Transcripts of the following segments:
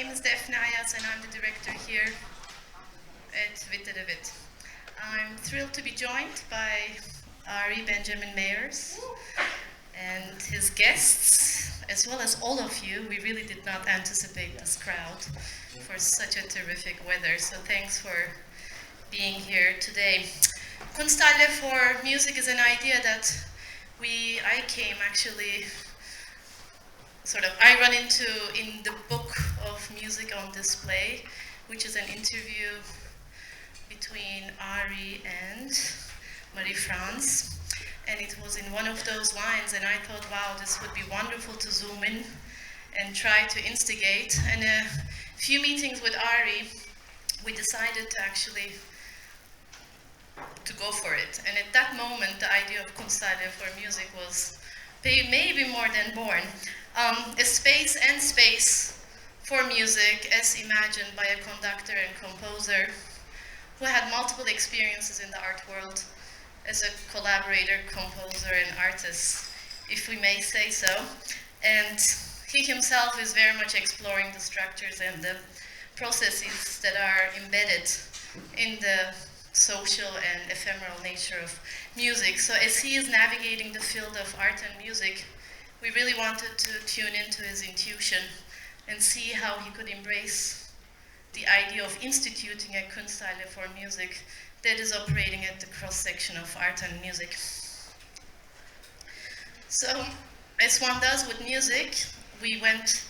name is Defne and I'm the director here at Witte. I'm thrilled to be joined by Ari Benjamin Meyers and his guests, as well as all of you. We really did not anticipate this crowd for such a terrific weather, so thanks for being here today. Kunsthalle for music is an idea that I came actually, I run into in the book of Music on Display, which is an interview between Ari and Marie-France. And it was in one of those lines, and I thought, wow, this would be wonderful to zoom in and try to instigate. And a few meetings with Ari, we decided to actually to go for it. And at that moment, the idea of Kunsthalle for music was maybe more than born. A space for music as imagined by a conductor and composer who had multiple experiences in the art world as a collaborator, composer, and artist, if we may say so. And he himself is very much exploring the structures and the processes that are embedded in the social and ephemeral nature of music. So as he is navigating the field of art and music, we really wanted to tune into his intuition and see how he could embrace the idea of instituting a Kunsthalle for music that is operating at the cross-section of art and music. So, as one does with music, we went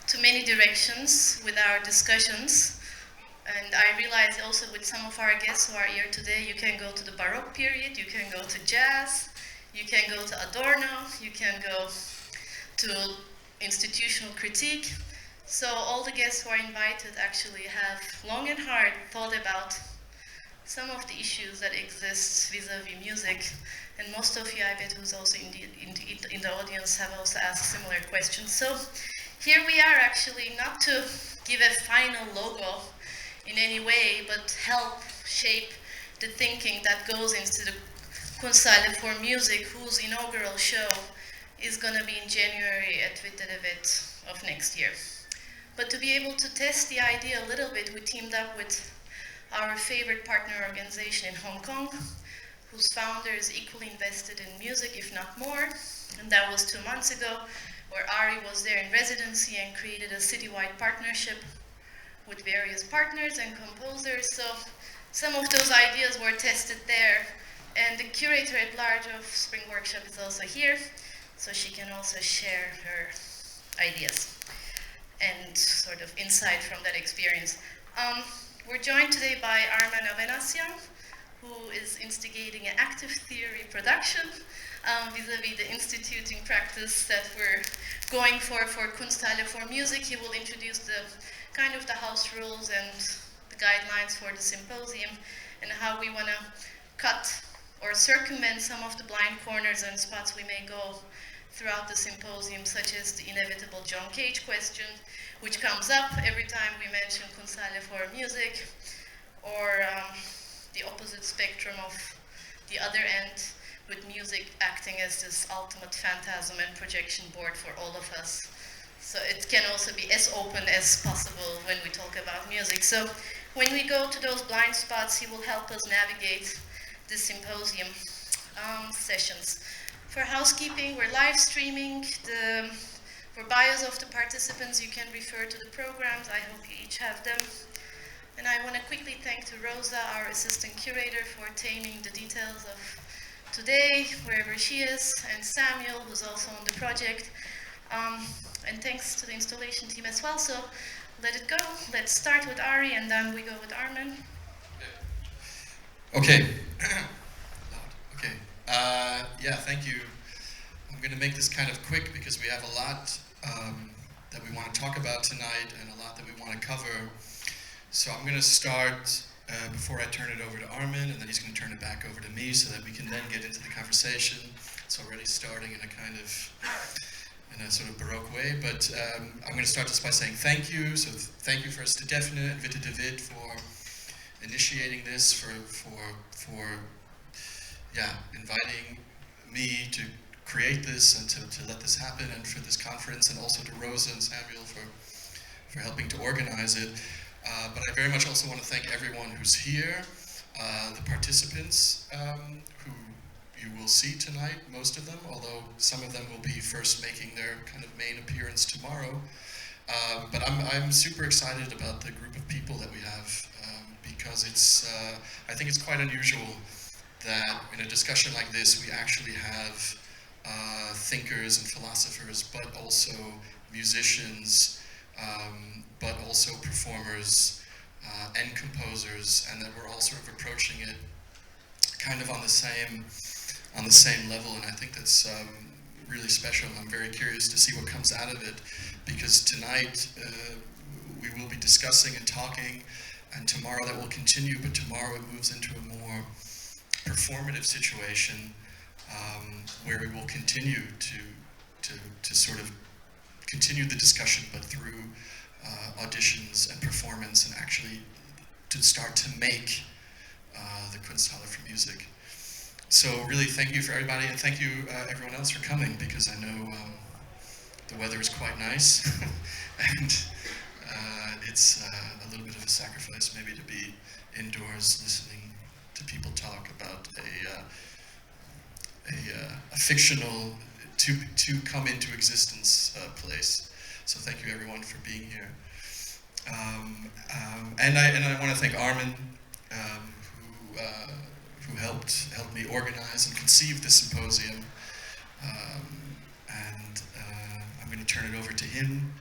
to many directions with our discussions. And I realized also with some of our guests who are here today, you can go to the Baroque period, you can go to jazz, you can go to Adorno, you can go to institutional critique. So all the guests who are invited actually have long and hard thought about some of the issues that exist vis-a-vis music. And most of you, I bet, who's also in the audience have also asked similar questions. So here we are actually not to give a final logo in any way, but help shape the thinking that goes into the Kunsthalle for music, whose inaugural show is going to be in January at Witte of next year. But to be able to test the idea a little bit, we teamed up with our favorite partner organization in Hong Kong, whose founder is equally invested in music, if not more. And that was 2 months ago, where Ari was there in residency and created a citywide partnership with various partners and composers. So some of those ideas were tested there. And the curator at large of Spring Workshop is also here, so she can also share her ideas and sort of insight from that experience. We're joined today by Armen Avanessian, who is instigating an active theory production vis-a-vis the instituting practice that we're going for Kunsthalle for music. He will introduce the kind of the house rules and the guidelines for the symposium and how we want to cut or circumvent some of the blind corners and spots we may go throughout the symposium, such as the inevitable John Cage question, which comes up every time we mention Kunsthalle for music, or the opposite spectrum of the other end, with music acting as this ultimate phantasm and projection board for all of us. So it can also be as open as possible when we talk about music. So when we go to those blind spots, he will help us navigate the symposium sessions. For housekeeping, we're live streaming. For bios of the participants, you can refer to the programs. I hope you each have them. And I want to quickly thank to Rosa, our assistant curator, for taming the details of today, wherever she is, and Samuel, who's also on the project. And thanks to the installation team as well. So let it go. Let's start with Ari, and then we go with Armen. Okay. Okay. Yeah, thank you. I'm going to make this kind of quick because we have a lot that we want to talk about tonight and a lot that we want to cover. So I'm going to start before I turn it over to Armen, and then he's going to turn it back over to me so that we can then get into the conversation. It's already starting in a sort of Baroque way, but I'm going to start just by saying thank you. So thank you first to Defne and Witte for initiating this, for inviting me to create this and to let this happen, and for this conference, and also to Rosa and Samuel helping to organize it. But I very much also want to thank everyone who's here, the participants who you will see tonight, most of them, although some of them will be first making their kind of main appearance tomorrow. But I'm super excited about the group of people that we have, because I think it's quite unusual that in a discussion like this we actually have thinkers and philosophers, but also musicians, but also performers and composers, and that we're all sort of approaching it kind of on the same level. And I think that's really special. I'm very curious to see what comes out of it, because tonight we will be discussing and talking, and tomorrow that will continue, but tomorrow it moves into a more performative situation where we will continue to sort of continue the discussion, but through auditions and performance, and actually to start to make the Kunsthalle for music. So really thank you for everybody, and thank you everyone else for coming, because I know the weather is quite nice and it's a little bit of a sacrifice maybe to be indoors listening to people talk about a fictional to come into existence place. So thank you everyone for being here. And I want to thank Armen, who helped me organize and conceive the symposium. And I'm going to turn it over to him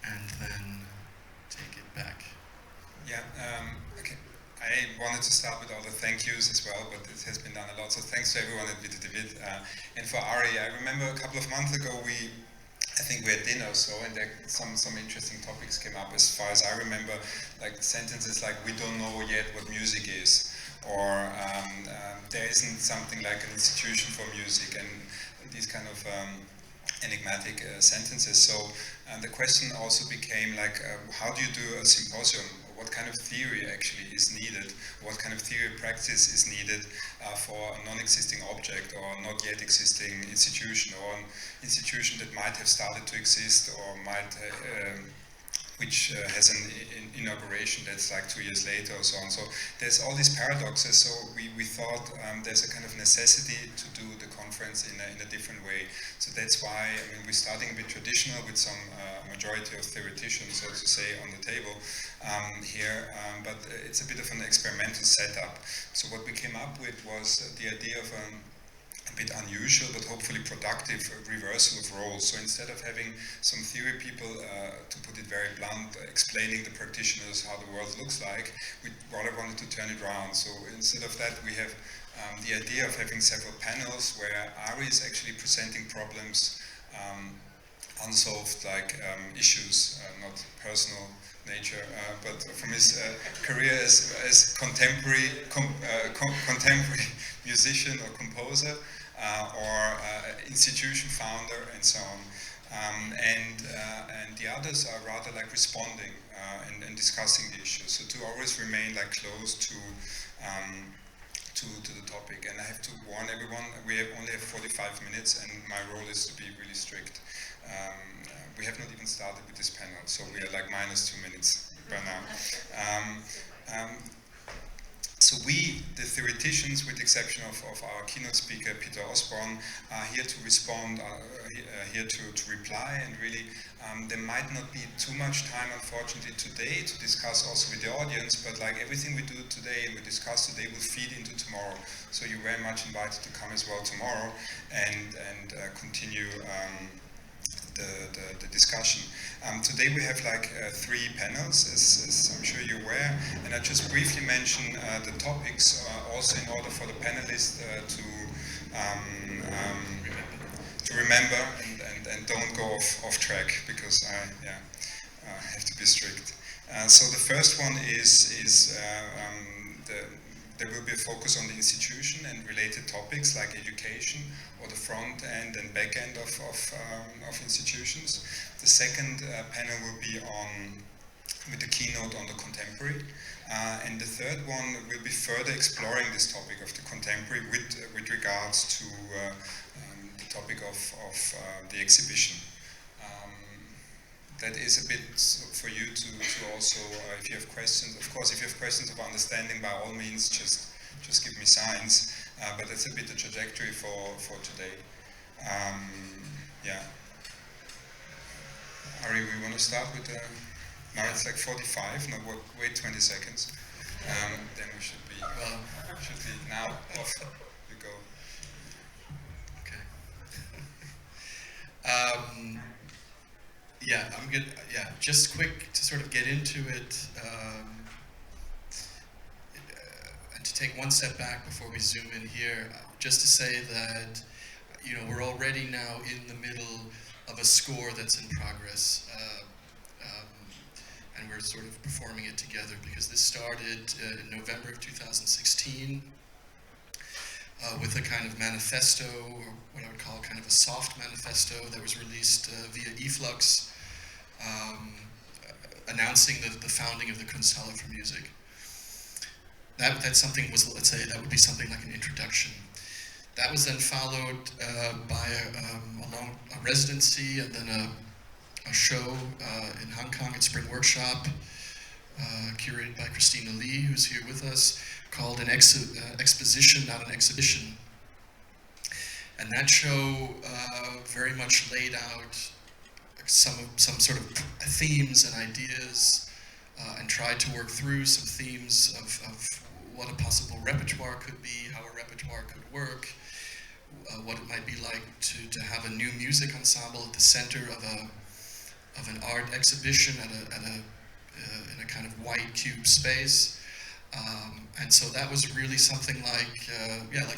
and then take it back. Yeah, okay. I wanted to start with all the thank yous as well, but it has been done a lot. So thanks to everyone at Witte. And for Ari, I remember a couple of months ago I think we had dinner or so, and there some interesting topics came up. As far as I remember, like sentences like "we don't know yet what music is," or "there isn't something like an institution for music," and these kind of enigmatic sentences. So the question also became like, how do you do a symposium? What kind of theory actually is needed? What kind of theory practice is needed for a non-existing object or not yet existing institution, or an institution that might have started to exist or might which has an inauguration that's like 2 years later or so on. So there's all these paradoxes, so we thought there's a kind of necessity to do the conference in a different way. So that's why, I mean, we're starting a bit traditional with some majority of theoreticians, so to say, on the table here, but it's a bit of an experimental setup. So what we came up with was the idea of a bit unusual but hopefully productive reversal of roles. So instead of having some theory people, to put it very blunt, explaining the practitioners how the world looks like, we rather wanted to turn it around. So instead of that, we have the idea of having several panels where Ari is actually presenting problems, unsolved like issues, not personal nature, but from his career as contemporary musician or composer, or institution founder, and so on. And the others are rather like responding and discussing the issues. So to always remain like close to the topic. And I have to warn everyone, we only have 45 minutes, and my role is to be really strict. We have not even started with this panel, so we are like minus 2 minutes by now. So we, the theoreticians, with the exception of our keynote speaker, Peter Osborne, are here to respond, here to reply, and really there might not be too much time, unfortunately, today to discuss also with the audience, but like everything we do today and we discuss today will feed into tomorrow. So you're very much invited to come as well tomorrow and continue the discussion. Today we have like 3 panels, as I'm sure you're aware, and I just briefly mention the topics also in order for the panelists to remember and don't go off track, because I have to be strict. So the first one is there will be a focus on the institution and related topics like education, or the front end and back end of institutions. The second panel will be with the keynote on the contemporary. And the third one will be further exploring this topic of the contemporary with regards to the topic of the exhibition. that is a bit for you to also, if you have questions, of course, if you have questions of understanding, by all means, just give me signs. But that's a bit the trajectory for today. Yeah. Ari, we want to start with the. Now it's like 45. No, wait 20 seconds. Then we should be now off. You go. Okay. Yeah, I'm good. Yeah, just quick to sort of get into it, and to take one step back before we zoom in here, just to say that, you know, we're already now in the middle of a score that's in progress, and we're sort of performing it together, because this started in November of 2016 with a kind of manifesto, or what I would call kind of a soft manifesto that was released via eFlux, announcing the founding of the Kunsthalle for music. That's something was, let's say, that would be something like an introduction. That was then followed by a residency, and then a show in Hong Kong at Spring Workshop, curated by Christina Lee, who's here with us, called an exposition, not an exhibition. And that show very much laid out some sort of themes and ideas, and tried to work through some themes of what a possible repertoire could be, how a repertoire could work, what it might be like to have a new music ensemble at the center of an art exhibition in a kind of white cube space. And so that was really something like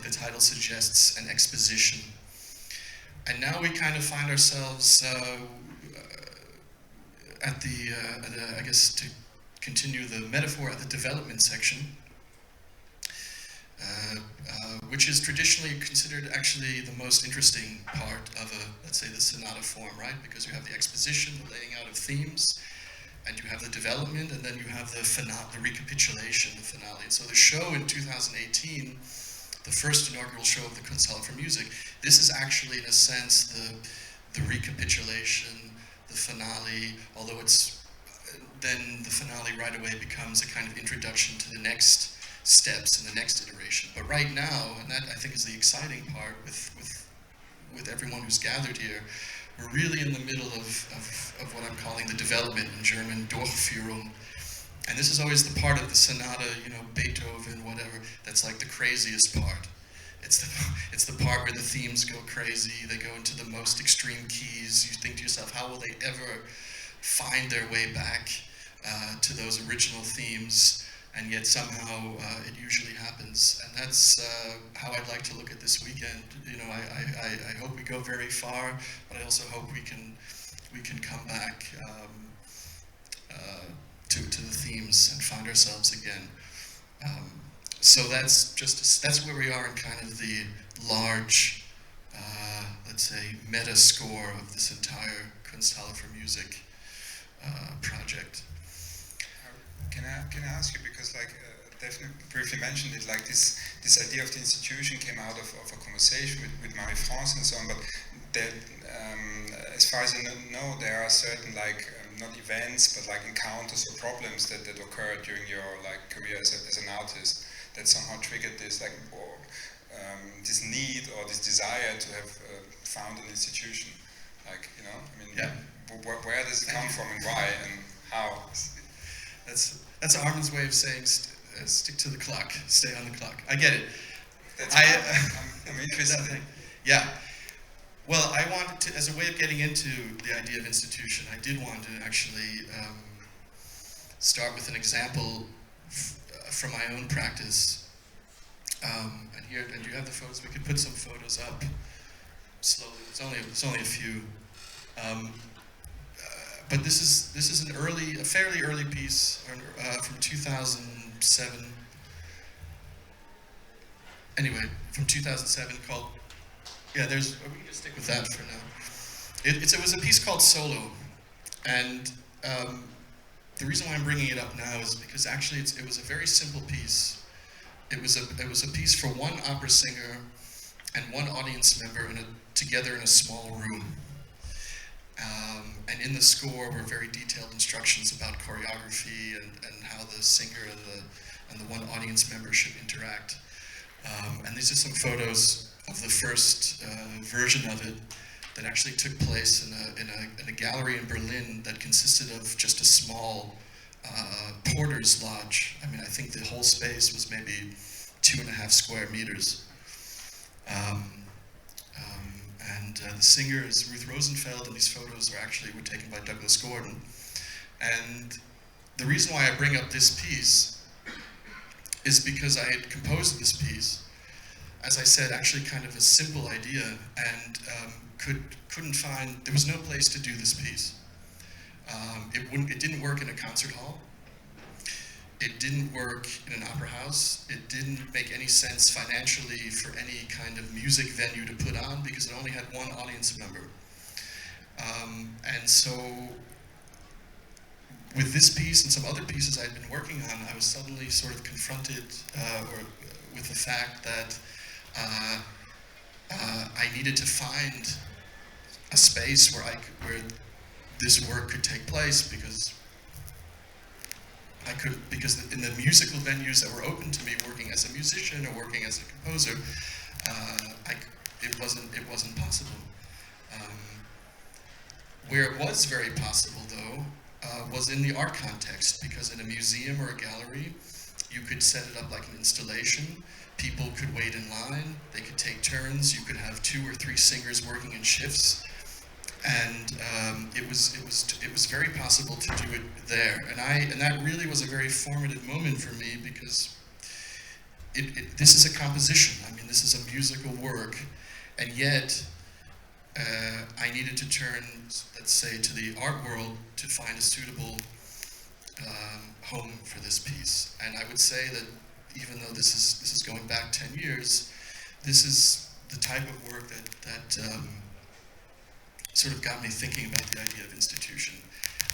the title suggests, an exposition. And now we kind of find ourselves at the, I guess to continue the metaphor, at the development section, which is traditionally considered actually the most interesting part of let's say, the sonata form, right? Because you have the exposition, the laying out of themes, and you have the development, and then you have the recapitulation, the finale. And so the show in 2018, the first inaugural show of the Kunsthalle for music, this is actually, in a sense, the recapitulation, the finale, although then the finale right away becomes a kind of introduction to the next steps in the next iteration. But right now, and that I think is the exciting part with everyone who's gathered here, we're really in the middle of what I'm calling the development, in German, Durchführung. And this is always the part of the sonata, you know, Beethoven, whatever, that's like the craziest part. It's the part where the themes go crazy, they go into the most extreme keys. You think to yourself, how will they ever find their way back to those original themes? And yet somehow it usually happens, and that's how I'd like to look at this weekend. You know, I hope we go very far, but I also hope we can come back to the themes and find ourselves again. So that's where we are in kind of the large, let's say, meta score of this entire Kunsthalle for music project. Can I ask you, because like Defne briefly mentioned it, like this idea of the institution came out of a conversation with Marie-France and so on, but that, as far as I know, there are certain not events, but like encounters or problems that occurred during your career as an artist that somehow triggered this this need or this desire to have found an institution. Yeah. Where does it come from and why and how? That's Armen's way of saying stick to the clock, stay on the clock. I get it. I'm interested in. Yeah. Well, I wanted to, as a way of getting into the idea of institution, I did want to actually start with an example from my own practice. And you have the photos. We could put some photos up slowly. It's only a few. But this is a fairly early piece from 2007. Anyway, from 2007 called, we can just stick with that for now. It was a piece called Solo, and the reason why I'm bringing it up now is because actually it was a very simple piece. It was a piece for one opera singer and one audience member together in a small room. And in the score were very detailed instructions about choreography and how the singer and the one audience member should interact. And these are some photos of the first version of it that actually took place in a gallery in Berlin that consisted of just a small porter's lodge. I mean, I think the whole space was maybe 2.5 square meters. The singer is Ruth Rosenfeld, and these photos were taken by Douglas Gordon. And the reason why I bring up this piece is because I had composed this piece, as I said, actually kind of a simple idea, and couldn't find, there was no place to do this piece. It didn't work in a concert hall. It didn't work in an opera house. It didn't make any sense financially for any kind of music venue to put on because it only had one audience member. And so with this piece and some other pieces I'd been working on, I was suddenly sort of confronted with the fact that I needed to find a space where this work could take place because in the musical venues that were open to me, working as a musician or working as a composer, it wasn't possible. Where it was very possible, though, was in the art context, because in a museum or a gallery, you could set it up like an installation. People could wait in line. They could take turns. You could have 2 or 3 singers working in shifts. And it was very possible to do it there, and that really was a very formative moment for me because this is a composition. I mean, this is a musical work, and yet I needed to turn, let's say, to the art world to find a suitable home for this piece. And I would say that even though this is going back 10 years, this is the type of work that sort of got me thinking about the idea of institution.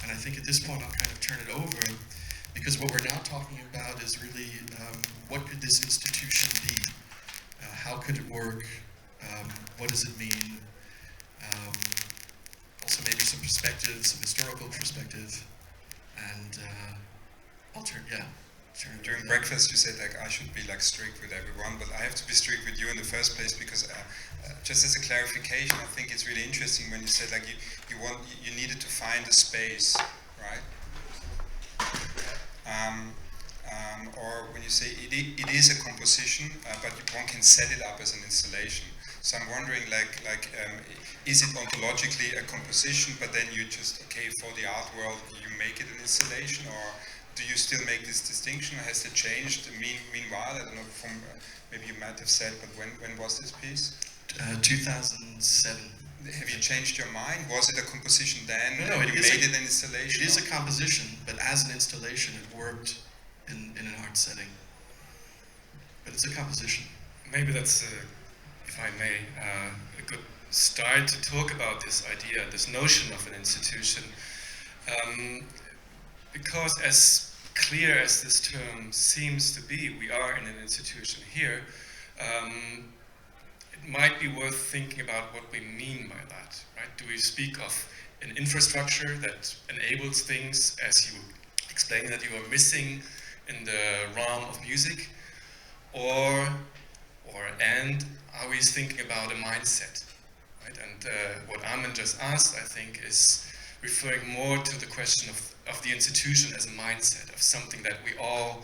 And I think at this point I'll kind of turn it over, because what we're now talking about is really what could this institution be? How could it work? What does it mean? Also maybe some perspective, some historical perspective. And I'll turn. During breakfast you said like I should be like strict with everyone, but I have to be strict with you in the first place because just as a clarification, I think it's really interesting when you said like you needed to find a space, right? Or when you say it is a composition, but one can set it up as an installation. So I'm wondering, is it ontologically a composition, but then you just for the art world you make it an installation, or do you still make this distinction? Has it changed meanwhile? I don't know. Maybe you might have said, but when was this piece? 2007. Have you changed your mind? Was it a composition then? No, you made it an installation. It is a composition, but as an installation, it worked in an art setting. But it's a composition. Maybe that's, if I may, a good start to talk about this idea, this notion of an institution. Because as clear as this term seems to be, we are in an institution here, it might be worth thinking about what we mean by that, right? Do we speak of an infrastructure that enables things, as you explained that you are missing in the realm of music, or are we thinking about a mindset, right? And what Armen just asked, I think, is referring more to the question of the institution as a mindset, of something that we all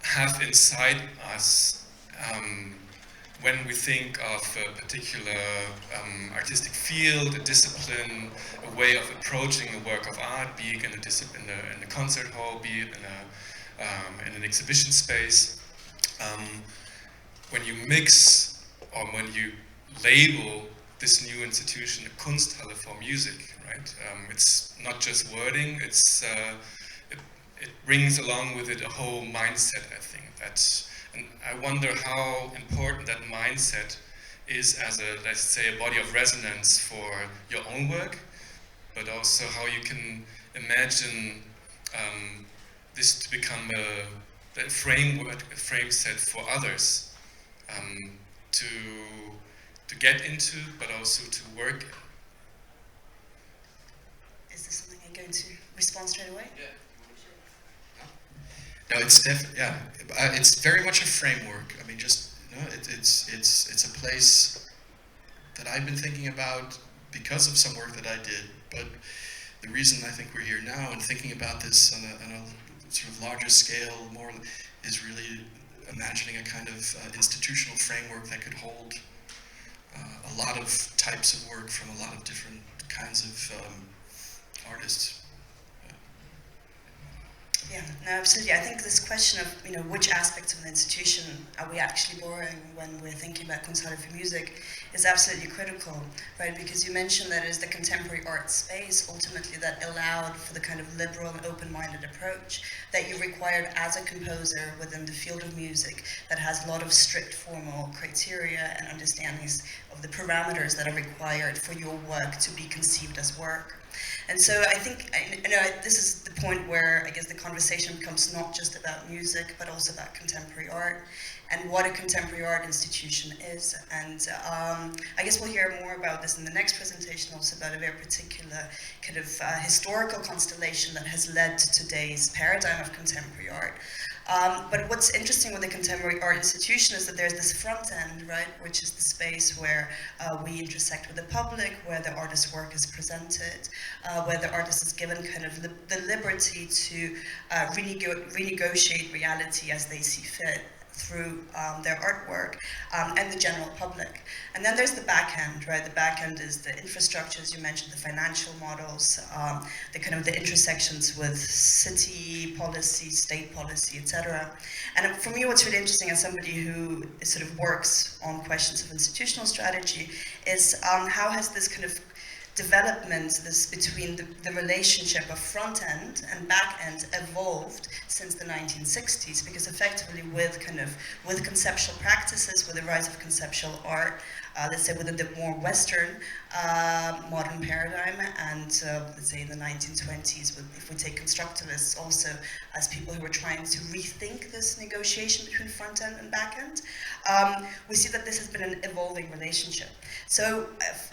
have inside us when we think of a particular artistic field, a discipline, a way of approaching the work of art, be it in a concert hall, be it in an exhibition space. When you mix, or when you label this new institution a Kunsthalle for music, right? It's not just wording, it brings along with it a whole mindset, I think. And I wonder how important that mindset is as let's say, a body of resonance for your own work, but also how you can imagine this to become a frame set for others to get into, but also to work in. going to respond straight away? No, it's definitely, yeah. It's very much a framework. I mean, just, you know, it's a place that I've been thinking about because of some work that I did. But the reason I think we're here now and thinking about this on a sort of larger scale more is really imagining a kind of institutional framework that could hold a lot of types of work from a lot of different kinds of artists. Yeah, no, absolutely. I think this question of, you know, which aspects of an institution are we actually borrowing when we're thinking about Kunsthalle for music is absolutely critical, right? Because you mentioned that it is the contemporary art space, ultimately, that allowed for the kind of liberal and open-minded approach that you required as a composer within the field of music that has a lot of strict formal criteria and understandings of the parameters that are required for your work to be conceived as work. And so I think, this is the point where I guess the conversation becomes not just about music, but also about contemporary art and what a contemporary art institution is. And I guess we'll hear more about this in the next presentation, also about a very particular kind of historical constellation that has led to today's paradigm of contemporary art. But what's interesting with the contemporary art institution is that there's this front end, right, which is the space where we intersect with the public, where the artist's work is presented, where the artist is given kind of the liberty to renegotiate reality as they see fit through their artwork and the general public. And then there's the back end, right? The back end is the infrastructures, you mentioned the financial models, the kind of the intersections with city policy, state policy, etc. And for me, what's really interesting as somebody who sort of works on questions of institutional strategy is how has this kind of development, this between the relationship of front end and back end evolved since the 1960s, because effectively with conceptual practices, with the rise of conceptual art, let's say within the more Western modern paradigm, and let's say in the 1920s, if we take constructivists also as people who were trying to rethink this negotiation between front end and back end, we see that this has been an evolving relationship. So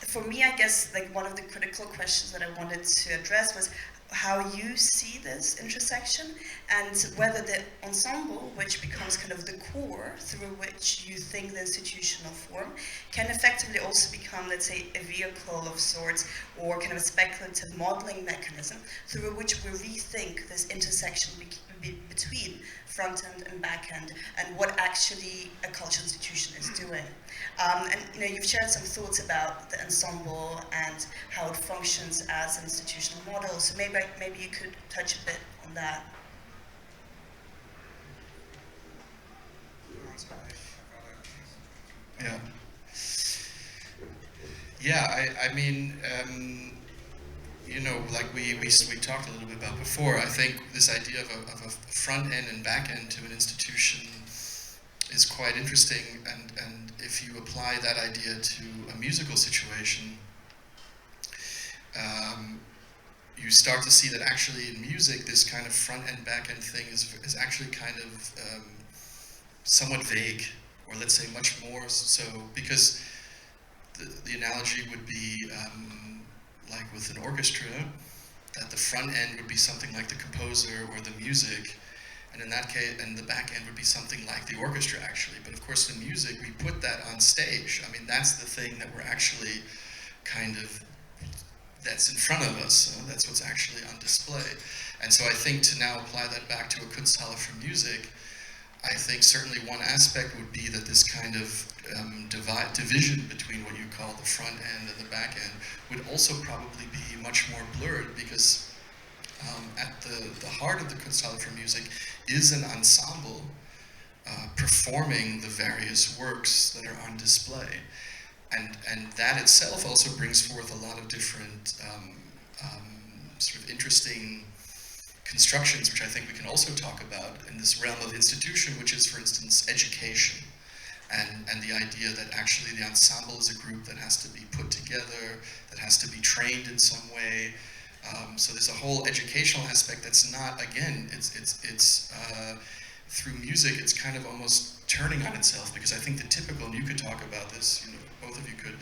for me, I guess like one of the critical questions that I wanted to address was how you see this intersection and whether the ensemble, which becomes kind of the core through which you think the institutional form, can effectively also become, let's say, a vehicle of sorts or kind of a speculative modeling mechanism through which we rethink this intersection between front end and back end and what actually a cultural institution is doing. And you know, you've shared some thoughts about the ensemble and how it functions as an institutional model. So maybe you could touch a bit on that. I mean, you know, like we talked a little bit about before, I think this idea of a front end and back end to an institution is quite interesting, and if you apply that idea to a musical situation, you start to see that actually in music, this kind of front end, back end thing is actually kind of somewhat vague, or let's say much more so, because the analogy would be like with an orchestra, that the front end would be something like the composer or the music, and in that case, and the back end would be something like the orchestra actually. But of course, the music, we put that on stage. I mean, that's the thing that we're actually kind of, that's in front of us. That's what's actually on display. And so I think to now apply that back to a Kunsthalle for music, I think certainly one aspect would be that this kind of division between what you call the front end and the back end would also probably be much more blurred, because at the heart of the Kunsthalle for music is an ensemble performing the various works that are on display. And that itself also brings forth a lot of different sort of interesting constructions, which I think we can also talk about in this realm of institution, which is, for instance, education. And the idea that actually the ensemble is a group that has to be put together, that has to be trained in some way. So there's a whole educational aspect that's not, again, it's through music, it's kind of almost turning on itself, because I think the typical, and you could talk about this, you know, both of you could,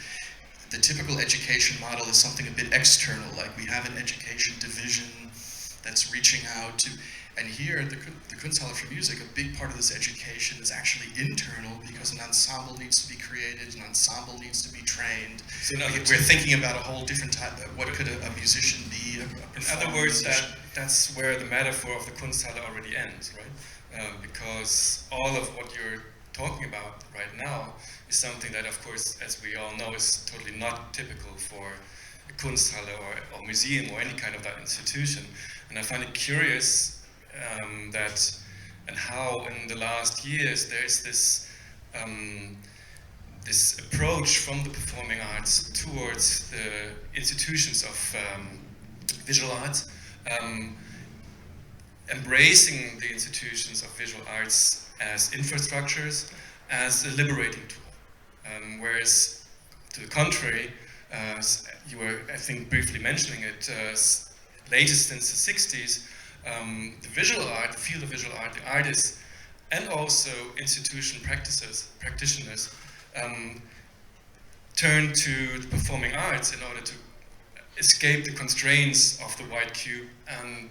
the typical education model is something a bit external, like we have an education division that's reaching out to, and here the Kunsthalle for Music, a big part of this education is actually internal because an ensemble needs to be created, an ensemble needs to be trained. So we're thinking about a whole different type, what could a musician be, in other words, that's where the metaphor of the Kunsthalle already ends, right? Because all of what you're talking about right now is something that, of course, as we all know, is totally not typical for a Kunsthalle or museum or any kind of that institution. And I find it curious that and how in the last years there's this this approach from the performing arts towards the institutions of visual arts, embracing the institutions of visual arts as infrastructures, as a liberating tool. Whereas, to the contrary, you were, I think, briefly mentioning it, latest since the 60s, the visual art, the field of visual art, the artists, and also institution practitioners turn to the performing arts in order to escape the constraints of the white cube and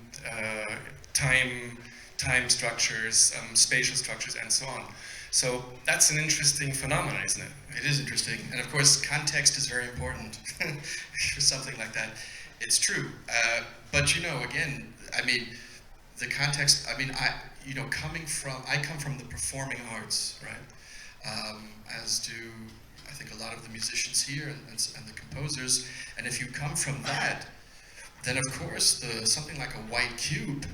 time structures, spatial structures, and so on. So that's an interesting phenomenon, isn't it? It is interesting, and of course, context is very important for something like that. It's true, but you know, again, I mean, the context. I mean, I come from the performing arts, right? As do I think a lot of the musicians here and the composers. And if you come from that, then of course something like a white cube,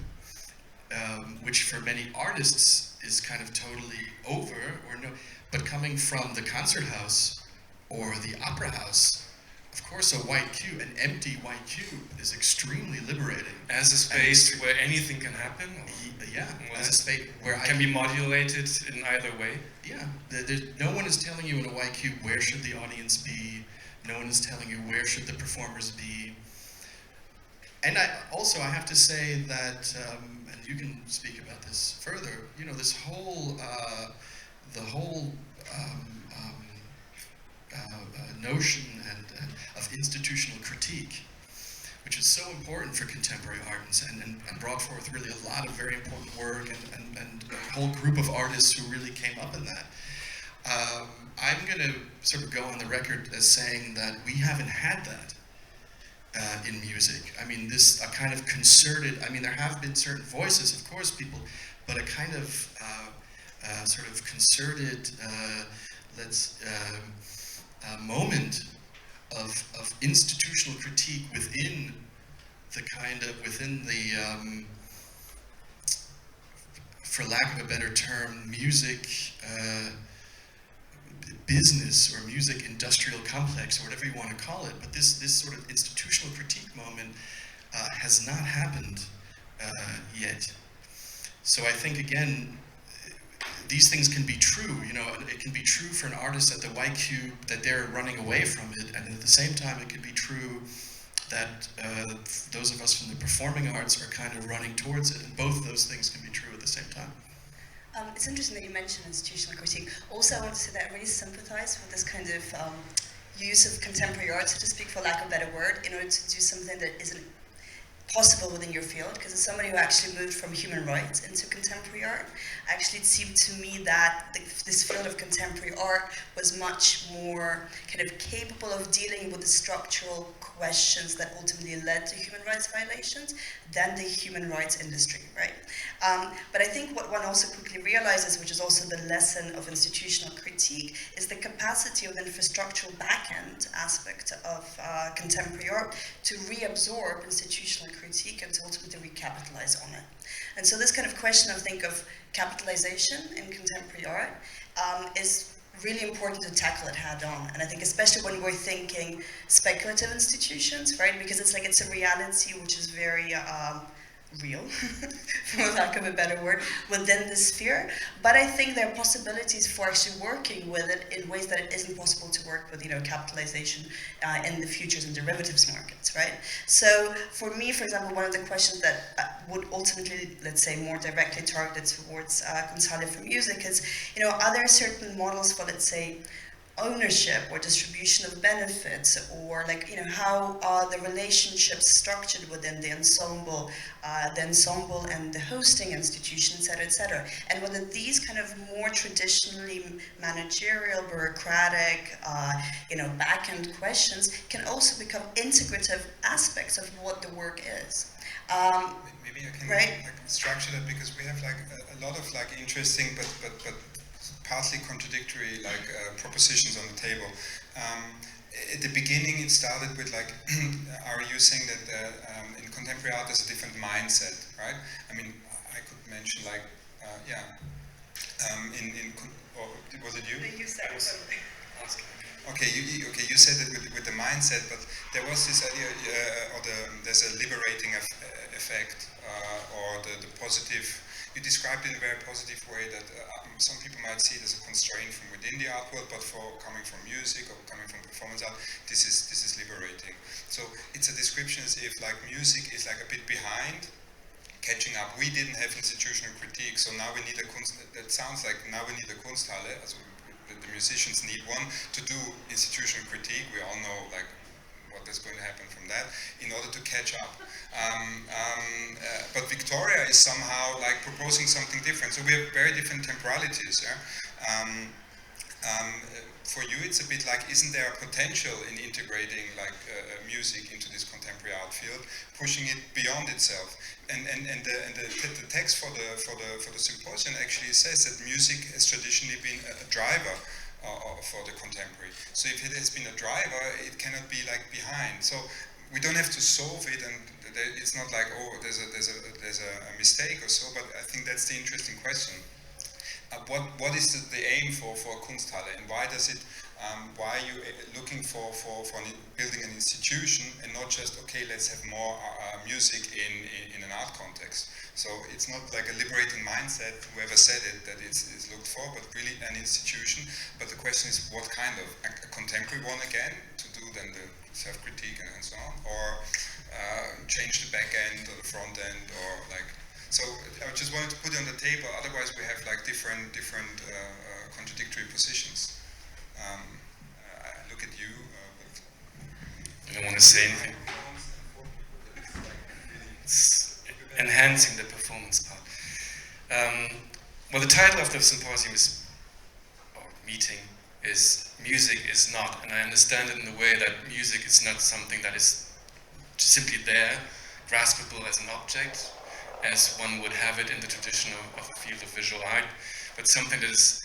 which for many artists is kind of totally over or no, but coming from the concert house or the opera house, of course, a white cube, an empty white cube, is extremely liberating. As a space where anything can happen? Yeah, as a space where can be modulated in either way? Yeah, no one is telling you in a white cube where should the audience be, no one is telling you where should the performers be. And I have to say that, and you can speak about this further, you know, this whole, notion of institutional critique, which is so important for contemporary art and brought forth really a lot of very important work and a whole group of artists who really came up in that. I'm going to sort of go on the record as saying that we haven't had that in music. I mean, a kind of concerted, I mean, there have been certain voices, of course, people, but a kind of sort of concerted, moment of institutional critique within the for lack of a better term, music business or music industrial complex or whatever you want to call it. But this sort of institutional critique moment has not happened yet. So I think again, these things can be true, you know, it can be true for an artist at the White Cube that they're running away from it, and at the same time it can be true that those of us from the performing arts are kind of running towards it, and both of those things can be true at the same time. It's interesting that you mentioned institutional critique. Also, I want to say that I really sympathize with this kind of use of contemporary art, so to speak, for lack of a better word, in order to do something that isn't possible within your field, because as somebody who actually moved from human rights into contemporary art, actually it seemed to me that this field of contemporary art was much more kind of capable of dealing with the structural questions that ultimately led to human rights violations than the human rights industry, right? But I think what one also quickly realizes, which is also the lesson of institutional critique, is the capacity of the infrastructural back-end aspect of contemporary art to reabsorb institutional critique and to ultimately recapitalize on it. And so this kind of question, I think, of capitalization in contemporary art is really important to tackle it head on. And I think especially when we're thinking speculative institutions, right? Because it's like, it's a reality which is very real, for lack of a better word, within the sphere. But I think there are possibilities for actually working with it in ways that it isn't possible to work with, you know, capitalization in the futures and derivatives markets, right? So for me, for example, one of the questions that would ultimately, let's say, more directly targeted towards Kunsthalle for music is, you know, are there certain models for, let's say, ownership or distribution of benefits, or like, you know, how are the relationships structured within the ensemble and the hosting institution, etc., etc. And whether these kind of more traditionally managerial, bureaucratic, you know, back-end questions can also become integrative aspects of what the work is. Maybe I can right? like structure that, because we have like a lot of like interesting but partly contradictory like propositions on the table. At the beginning, it started with like, are you saying that in contemporary art there's a different mindset, right? I mean, I could mention like, or was it you? You said something. Okay, you said it with the mindset, but there was this idea, there's a liberating effect, or the positive. You described it in a very positive way that some people might see it as a constraint from within the art world, but for coming from music or coming from performance art, this is liberating. So it's a description as if like music is like a bit behind, catching up. We didn't have institutional critique, so now we need a that sounds like now we need a Kunsthalle. The musicians need one to do institutional critique. We all know like what is going to happen from that in order to catch up. But Victoria is somehow like proposing something different. So we have very different temporalities. Yeah? For you, it's a bit like, isn't there a potential in integrating like music into this contemporary art field, pushing it beyond itself? And the text for the symposium actually says that music has traditionally been a driver for the contemporary. So if it has been a driver, it cannot be like behind. So we don't have to solve it, and it's not like, oh, there's a mistake or so. But I think that's the interesting question. What is the aim for Kunsthalle, and why does it? Why are you looking for building an institution and not just, okay, let's have more music in an art context? So it's not like a liberating mindset, whoever said it, that it's looked for, but really an institution. But the question is, what kind of? A contemporary one again, to do then the self-critique and so on, or change the back end or the front end, or like. So I just wanted to put it on the table. Otherwise, we have like different contradictory positions. I look at you. I don't want to say anything. It's enhancing the performance part. Well, the title of the symposium is, or meeting, is "Music is Not," and I understand it in the way that music is not something that is simply there, graspable as an object, as one would have it in the tradition of the field of visual art, but something that is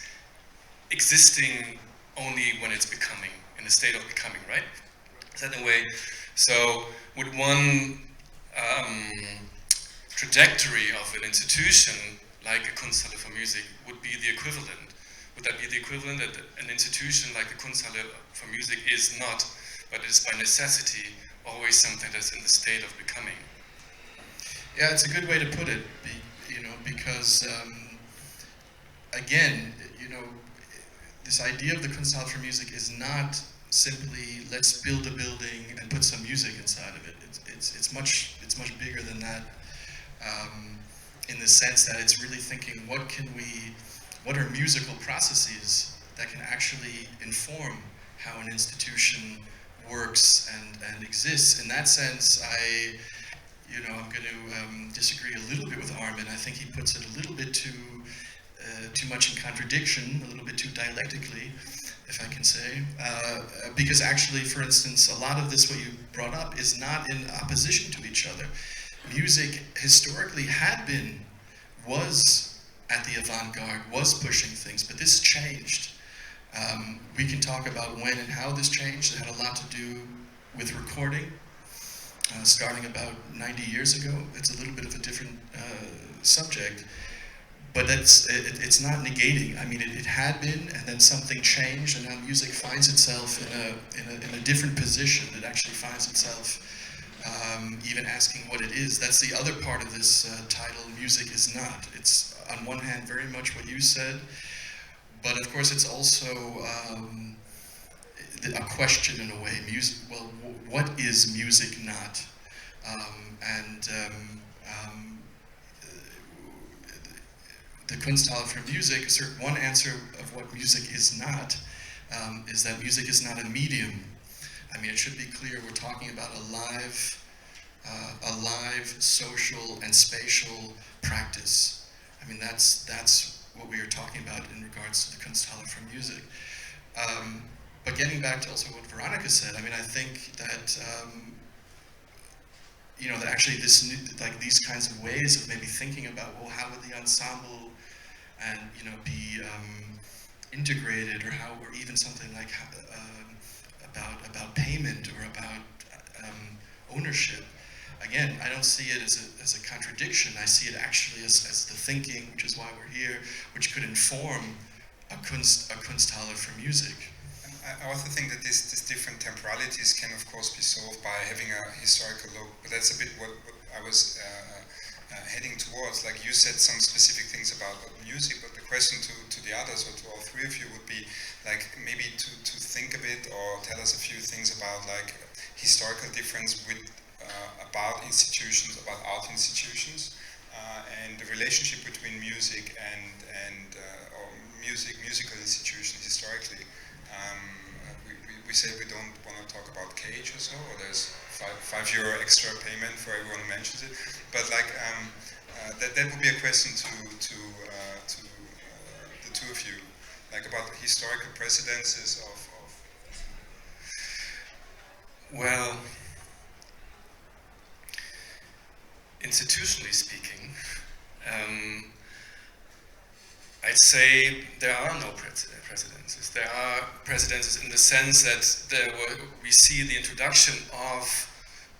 existing only when it's becoming, in a state of becoming, right? Is that the way? So would one trajectory of an institution, like a Kunsthalle for music, would be the equivalent? Would that be the equivalent that an institution like the Kunsthalle for music is not, but is by necessity always something that's in the state of becoming? Yeah, it's a good way to put it, because again, this idea of the Kunsthalle for music is not simply let's build a building and put some music inside of it. It's much bigger than that, in the sense that it's really thinking what are musical processes that can actually inform how an institution works and exists. In that sense, I'm going to disagree a little bit with Armen. I think he puts it a little bit too much in contradiction, a little bit too dialectically, if I can say. Because actually, for instance, a lot of this, what you brought up, is not in opposition to each other. Music historically was at the avant-garde, was pushing things, but this changed. We can talk about when and how this changed. It had a lot to do with recording. Starting about 90 years ago. It's a little bit of a different subject, but it's not negating. I mean, it had been, and then something changed, and now music finds itself in a different position. It actually finds itself even asking what it is. That's the other part of this title, Music is Not. It's on one hand very much what you said, but of course it's also a question in a way. Music. Well, what is music not? The Kunsthalle for music, one answer of what music is not is that music is not a medium. I mean, it should be clear we're talking about a live, social and spatial practice. I mean, that's what we are talking about in regards to the Kunsthalle for music. But getting back to also what Veronica said, I mean, I think that that actually these kinds of ways of maybe thinking about, well, how would the ensemble and be integrated, or even something like about payment or about ownership. Again, I don't see it as a contradiction. I see it actually as the thinking, which is why we're here, which could inform a Kunsthalle for music. I also think that these different temporalities can, of course, be solved by having a historical look. But that's a bit what I was heading towards. Like you said some specific things about music, but the question to the others, or to all three of you, would be like maybe to think a bit or tell us a few things about like historical difference about institutions, about art institutions, and the relationship between music and musical institutions historically. We say we don't want to talk about cage or so, or there's €5 extra payment for everyone who mentions it. But like that would be a question to the two of you, like about the historical precedences of. Well, institutionally speaking, I'd say there are no precedences. There are precedences in the sense that we see the introduction of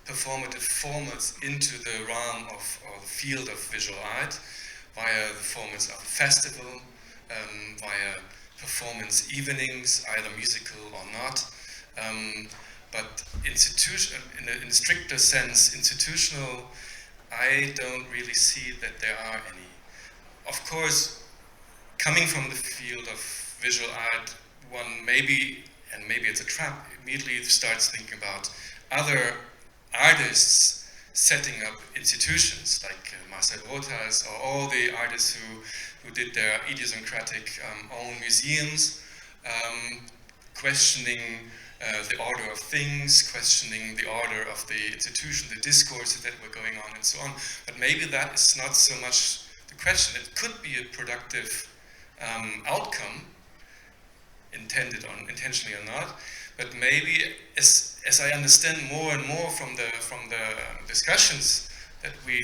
performative formats into the realm or the field of visual art via the formats of festival, via performance evenings, either musical or not. But in a stricter sense, institutional, I don't really see that there are any. Of course, coming from the field of visual art, one maybe it's a trap, immediately starts thinking about other artists setting up institutions, like Marcel Rotas, or all the artists who did their idiosyncratic own museums, questioning the order of things, questioning the order of the institution, the discourses that were going on, and so on. But maybe that is not so much the question. It could be a productive outcome, intentionally or not, but maybe as I understand more and more from the discussions that Ari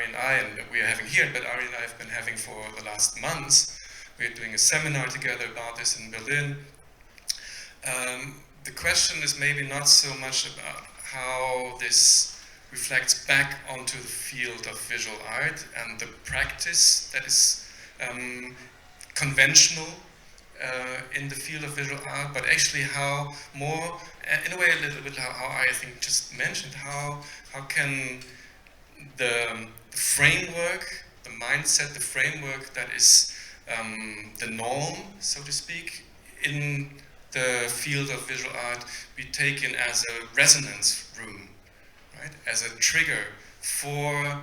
and I are having here, but Ari and I have been having for the last months. We're doing a seminar together about this in Berlin. The question is maybe not so much about how this reflects back onto the field of visual art and the practice that is conventional in the field of visual art, but actually how more, in a way a little bit how I think just mentioned, how can the framework, the mindset, the framework that is the norm, so to speak, in the field of visual art be taken as a resonance room, right? As a trigger for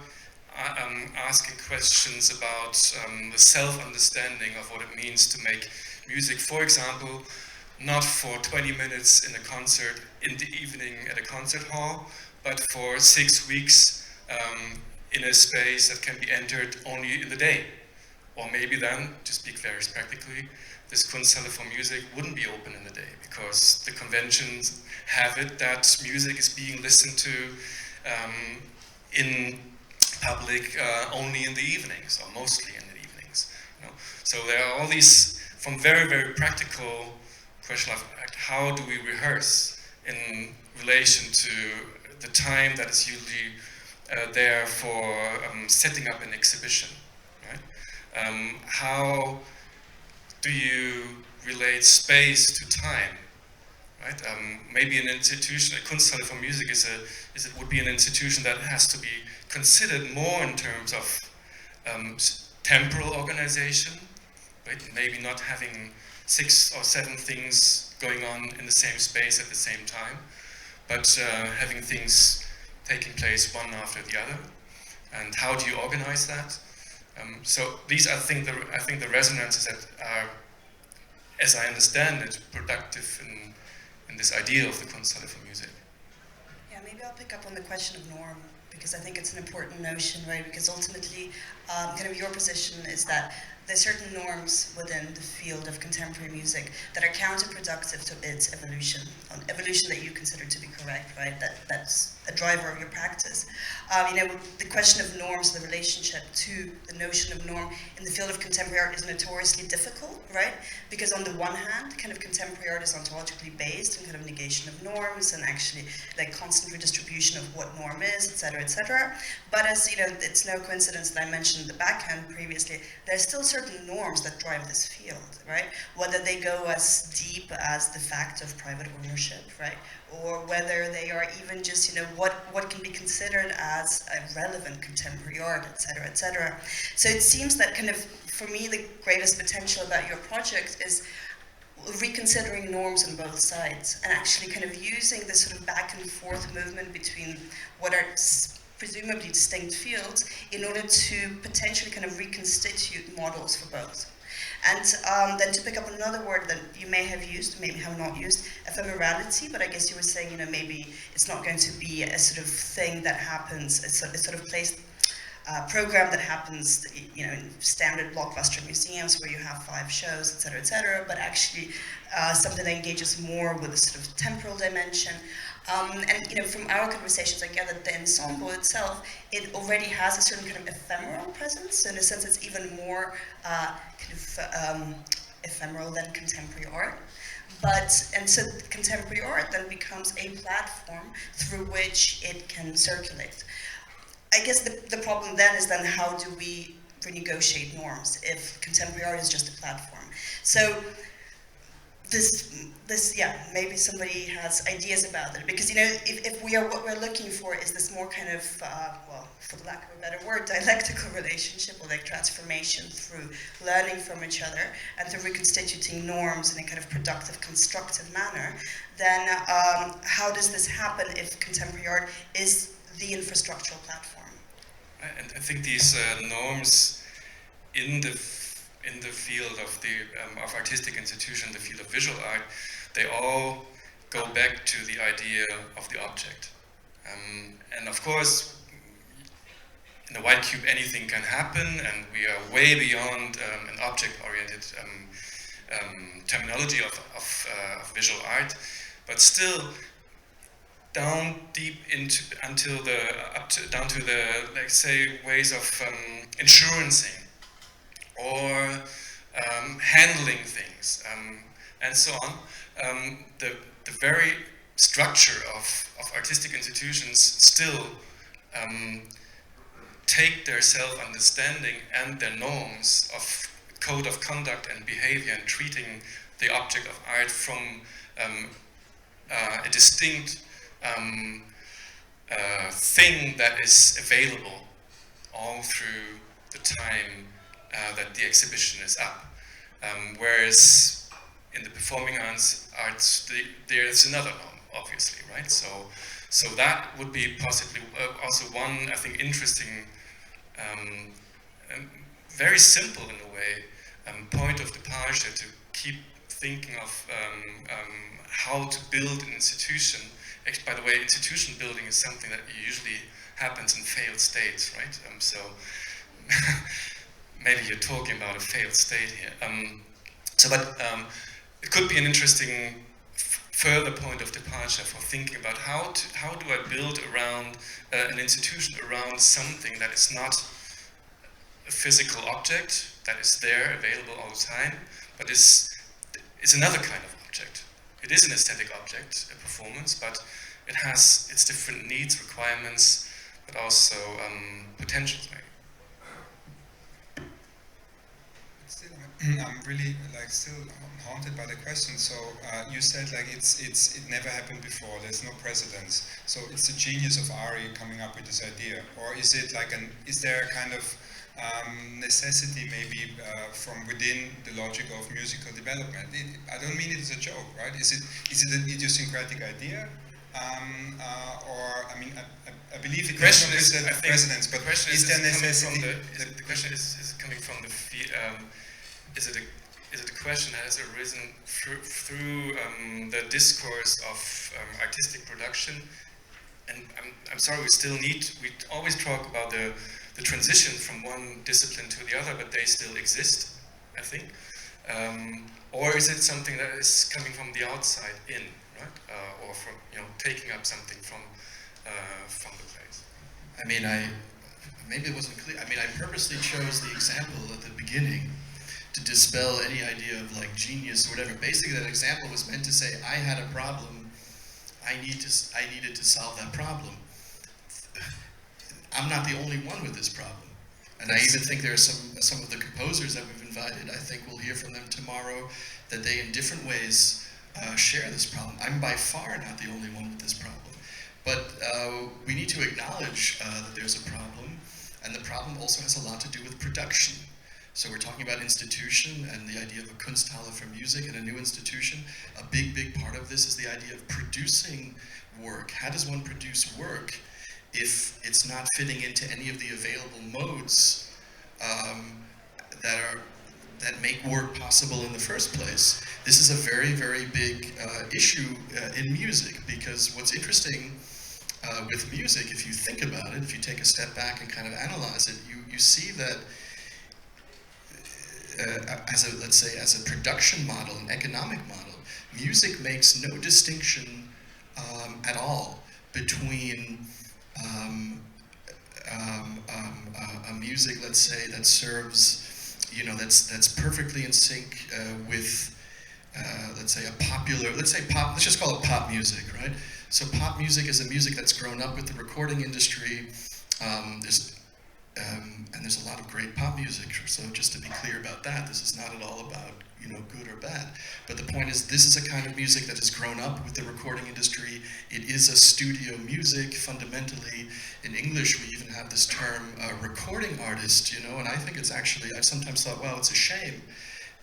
asking questions about the self-understanding of what it means to make music, for example, not for 20 minutes in a concert in the evening at a concert hall, but for 6 weeks in a space that can be entered only in the day. Or maybe then, to speak very practically, this Kunsthalle for music wouldn't be open in the day because the conventions have it that music is being listened to in public only in the evenings, or mostly in the evenings. So there are all these, from very, very practical question of how do we rehearse in relation to the time that is usually there for setting up an exhibition, right? How do you relate space to time, right? Maybe an institution, a Kunsthalle for music would be an institution that has to be considered more in terms of temporal organization, right? Maybe not having 6 or 7 things going on in the same space at the same time, but having things taking place one after the other. And how do you organize that? So these, I think the resonances that are as I understand it, productive in this idea of the Kunsthalle for music. Yeah, maybe I'll pick up on the question of norm, because I think it's an important notion, right? Because ultimately, kind of your position is that there's certain norms within the field of contemporary music that are counterproductive to its evolution, evolution that you consider to be correct, right? That's a driver of your practice. The question of norms, the relationship to the notion of norm in the field of contemporary art is notoriously difficult, right? Because on the one hand, kind of contemporary art is ontologically based on kind of negation of norms and actually like constant redistribution of what norm is, et cetera, et cetera. But as it's no coincidence that I mentioned the backhand previously, there's still certain norms that drive this field, right? Whether they go as deep as the fact of private ownership, right? Or whether they are even just, what can be considered as a relevant contemporary art, et cetera, et cetera. So it seems that kind of, for me, the greatest potential about your project is reconsidering norms on both sides and actually kind of using this sort of back and forth movement between what are presumably distinct fields in order to potentially kind of reconstitute models for both. And then to pick up another word that you may have used, maybe have not used, ephemerality, but I guess you were saying, maybe it's not going to be a sort of thing that happens, a sort of place, program that happens, in standard blockbuster museums where you have 5 shows, et cetera, but actually something that engages more with a sort of temporal dimension. And from our conversations, I gather that the ensemble itself, it already has a certain kind of ephemeral presence. So in a sense, it's even more ephemeral than contemporary art. And so contemporary art then becomes a platform through which it can circulate. I guess the problem then is how do we renegotiate norms if contemporary art is just a platform? So maybe somebody has ideas about it, because if what we're looking for is this more kind of for the lack of a better word, dialectical relationship, or like transformation through learning from each other and through reconstituting norms in a kind of productive, constructive manner, then how does this happen if contemporary art is the infrastructural platform? And I think these norms in the field of artistic institution, the field of visual art, they all go back to the idea of the object. And of course, in the white cube, anything can happen, and we are way beyond an object-oriented terminology of visual art, but still down deep down to the, let's say, ways of insurancing or handling things, and so on. The very structure of artistic institutions still take their self-understanding and their norms of code of conduct and behavior and treating the object of art from a distinct thing that is available all through the time that the exhibition is up. Whereas in the performing arts, there's another norm, obviously, right? So that would be possibly also one, I think, interesting, very simple in a way, point of departure to keep thinking of how to build an institution. By the way, institution building is something that usually happens in failed states, right? So maybe you're talking about a failed state here. But it could be an interesting further point of departure for thinking about how do I build around an institution around something that is not a physical object that is there available all the time, but is another kind of object. It is an aesthetic object, a performance, but it has its different needs, requirements, but also potentials, maybe. Still, I'm really still haunted by the question. So you said it never happened before. There's no precedence. So it's the genius of Ari coming up with this idea, or is it is there a kind of necessity maybe from within the logic of musical development? I don't mean it as a joke, right? Is it an idiosyncratic idea? Or I mean, I believe it has no precedence, but is there necessity? The question is coming from the is is it a question that has arisen through the discourse of artistic production? And I'm sorry, we always talk about the transition from one discipline to the other, but they still exist, I think. Or is it something that is coming from the outside in, right? Or from, taking up something from the place? I mean, maybe it wasn't clear. I mean, I purposely chose the example at the beginning to dispel any idea of like genius or whatever. Basically, that example was meant to say, I had a problem, I needed to solve that problem. I'm not the only one with this problem. And I even think there are some of the composers that we've invited, I think we'll hear from them tomorrow, that they in different ways share this problem. I'm by far not the only one with this problem. But we need to acknowledge that there's a problem, and the problem also has a lot to do with production. So we're talking about institution and the idea of a Kunsthalle for music and a new institution. A big part of this is the idea of producing work. How does one produce work if it's not fitting into any of the available modes that make work possible in the first place? This is a very big issue in music, because what's interesting with music, if you think about it, if you take a step back and kind of analyze it, you see that as a production model, an economic model, music makes no distinction at all between a music, let's say, that serves, that's perfectly in sync with, let's say, let's just call it pop music, right? So pop music is a music that's grown up with the recording industry. And there's a lot of great pop music, so just to be clear about that, this is not at all about, good or bad. But the point is, this is a kind of music that has grown up with the recording industry. It is a studio music, fundamentally. In English, we even have this term, recording artist, and I think it's actually, I've sometimes thought, well, it's a shame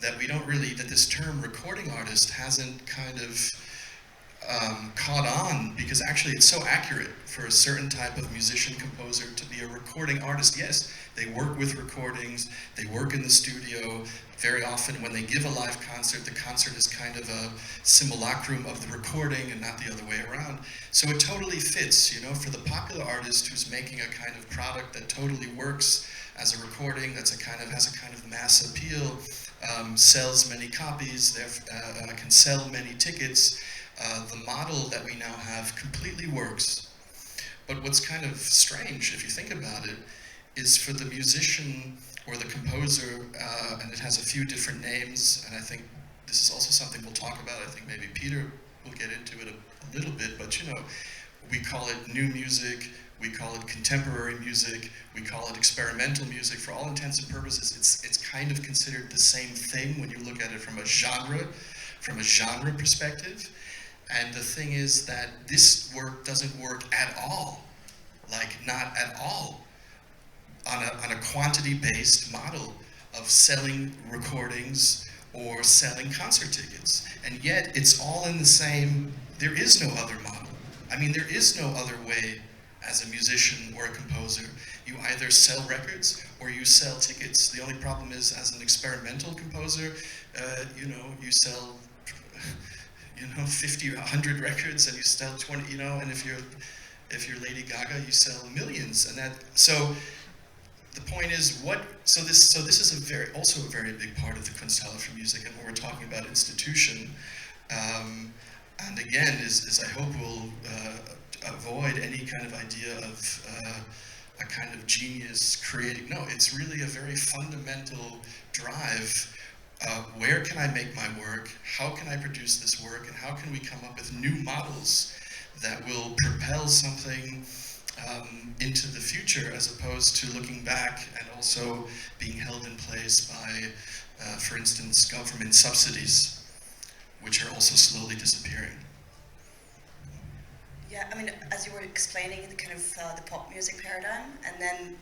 that that this term recording artist hasn't kind of caught on, because actually it's so accurate for a certain type of musician composer to be a recording artist. Yes, they work with recordings, they work in the studio. Very often when they give a live concert, the concert is kind of a simulacrum of the recording and not the other way around. So it totally fits, for the popular artist who's making a kind of product that totally works as a recording, has a kind of mass appeal, sells many copies, can sell many tickets. The model that we now have completely works. But what's kind of strange, if you think about it, is for the musician or the composer, and it has a few different names, and I think this is also something we'll talk about. I think maybe Peter will get into it a little bit, but we call it new music, we call it contemporary music, we call it experimental music. For all intents and purposes, it's kind of considered the same thing when you look at it from a genre perspective. And the thing is that this work doesn't work at all, not at all, on a quantity-based model of selling recordings or selling concert tickets. And yet, it's all in the same, there is no other model. I mean, there is no other way as a musician or a composer. You either sell records or you sell tickets. The only problem is, as an experimental composer, you sell 50 or 100 records, and you sell 20, and if you're Lady Gaga, you sell millions. And so the point is, so this is also a very big part of the Kunsthalle for music, and when we're talking about institution, and again, is I hope we'll avoid any kind of idea of a kind of genius creating. No, it's really a very fundamental drive. Where can I make my work? How can I produce this work? And how can we come up with new models that will propel something into the future, as opposed to looking back and also being held in place by, for instance, government subsidies, which are also slowly disappearing. Yeah, I mean, as you were explaining the kind of the pop music paradigm, and then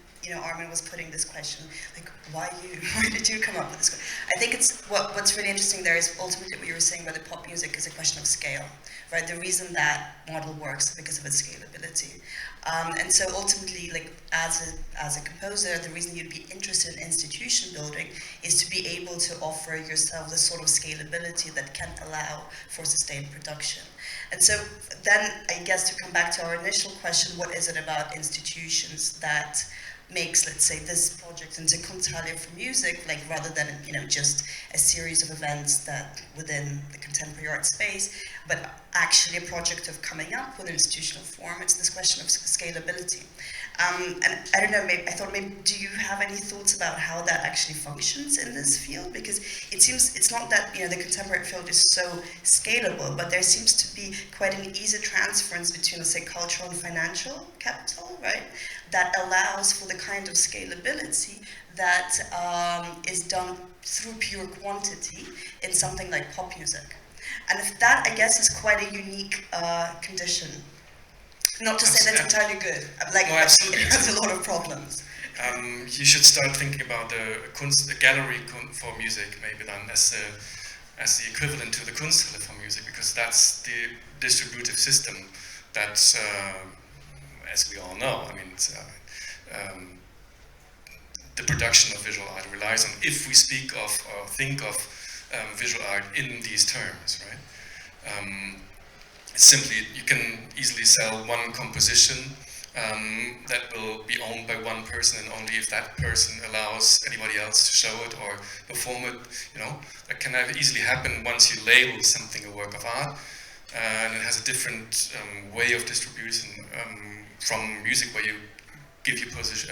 Armen was putting this question, like, why you? Why did you come up with this? I think what's really interesting there is ultimately what you were saying about the pop music is a question of scale, right? The reason that model works is because of its scalability. And so ultimately, like as a composer, the reason you'd be interested in institution building is to be able to offer yourself the sort of scalability that can allow for sustained production. And so then I guess to come back to our initial question, what is it about institutions that makes, let's say, this project into Kunsthalle for music, like rather than, you know, just a series of events that within the contemporary art space, but actually a project of coming up with an institutional form. It's this question of scalability. And I don't know, maybe, do you have any thoughts about how that actually functions in this field? Because it seems, it's not that, you know, the contemporary field is so scalable, but there seems to be quite an easy transference between, let's say, cultural and financial capital, right? That allows for the kind of scalability that is done through pure quantity in something like pop music. And if that, I guess, is quite a unique condition. Not to say that's entirely good. Like, no, it has a lot of problems. You should start thinking about the gallery for music, maybe then as the equivalent to the Kunsthalle for music, because that's the distributive system that, as we all know, I mean, the production of visual art relies on, if we speak of or think of visual art in these terms, right? Simply, you can easily sell one composition that will be owned by one person, and only if that person allows anybody else to show it or perform it, you know, that can easily happen once you label something a work of art, and it has a different way of distribution from music, where you give your composition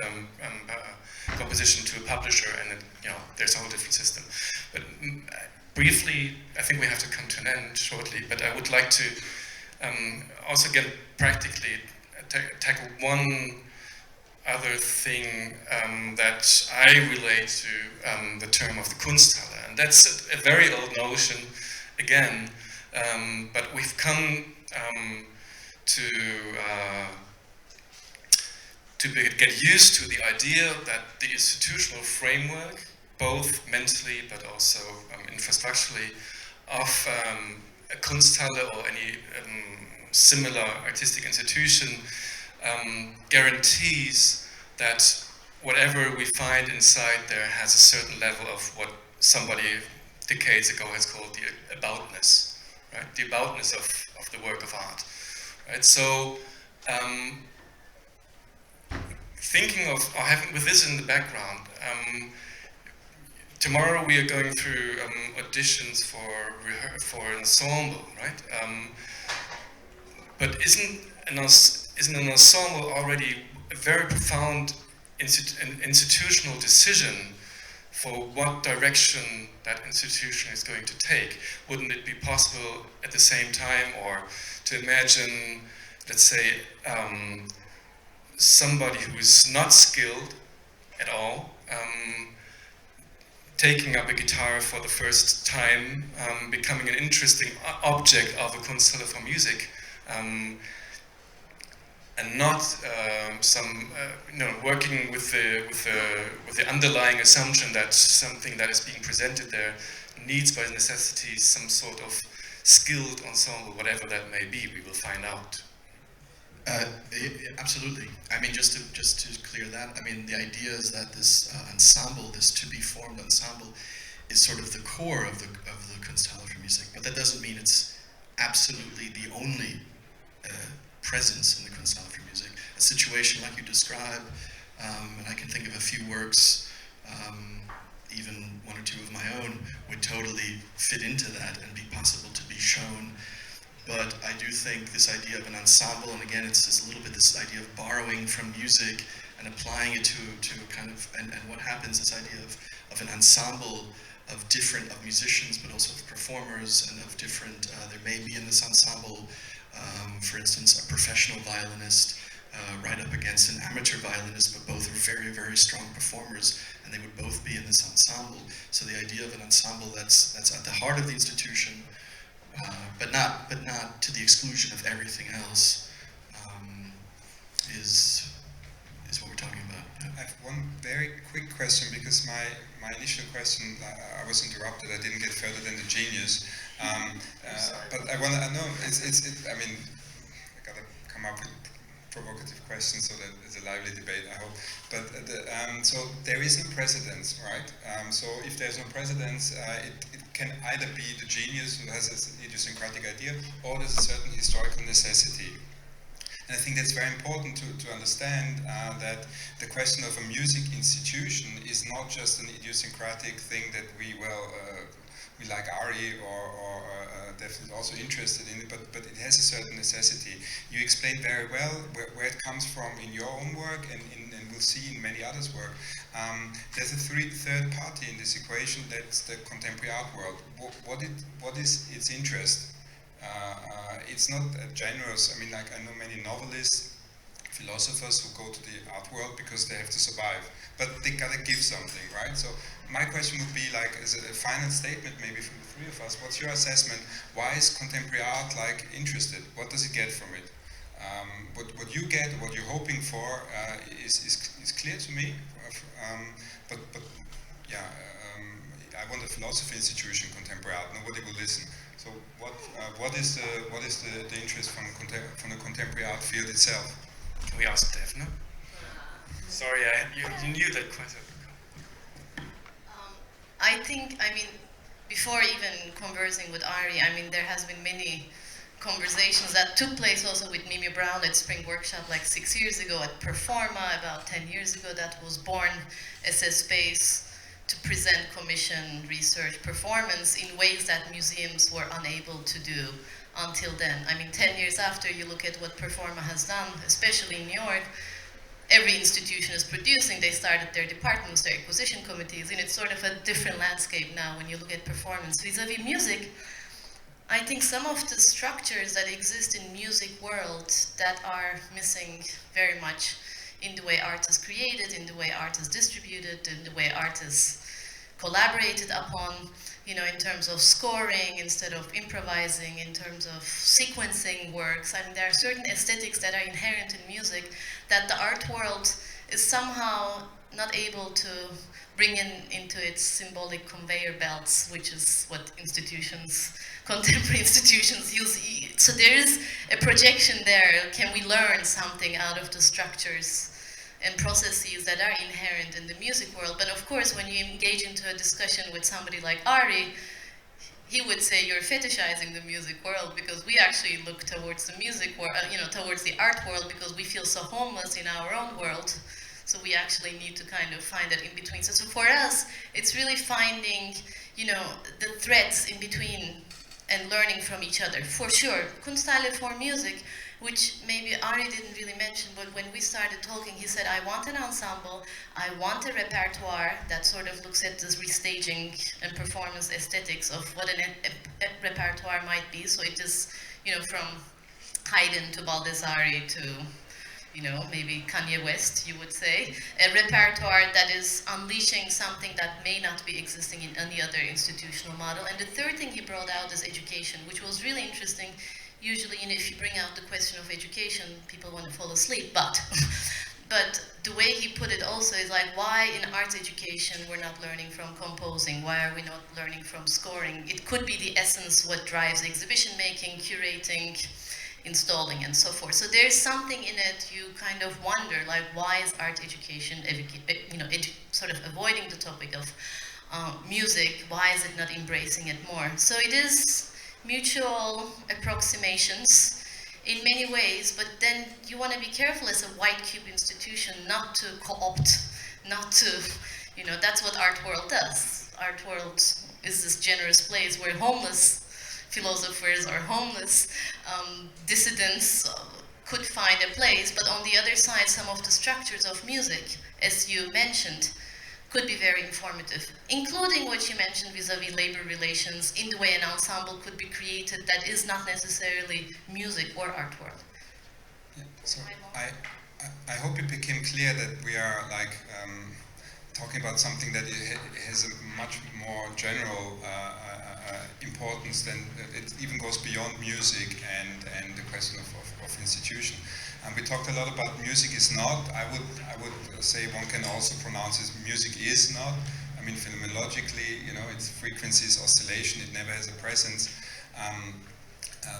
to a publisher, and it, you know, there's a whole different system. But briefly, I think we have to come to an end shortly, but I would like to also again practically tackle one other thing that I relate to the term of the Kunsthalle, and that's a very old notion again, but we've come to get used to the idea that the institutional framework, both mentally but also infrastructurally, of a Kunsthalle or any similar artistic institution guarantees that whatever we find inside there has a certain level of what somebody decades ago has called the aboutness, right? The aboutness of the work of art, right? So thinking of, or having with this in the background, tomorrow we are going through auditions for ensemble, right? But isn't an ensemble already a very profound institutional decision for what direction that institution is going to take? Wouldn't it be possible at the same time, or to imagine, let's say, somebody who is not skilled at all, taking up a guitar for the first time, becoming an interesting object of a Kunsthalle for music, and not working with the underlying assumption that something that is being presented there needs by necessity some sort of skilled ensemble, whatever that may be. We will find out. Absolutely. I mean, just to clear that, I mean, the idea is that this ensemble, this to-be-formed ensemble, is sort of the core of the Kunsthalle for music. But that doesn't mean it's absolutely the only presence in the Kunsthalle for music. A situation like you describe, and I can think of a few works, even one or two of my own, would totally fit into that and be possible to be shown. But I do think this idea of an ensemble, and again, it's a little bit this idea of borrowing from music and applying it to a kind of, and what happens, this idea of an ensemble of musicians, but also of performers, and of different, there may be in this ensemble, for instance, a professional violinist right up against an amateur violinist, but both are very, very strong performers, and they would both be in this ensemble. So the idea of an ensemble that's at the heart of the institution, but not to the exclusion of everything else, is what we're talking about. I have one very quick question, because my initial question, I was interrupted. I didn't get further than the genius. But I want to know. I mean, I gotta come up with provocative questions so that it's a lively debate, I hope. But so there is no precedence, right? So if there's no precedence, it can either be the genius who has an idiosyncratic idea, or there's a certain historical necessity. And I think that's very important to understand that the question of a music institution is not just an idiosyncratic thing that we like Ari or Defne is also interested in it, but it has a certain necessity. You explained very well where it comes from in your own work, and we'll see in many others' work. There's a third party in this equation, that's the contemporary art world. What is its interest? It's not generous. I mean, like, I know many novelists, philosophers who go to the art world because they have to survive, but they gotta give something, right? So my question would be, like, as a final statement, maybe from the three of us, what's your assessment? Why is contemporary art, like, interested? What does it get from it? What you get, what you're hoping for, is clear to me. But yeah, I want a philosophy institution, contemporary art. Nobody will listen. So what is the interest from the contemporary art field itself? Can we ask Defne? Sorry, you knew that question. I mean, before even conversing with Ari, I mean, there has been many conversations that took place also with Mimi Brown at Spring Workshop like 6 years ago, at Performa about 10 years ago, that was born as a space to present commission, research, performance in ways that museums were unable to do until then. I mean, 10 years after, you look at what Performa has done, especially in New York, every institution is producing. They started their departments, their acquisition committees, and it's sort of a different landscape now when you look at performance. Vis-a-vis music, I think some of the structures that exist in music world that are missing very much in the way art is created, in the way art is distributed, in the way art is collaborated upon, you know, in terms of scoring instead of improvising, in terms of sequencing works. I mean, there are certain aesthetics that are inherent in music that the art world is somehow not able to bring into its symbolic conveyor belts, which is what institutions, contemporary institutions use. So there is a projection there. Can we learn something out of the structures and processes that are inherent in the music world? But of course, when you engage into a discussion with somebody like Ari, he would say you're fetishizing the music world, because we actually look towards the music world, you know, towards the art world, because we feel so homeless in our own world. So we actually need to kind of find that in between. So for us, it's really finding, you know, the threads in between and learning from each other. For sure, Kunsthalle for music, which maybe Ari didn't really mention, but when we started talking, he said, I want an ensemble, I want a repertoire that sort of looks at this restaging and performance aesthetics of what a repertoire might be. So it is, you know, from Haydn to Baldessari to, you know, maybe Kanye West, you would say, a repertoire that is unleashing something that may not be existing in any other institutional model. And the third thing he brought out is education, which was really interesting. Usually, you know, if you bring out the question of education, people want to fall asleep, but the way he put it also is like, why in arts education we're not learning from composing? Why are we not learning from scoring? It could be the essence what drives exhibition making, curating, installing, and so forth. So there's something in it you kind of wonder, like, why is art education, you know, sort of avoiding the topic of music? Why is it not embracing it more? So it is mutual approximations in many ways, but then you want to be careful as a white cube institution not to co-opt, not to, you know, that's what art world does. Art world is this generous place where homeless philosophers or homeless dissidents could find a place, but on the other side, some of the structures of music, as you mentioned, could be very informative, including what you mentioned vis-a-vis labor relations, in the way an ensemble could be created that is not necessarily music or art world. Yeah, so I hope it became clear that we are like talking about something that has a much more general importance than it even goes beyond music and the question of institution. We talked a lot about music is not. I would say one can also pronounce it music is not. I mean, phenomenologically, you know, it's frequencies, oscillation. It never has a presence.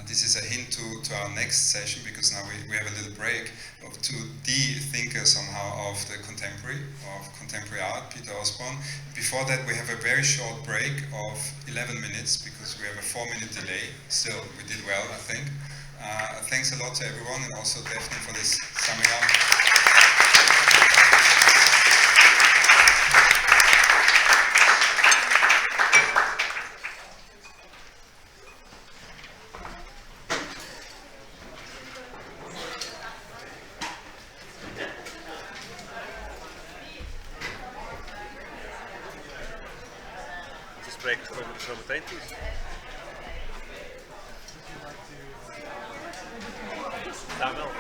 This is a hint to our next session, because now we have a little break to the thinker somehow of the contemporary art, Peter Osborne. Before that, we have a very short break of 11 minutes because we have a 4-minute delay. Still, we did well, I think. Thanks a lot to everyone, and also Defne for this summing up. Zo meteen toe. Ja, wel.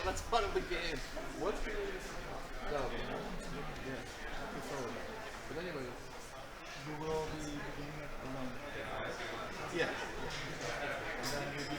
That's part of the game. What's the... No, yeah, but anyway, you will be beginning at alone. Yeah. And then maybe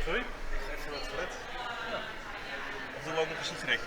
Sorry? Even wat gelet. Of doen we ook nog eens een trekje?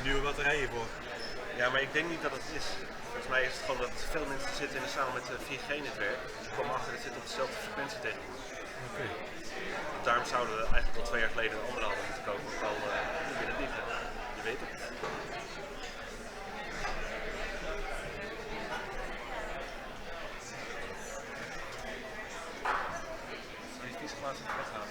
duwen batterijen voor. Ja, maar ik denk niet dat het is. Volgens mij is het gewoon dat veel mensen zitten in de zaal met 4G-netwerk. Ze komen achter, het zit op dezelfde frequentie tegenwoordig. Oké. Daarom zouden we eigenlijk al 2 jaar geleden een andere hadden moeten kopen. Ook al wil het niet. Je weet het. Zal je vieze glazen weghalen?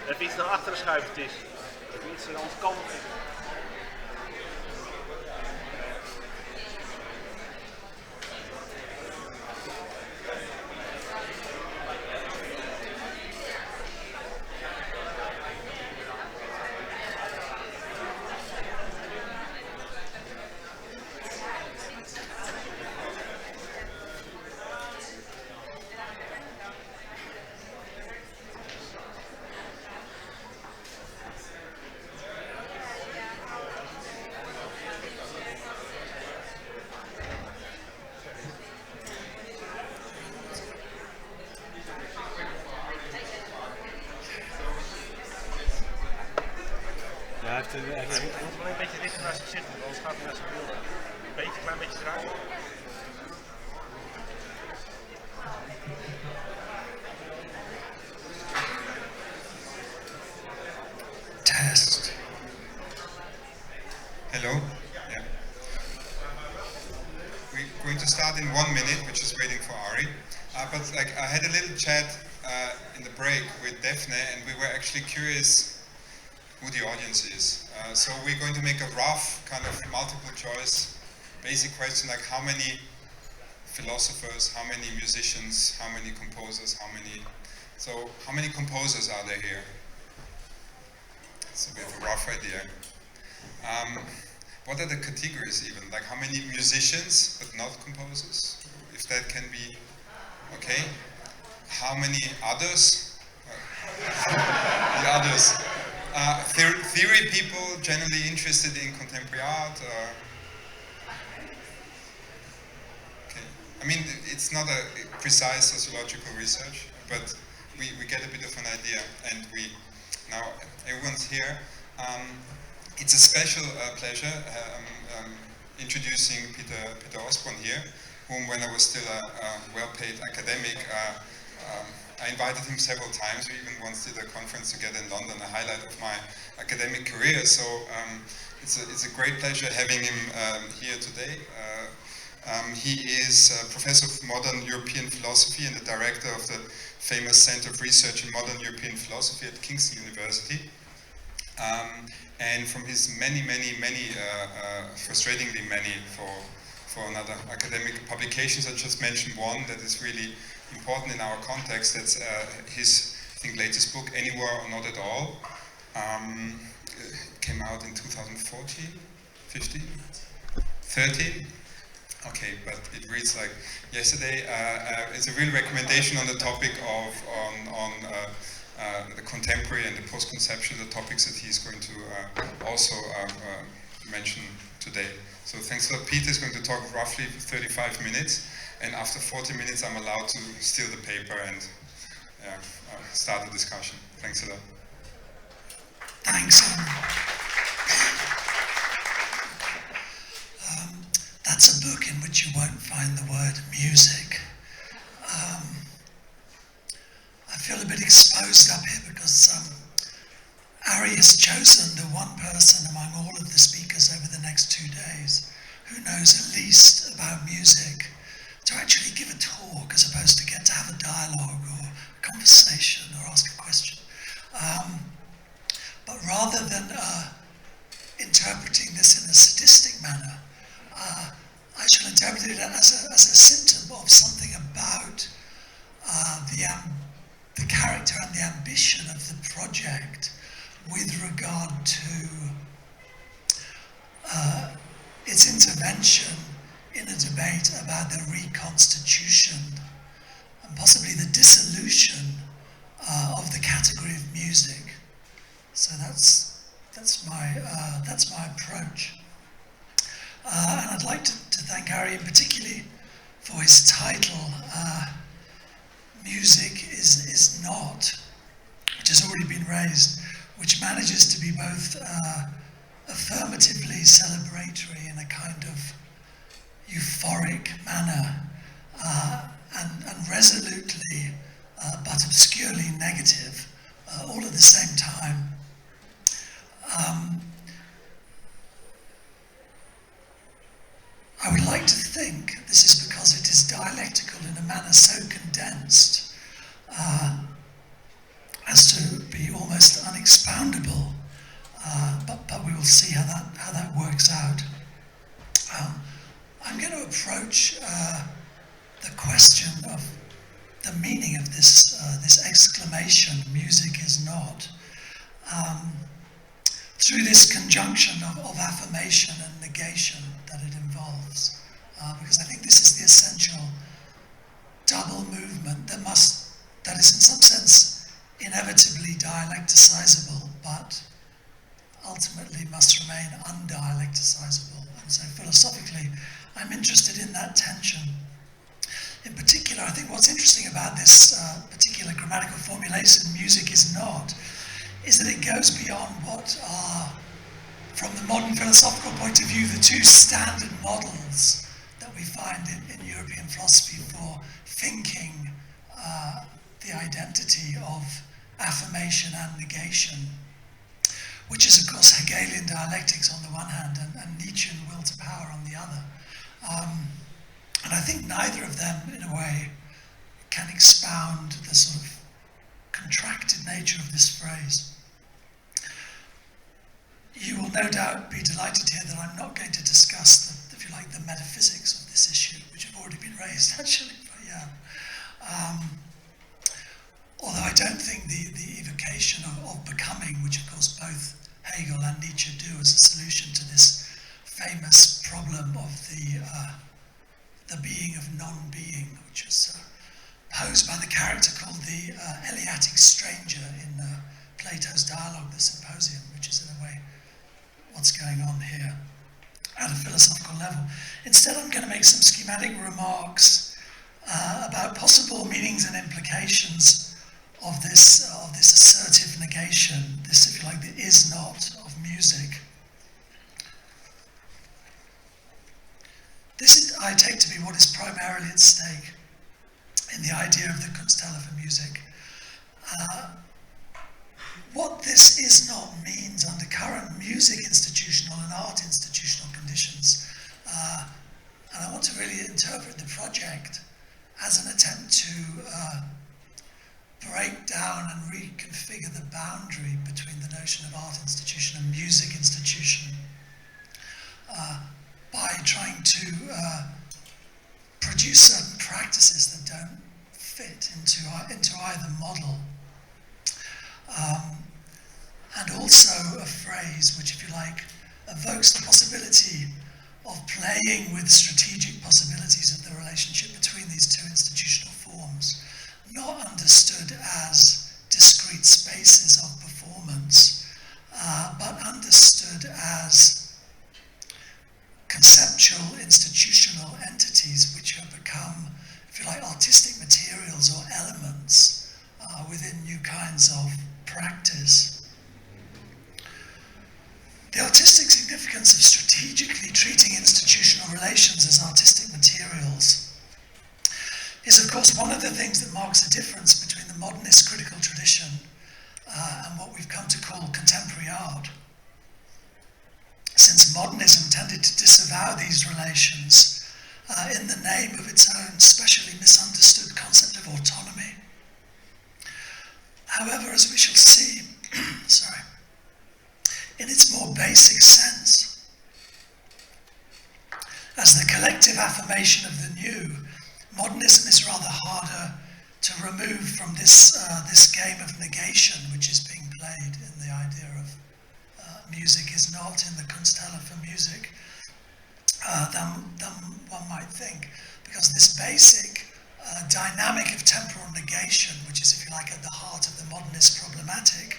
Even iets naar achteren schuiven, Ties. Even iets aan onze kant. Hij moet wel een beetje dichter naar zijn gezicht, want anders gaat hij naar zijn beeld. Een klein beetje draaien. Test. Hello? Yeah. We're going to start in 1 minute, which is waiting for Ari. But like I had a little chat in the break with Defne, and we were actually curious who the audience is. So we're going to make a rough kind of multiple choice basic question like how many philosophers, how many musicians, how many composers, how many composers are there here? So we have a rough idea. What are the categories even? Like how many musicians but not composers? If that can be okay. How many others? The others. Theory people generally interested in contemporary art? Okay. I mean, it's not a precise sociological research, but we get a bit of an idea, and now everyone's here. It's a special pleasure introducing Peter Osborne here, whom when I was still a well-paid academic, I invited him several times. We even once did a conference together in London, a highlight of my academic career. So it's a great pleasure having him here today. He is a professor of modern European philosophy and the director of the famous Center of Research in Modern European Philosophy at Kingston University. And from his many, frustratingly many for another academic publications, I just mentioned one that is really important in our context. That's his, I think, latest book, Anywhere or Not at All. It came out in 2014, 15, 13. Okay, but it reads like yesterday. It's a real recommendation on the topic of the contemporary and the post-conceptual, the topics that he's going to also mention today. So thanks a lot. Peter is going to talk roughly 35 minutes, and after 40 minutes I'm allowed to steal the paper and start the discussion. Thanks a lot. Thanks. That's a book in which you won't find the word music. I feel a bit exposed up here because Ari has chosen the one person among all of the speakers over the next 2 days who knows at least about music to actually give a talk as opposed to get to have a dialogue or a conversation or ask a question. But rather than interpreting this in a sadistic manner, I shall interpret it as a symptom of something about the character and the ambition of the project with regard to its intervention in a debate about the reconstitution and possibly the dissolution of the category of music. So that's my approach. And I'd like to thank Ari particularly for his title, Music is Not, which has already been raised, which manages to be both affirmatively celebratory in a kind of euphoric manner and resolutely but obscurely negative, all at the same time. I would like to think this is because it is dialectical in a manner so condensed as to be almost unexpoundable, but we will see how that works out. I'm going to approach the question of the meaning of this exclamation, music is not, through this conjunction of affirmation and negation that it involves, because I think this is the essential double movement that is in some sense inevitably dialecticizable, but ultimately must remain undialecticizable. And so philosophically, I'm interested in that tension. In particular, I think what's interesting about this particular grammatical formulation, music is not, is that it goes beyond what are, from the modern philosophical point of view, the two standard models that we find in European philosophy for thinking the identity of affirmation and negation, which is, of course, Hegelian dialectics on the one hand and Nietzschean will to power on the other. And I think neither of them, in a way, can expound the sort of contracted nature of this phrase. You will no doubt be delighted to hear that I'm not going to discuss, if you like, the metaphysics of this issue, which have already been raised, actually. But yeah. Although I don't think the evocation of becoming, which of course both Hegel and Nietzsche do as a solution to this famous problem of the being of non-being, which is posed by the character called the Eleatic stranger in Plato's dialogue, the Symposium, which is in a way what's going on here at a philosophical level. Instead, I'm going to make some schematic remarks about possible meanings and implications of this assertive negation, this, if you like, the is not of music. This I take to be what is primarily at stake in the idea of the Kunsthalle for music. What this is not means under current music institutional and art institutional conditions, and I want to really interpret the project as an attempt to break down and reconfigure the boundary between the notion of art institution and music institution by trying to produce certain practices that don't fit into either model. And also a phrase which, if you like, evokes the possibility of playing with strategic possibilities of the relationship between these two institutional forms, not understood as discrete spaces of performance, but understood as terms of practice. The artistic significance of strategically treating institutional relations as artistic materials is, of course, one of the things that marks a difference between the modernist critical tradition and what we've come to call contemporary art. Since modernism tended to disavow these relations in the name of its own specially misunderstood concept of autonomy. However, as we shall see, in its more basic sense, as the collective affirmation of the new, modernism is rather harder to remove from this game of negation which is being played in the idea of music is not in the Kunsthalle for music than one might think, because this basic dynamic of temporal negation, which is, if you like, at the heart of the modernist problematic,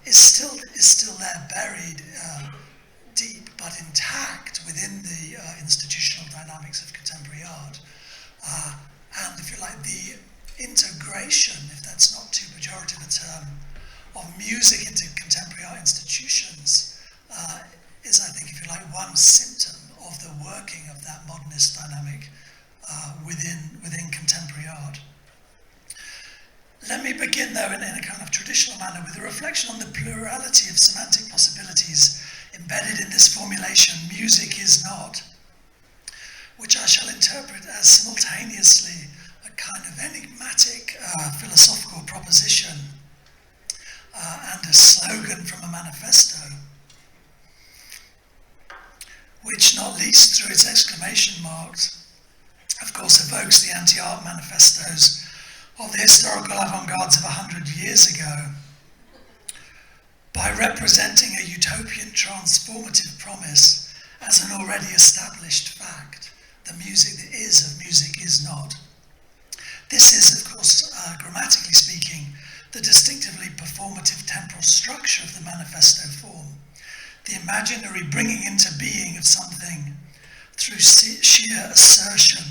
is still there, buried deep but intact within the institutional dynamics of contemporary art. And, if you like, the integration, if that's not too pejorative a term, of music into contemporary art institutions is, I think, if you like, one symptom of the working of that modernist dynamic within contemporary art. Let me begin, though, in a kind of traditional manner with a reflection on the plurality of semantic possibilities embedded in this formulation, music is not, which I shall interpret as simultaneously a kind of enigmatic philosophical proposition and a slogan from a manifesto, which, not least through its exclamation marks, of course evokes the anti-art manifestos of the historical avant-gardes of 100 years ago, by representing a utopian transformative promise as an already established fact. The music that is of music is not. This is, of course, grammatically speaking, the distinctively performative temporal structure of the manifesto form, the imaginary bringing into being of something through sheer assertion,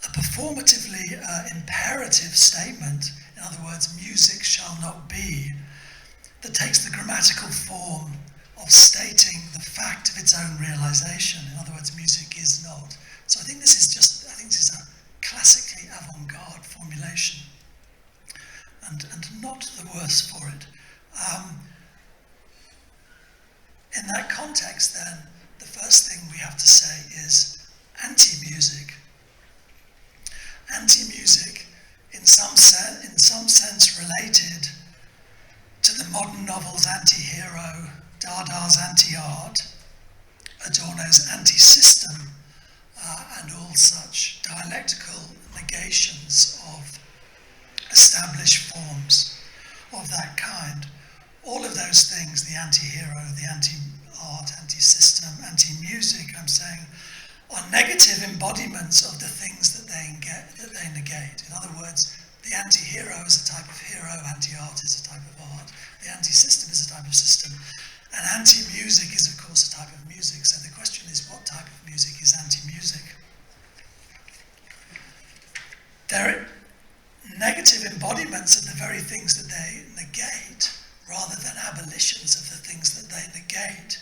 a performatively imperative statement, in other words, music shall not be, that takes the grammatical form of stating the fact of its own realization. In other words, music is not. So I think this is a classically avant-garde formulation, and not the worse for it. In that context, then, the first thing we have to say is anti-music. Anti-music, in some sense related to the modern novel's anti-hero, Dada's anti-art, Adorno's anti-system, and all such dialectical negations of established forms of that kind. All of those things, the anti-hero, the anti-art, anti-system, anti-music, I'm saying, are negative embodiments of the things that they negate. In other words, the anti-hero is a type of hero, anti-art is a type of art, the anti-system is a type of system, and anti-music is, of course, a type of music. So the question is, what type of music is anti-music? They're negative embodiments of the very things that they negate, rather than abolitions of the things that they negate,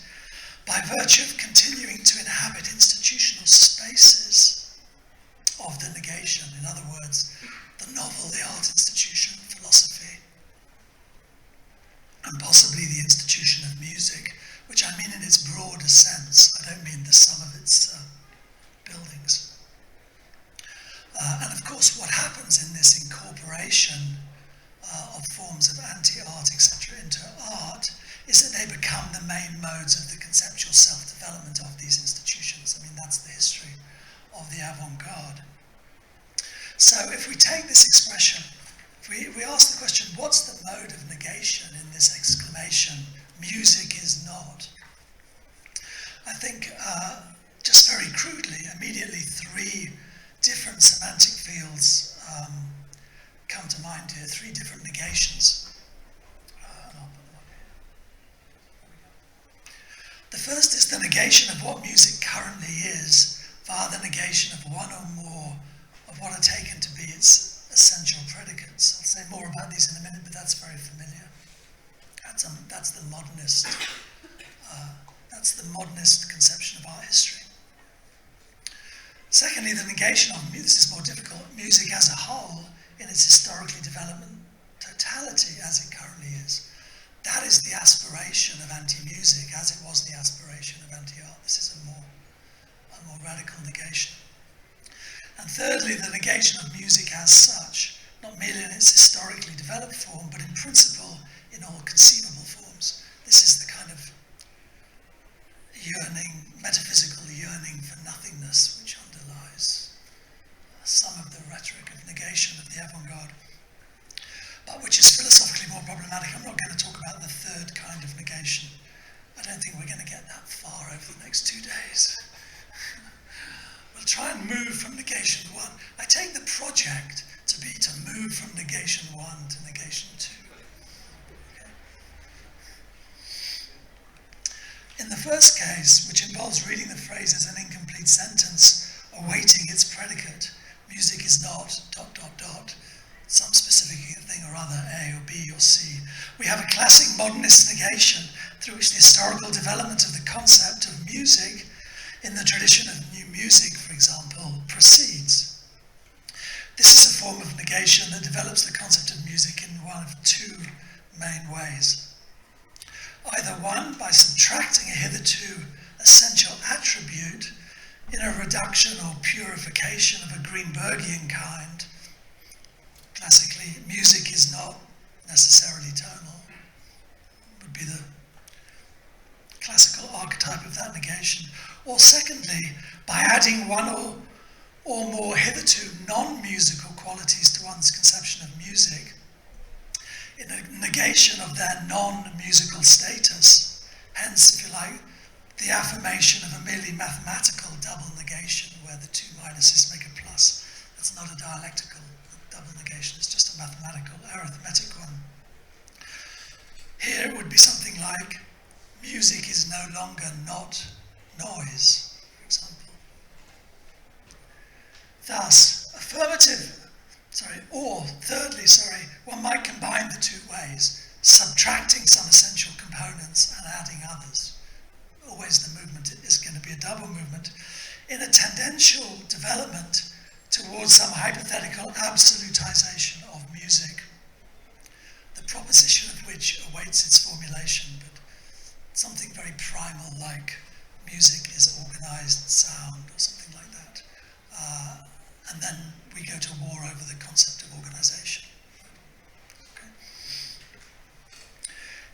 by virtue of continuing to inhabit institutional spaces of the negation. In other words, the novel, the art institution, philosophy, and possibly the institution of music, which I mean in its broader sense. I don't mean the sum of its buildings. And of course, what happens in this incorporation of forms of anti-art, etc., into art, is that they become the main modes of the conceptual self-development of these institutions. I mean, that's the history of the avant-garde. So if we take this expression, if we ask the question, what's the mode of negation in this exclamation, music is not? I think, just very crudely, immediately three different semantic fields come to mind here, three different negations. The first is the negation of what music currently is, via the negation of one or more of what are taken to be its essential predicates. I'll say more about these in a minute, but that's very familiar. That's the modernist. That's the modernist conception of art history. Secondly, the negation of music. This is more difficult. Music as a whole, in its historically development totality as it currently is. That is the aspiration of anti-music, as it was the aspiration of anti-art. This is a more radical negation. And thirdly, the negation of music as such, not merely in its historically developed form, but in principle, in all conceivable forms. This is the kind of yearning, metaphysical yearning for nothingness, which underlies some of the rhetoric of negation of the avant-garde, but which is philosophically more problematic. I'm not going to talk about the third kind of negation. I don't think we're going to get that far over the next 2 days. We'll try and move from negation 1. I take the project to be to move from negation 1 to negation 2. Okay. In the first case, which involves reading the phrase as an incomplete sentence, awaiting its predicate, music is not ... some specific thing or other, A or B or C. We have a classic modernist negation through which the historical development of the concept of music in the tradition of new music, for example, proceeds. This is a form of negation that develops the concept of music in one of 2 main ways. Either one, by subtracting a hitherto essential attribute in a reduction or purification of a Greenbergian kind. Classically, music is not necessarily tonal, would be the classical archetype of that negation. Or secondly, by adding one or more hitherto non-musical qualities to one's conception of music, in a negation of their non-musical status, hence, if you like, the affirmation of a merely mathematical double negation where the 2 minuses make a plus. That's not a dialectical double negation, it's just a mathematical, arithmetic one. Here it would be something like, music is no longer not noise, for example. Thus, thirdly, one might combine the 2 ways, subtracting some essential components and adding others. Always the movement is going to be a double movement, in a tendential development towards some hypothetical absolutization of music, the proposition of which awaits its formulation, but something very primal like music is organized sound or something like that. And then we go to war over the concept of organization. Okay.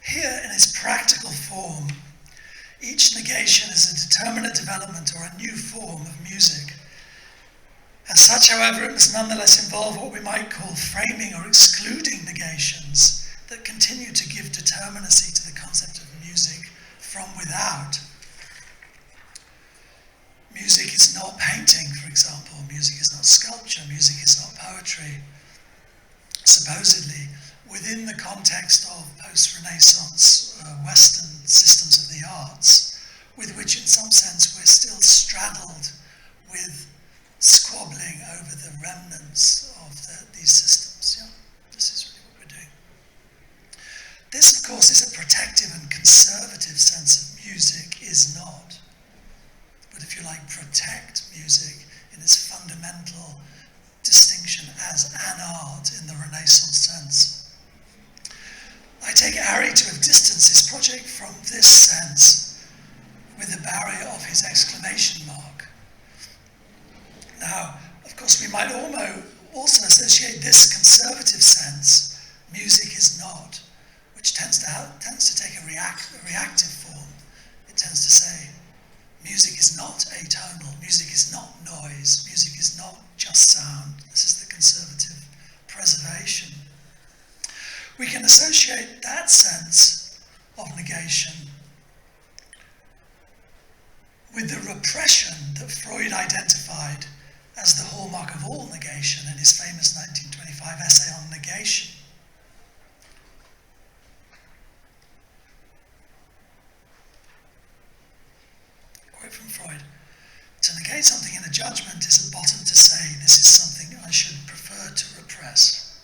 Here, in its practical form, each negation is a determinate development or a new form of music. As such, however, it must nonetheless involve what we might call framing or excluding negations that continue to give determinacy to the concept of music from without. Music is not painting, for example. Music is not sculpture. Music is not poetry. Supposedly, within the context of post-Renaissance Western systems of the arts, with which in some sense we're still straddled with squabbling over the remnants of these systems. Yeah, this is really what we're doing. This, of course, is a protective and conservative sense of music, is not. But if you like, protect music in its fundamental distinction as an art in the Renaissance sense. I take Ari to have distanced his project from this sense with the barrier of his exclamation mark. Now, of course, we might also associate this conservative sense, music is not, which tends to take a reactive form. It tends to say, music is not atonal, music is not noise, music is not just sound. This is the conservative preservation. We can associate that sense of negation with the repression that Freud identified as the hallmark of all negation in his famous 1925 essay on negation. Quote from Freud: "To negate something in a judgment is at bottom to say this is something I should prefer to repress. repress.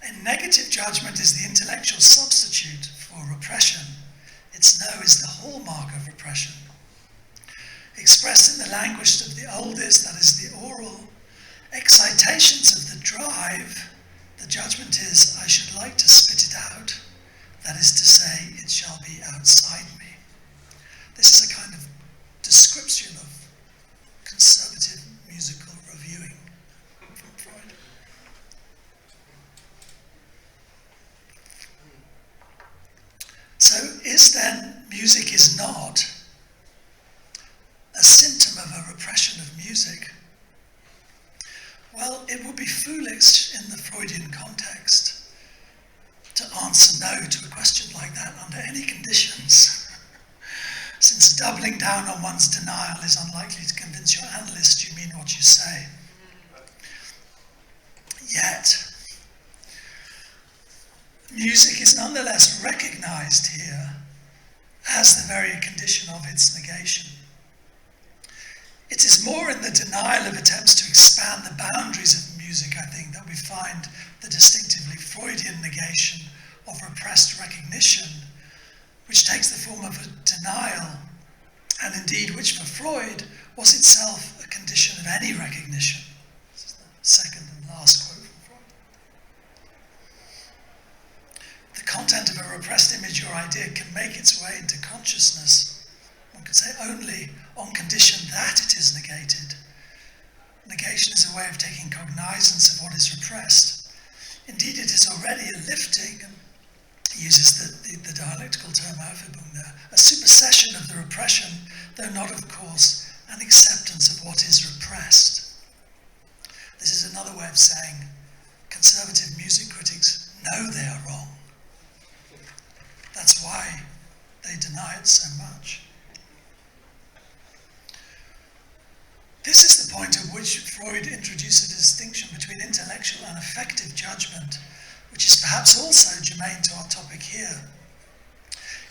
A negative judgment is the intellectual substitute for repression. Its no is the hallmark of repression. Expressed in the language of the oldest, that is the oral, excitations of the drive, the judgment is, I should like to spit it out. That is to say, it shall be outside me. This is a kind of description of conservative musical reviewing from Freud. So is then music is not a symptom of a repression of music? Well, it would be foolish in the Freudian context to answer no to a question like that under any conditions, since doubling down on one's denial is unlikely to convince your analyst you mean what you say. Yet, music is nonetheless recognized here as the very condition of its negation. It is more in the denial of attempts to expand the boundaries of music, I think, that we find the distinctively Freudian negation of repressed recognition, which takes the form of a denial, and indeed which for Freud was itself a condition of any recognition. This is the second and last quote from Freud. The content of a repressed image or idea can make its way into consciousness, one could say, only on condition that it is negated. Negation is a way of taking cognizance of what is repressed. Indeed, it is already a lifting, and he uses the dialectical term Aufhebung there, a supersession of the repression, though not, of course, an acceptance of what is repressed. This is another way of saying conservative music critics know they are wrong. That's why they deny it so much. This is the point at which Freud introduced a distinction between intellectual and affective judgment, which is perhaps also germane to our topic here.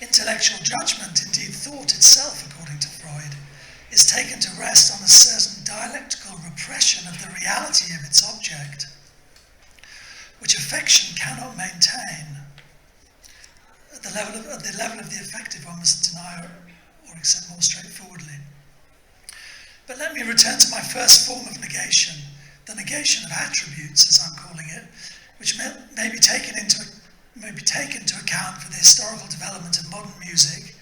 Intellectual judgment, indeed thought itself, according to Freud, is taken to rest on a certain dialectical repression of the reality of its object, which affection cannot maintain. At the level of the affective, one must deny or accept more straightforwardly. But let me return to my first form of negation, the negation of attributes, as I'm calling it, which may be taken to account for the historical development of modern music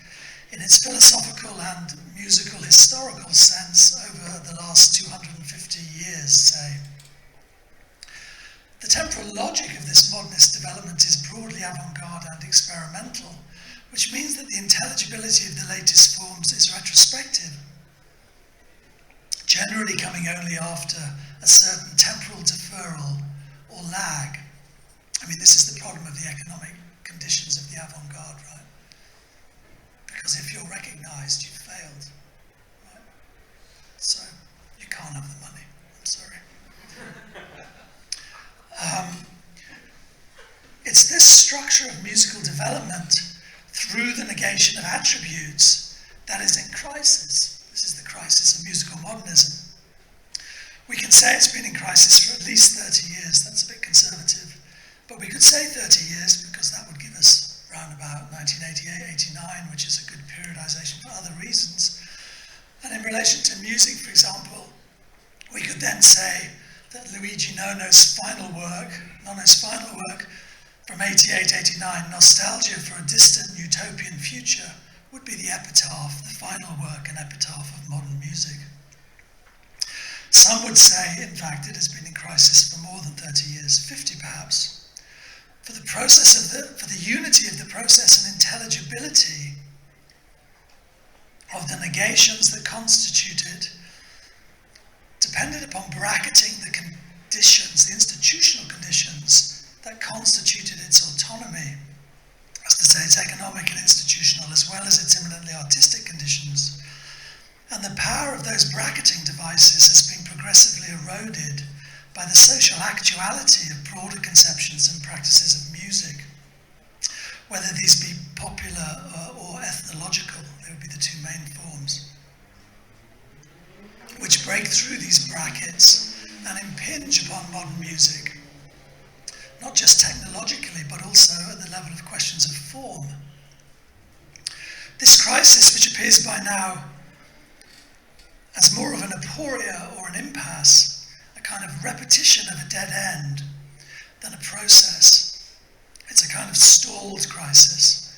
in its philosophical and musical historical sense over the last 250 years, say. The temporal logic of this modernist development is broadly avant-garde and experimental, which means that the intelligibility of the latest forms is retrospective, generally coming only after a certain temporal deferral or lag. I mean, this is the problem of the economic conditions of the avant-garde, right? Because if you're recognized, you've failed, right? So you can't have the money. I'm sorry. It's this structure of musical development through the negation of attributes that is in crisis. This is the crisis of musical modernism. We can say it's been in crisis for at least 30 years. That's a bit conservative. But we could say 30 years because that would give us around about 1988-89, which is a good periodization for other reasons. And in relation to music, for example, we could then say that Luigi Nono's final work from 88-89, Nostalgia for a Distant Utopian Future, would be the epitaph, the final work and epitaph of modern music. Some would say, in fact, it has been in crisis for more than 30 years, 50 perhaps, for the unity of the process and intelligibility of the negations that constitute it, depended upon bracketing the conditions, the institutional conditions that constituted its autonomy, as to say, its economic and institutional, as well as its eminently artistic conditions. And the power of those bracketing devices has been progressively eroded by the social actuality of broader conceptions and practices of music, whether these be popular or ethnological. They would be the two main forms, which break through these brackets and impinge upon modern music, not just technologically, but also at the level of questions of form. This crisis, which appears by now as more of an aporia or an impasse, a kind of repetition of a dead end than a process, it's a kind of stalled crisis,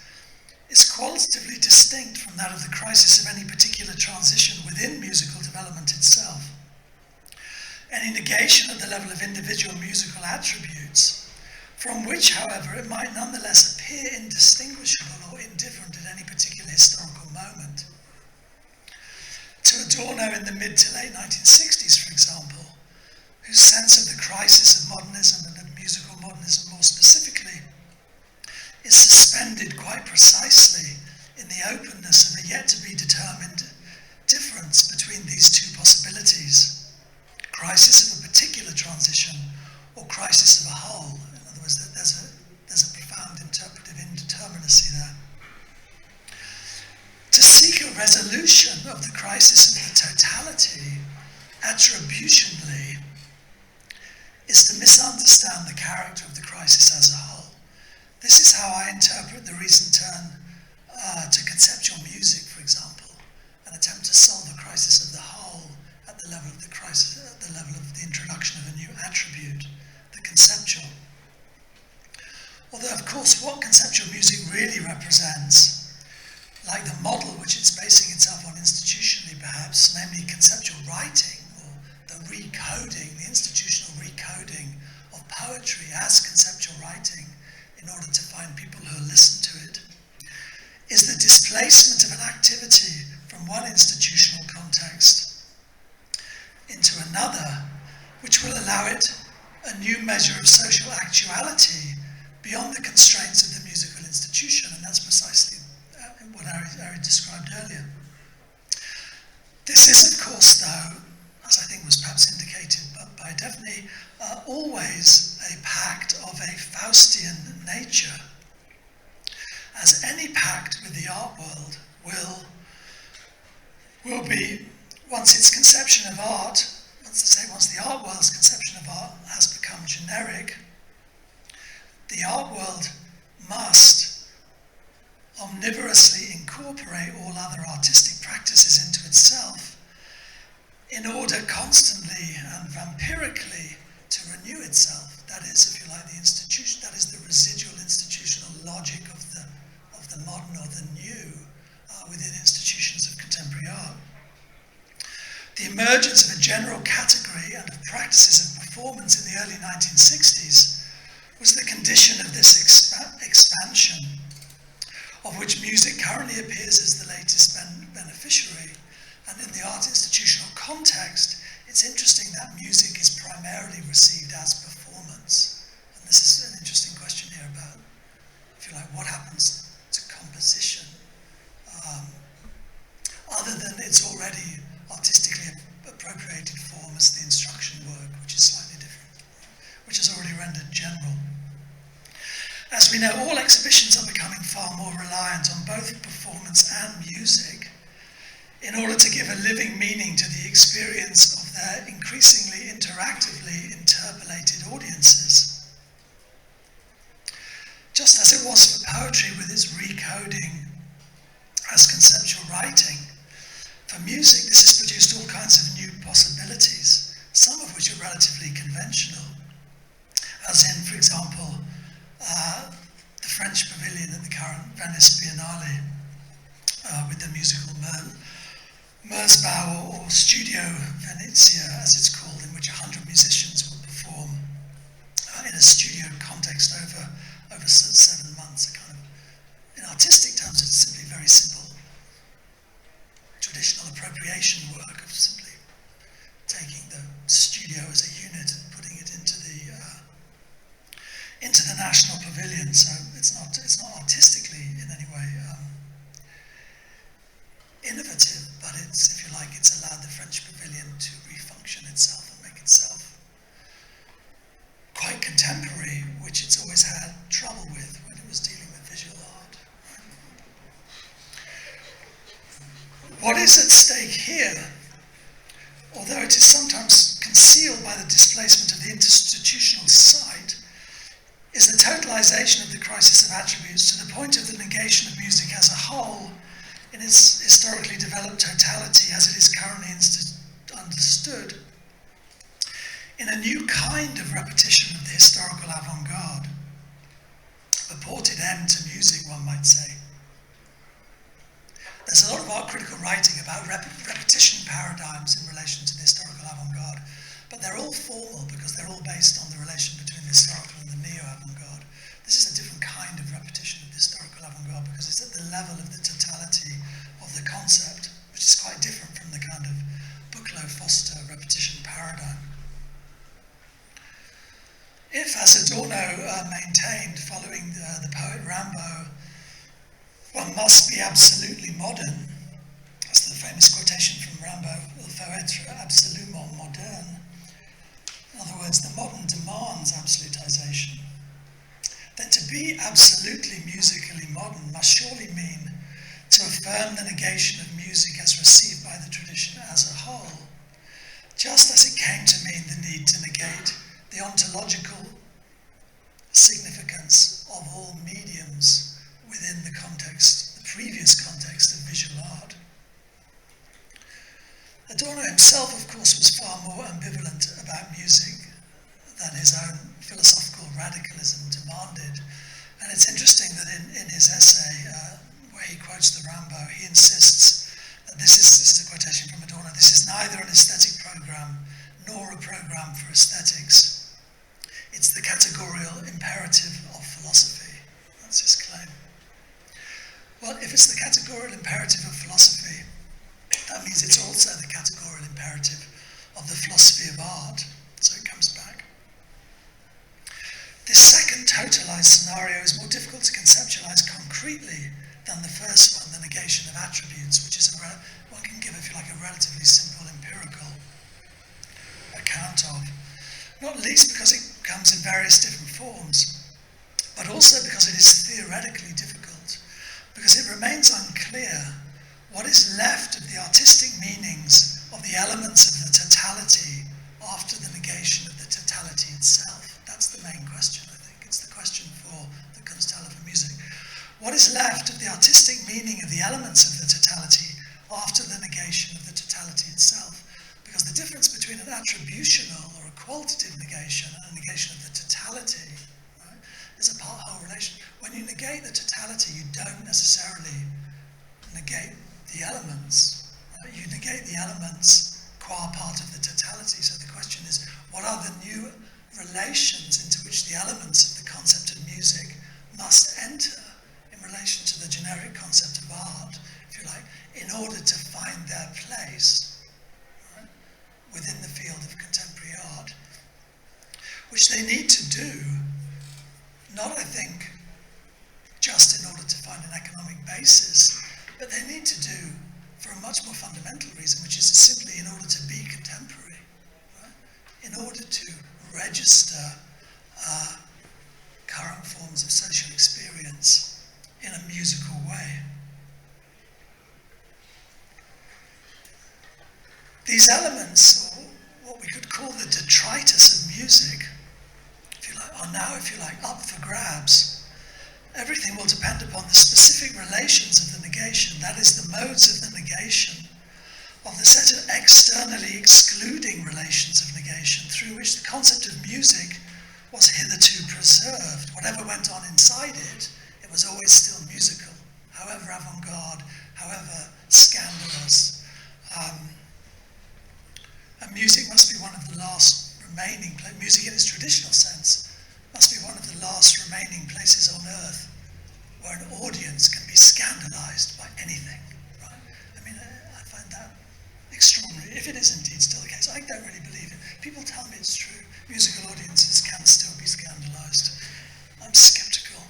is qualitatively distinct from that of the crisis of any particular transition within musical development itself. Any negation at the level of individual musical attributes, from which, however, it might nonetheless appear indistinguishable or indifferent at any particular historical moment. To Adorno in the mid to late 1960s, for example, whose sense of the crisis of modernism and of musical modernism more specifically is suspended quite precisely in the openness of a yet-to-be-determined difference between these two possibilities. Crisis of a particular transition or crisis of a whole. In other words, there's a profound interpretive indeterminacy there. To seek a resolution of the crisis of the totality attributionally is to misunderstand the character of the crisis as a whole. This is how I interpret the recent turn to conceptual music, for example, an attempt to solve the crisis of the whole at the level of the crisis, at the level of the introduction of a new attribute, the conceptual. Although, of course, what conceptual music really represents, like the model which it's basing itself on institutionally perhaps, namely conceptual writing, or the recoding, the institutional recoding of poetry as conceptual writing in order to find people who listen to it, is the displacement of an activity from one institutional context into another, which will allow it a new measure of social actuality beyond the constraints of the musical institution, and that's precisely what Ari described earlier. This is, of course, though, as I think was perhaps indicated by Defne, always a pact of a Faustian nature, as any pact with the art world will be, once its conception of art, once the art world's conception of art has become generic, the art world must omnivorously incorporate all other artistic practices into itself in order constantly and vampirically to renew itself. That is, if you like, the institution, that is the residual institutional logic of the modern or the new within institutions of contemporary art. The emergence of a general category and of practices of performance in the early 1960s was the condition of this expansion, of which music currently appears as the latest beneficiary. And in the art institutional context, it's interesting that music is primarily received as performance. And this is an interesting question here about, if you like, what happens to composition, other than its already artistically appropriated form as the instruction work, which is slightly different, which is already rendered general. As we know, all exhibitions are becoming far more reliant on both performance and music in order to give a living meaning to the experience of their increasingly interactively interpolated audiences. Just as it was for poetry with its recoding as conceptual writing, for music this has produced all kinds of new possibilities, some of which are relatively conventional, as in, for example, the French pavilion at the current Venice Biennale with the musical Merzbau or Studio Venezia, as it's called, in which 100 musicians will perform in a studio context over 7 months. A kind of, in artistic terms, it's simply very simple traditional appropriation work of simply taking the studio as a unit and putting it into the National Pavilion. So it's not artistically in any way innovative, but it's, if you like, it's allowed the French Pavilion to refunction itself and make itself quite contemporary, which it's always had trouble with when it was dealing with visual art. What is at stake here, although it is sometimes concealed by the displacement of the institutional site, is the totalization of the crisis of attributes to the point of the negation of music as a whole in its historically developed totality as it is currently understood, in a new kind of repetition of the historical avant-garde, purported end to music, one might say. There's a lot of art critical writing about repetition paradigms in relation to the historical avant-garde, but they're all formal because they're all based on the relation between the historical and the neo-avant-garde. This is a different kind of repetition of the historical avant-garde because it's at the level of the totality of the concept, which is quite different from the kind of Buchloh-Foster repetition paradigm. If, as Adorno maintained following the poet Rimbaud, one must be absolutely modern, that's the famous quotation from Rimbaud, il faut être absolument moderne. In other words, the modern demands absolutization. Then to be absolutely musically modern must surely mean to affirm the negation of music as received by the tradition as a whole, just as it came to mean the need to negate the ontological significance of all mediums within the context, the previous context of visual art. Adorno himself, of course, was far more ambivalent about music than his own philosophical radicalism demanded. And it's interesting that in his essay, where he quotes the Rimbaud, he insists that this is a quotation from Adorno, this is neither an aesthetic program nor a program for aesthetics. It's the categorical imperative of philosophy. That's his claim. Well, if it's the categorical imperative of philosophy, that means it's also the categorical imperative of the philosophy of art. So it comes back. This second totalized scenario is more difficult to conceptualize concretely than the first one, the negation of attributes, which is one can give, if you like, a relatively simple empirical account of. Not least because it comes in various different forms, but also because it is theoretically difficult, because it remains unclear what is left of the artistic meanings of the elements of the totality after the negation of the totality itself. That's the main question, I think. It's the question for the Kunsthalle for music. What is left of the artistic meaning of the elements of the totality after the negation of the totality itself? Because the difference between an attributional or a qualitative negation and a negation of the totality, right, is a part-whole relation. When you negate the totality, you don't necessarily negate the elements. Right? You negate the elements qua part of the totality. So the question is, what are the new relations into which the elements of the concept of music must enter in relation to the generic concept of art, if you like, in order to find their place within the field of contemporary art, which they need to do, not, I think, just in order to find an economic basis, but they need to do for a much more fundamental reason, which is simply in order to be contemporary, right? In order to register current forms of social experience in a musical way. These elements, or what we could call the detritus of music, if you like, are now, if you like, up for grabs. Everything will depend upon the specific relations of the negation, that is, the modes of the negation, of the set of externally excluding relations of negation through which the concept of music was hitherto preserved. Whatever went on inside it, it was always still musical, however avant-garde, however scandalous. And music must be one of the last remaining, music in its traditional sense, must be one of the last remaining places on earth where an audience can be scandalized by anything, right? I mean, I find that extraordinary, if it is indeed still the case. I don't really believe it. People tell me it's true. Musical audiences can still be scandalized. I'm skeptical.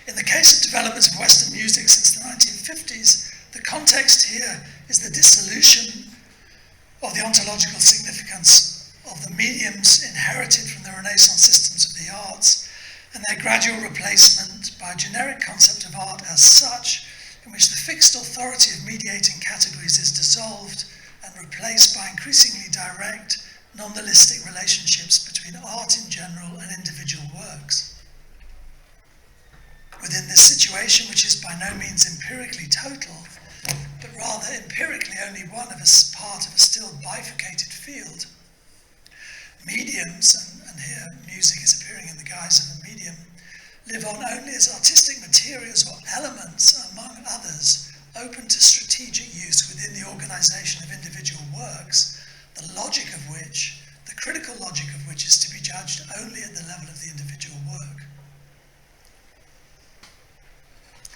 In the case of development of Western music since the 1950s, the context here is the dissolution of the ontological significance of the mediums inherited from the Renaissance systems of the arts, and their gradual replacement by a generic concept of art as such, in which the fixed authority of mediating categories is dissolved replaced by increasingly direct, non-dualistic relationships between art in general and individual works. Within this situation, which is by no means empirically total, but rather empirically only one of us part of a still bifurcated field, mediums, and here music is appearing in the guise of a medium, live on only as artistic materials or elements, among others, open to strategic use within the organisation of individual works, the logic of which, the critical logic of which, is to be judged only at the level of the individual work.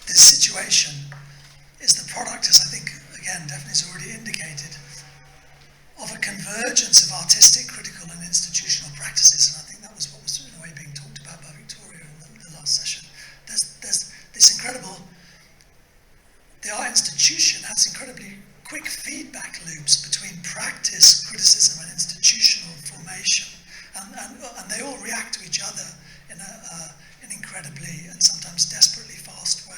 This situation is the product, as I think, again, Defne's already indicated, of a convergence of artistic, critical and institutional practices, and I think that was what was in a way being talked about by Victoria in the last session. There's this incredible, the art institution has incredibly quick feedback loops between practice, criticism and institutional formation, and they all react to each other in an incredibly and sometimes desperately fast way.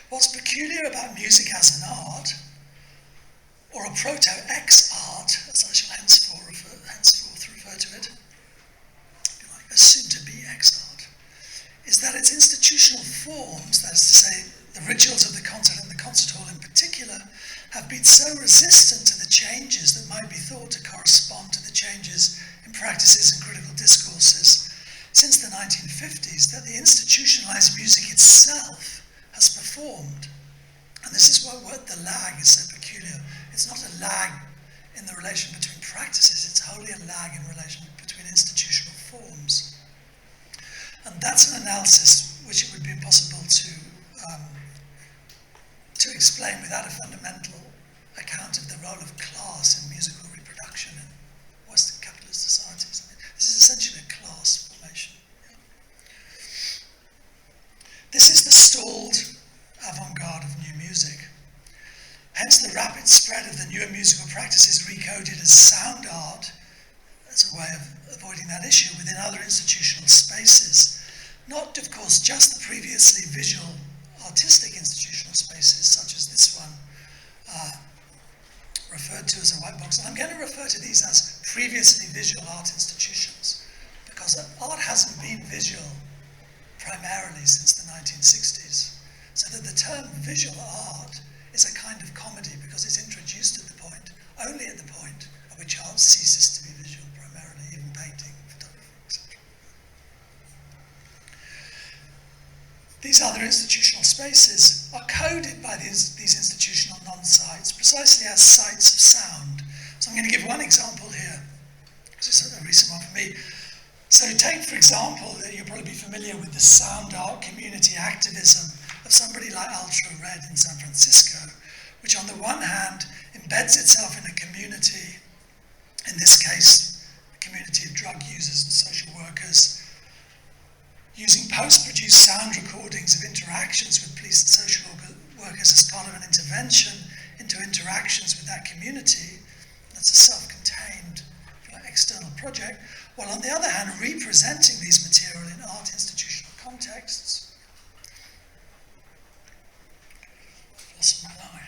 What's peculiar about music as an art, or a proto-ex-art, as I shall henceforth refer to it, like a soon-to-be ex-art, is that its institutional forms, that is to say, the rituals of the concert and the concert hall in particular, have been so resistant to the changes that might be thought to correspond to the changes in practices and critical discourses since the 1950s that the institutionalized music itself has performed. And this is why the lag is so peculiar. It's not a lag in the relation between practices, it's wholly a lag in relation between institutional forms. And that's an analysis which it would be impossible to explain without a fundamental account of the role of class in musical reproduction in Western capitalist societies. I mean, this is essentially a class formation. Yeah. This is the stalled avant-garde of new music. Hence the rapid spread of the newer musical practices recoded as sound art as a way of avoiding that issue within other institutional spaces. Not, of course, just the previously visual artistic institutional spaces, such as this one, referred to as a white box. And I'm going to refer to these as previously visual art institutions, because art hasn't been visual primarily since the 1960s. So that the term visual art is a kind of comedy because it's introduced at the point, only at the point at which art ceases to be visual primarily, even painting, photography, etc. These other institutional spaces are coded by these institutional non-sites precisely as sites of sound. So I'm going to give one example here, because it's a recent one for me. So take, for example, you'll probably be familiar with the sound art community activism of somebody like Ultra Red in San Francisco, which on the one hand embeds itself in a community, in this case, a community of drug users and social workers, using post-produced sound recordings of interactions with police and social workers as part of an intervention into interactions with that community. That's a self-contained external project, while on the other hand representing these material in art institutional contexts. Lost my line.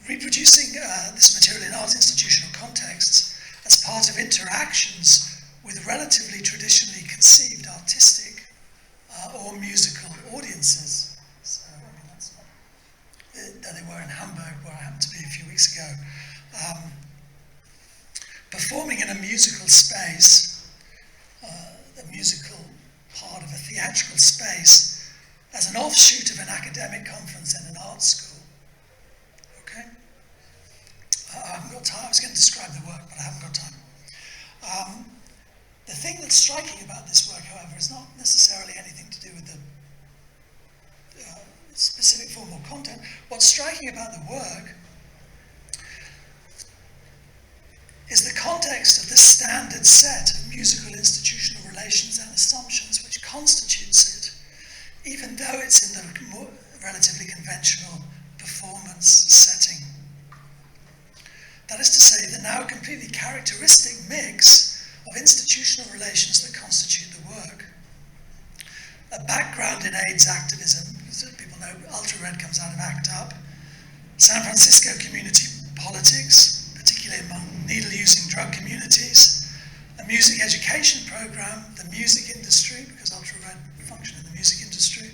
Reproducing this material in art institutional contexts as part of interactions with relatively traditionally conceived artistic or musical audiences. So, I mean, that's not, there they were in Hamburg, where I happened to be a few weeks ago. Performing in a musical space, the musical part of a theatrical space, as an offshoot of an academic conference in an art school. Okay? I haven't got time. I was going to describe the work, but I haven't got time. The thing that's striking about this work, however, is not necessarily anything to do with the specific formal content. What's striking about the work is the context of the standard set of musical institutional relations and assumptions which constitutes it, even though it's in the more relatively conventional performance setting. That is to say, the now completely characteristic mix of institutional relations that constitute the work. A background in AIDS activism, because people know Ultra Red comes out of ACT UP, San Francisco community politics, particularly among needle-using drug communities, a music education program, the music industry, because ultra-red function in the music industry,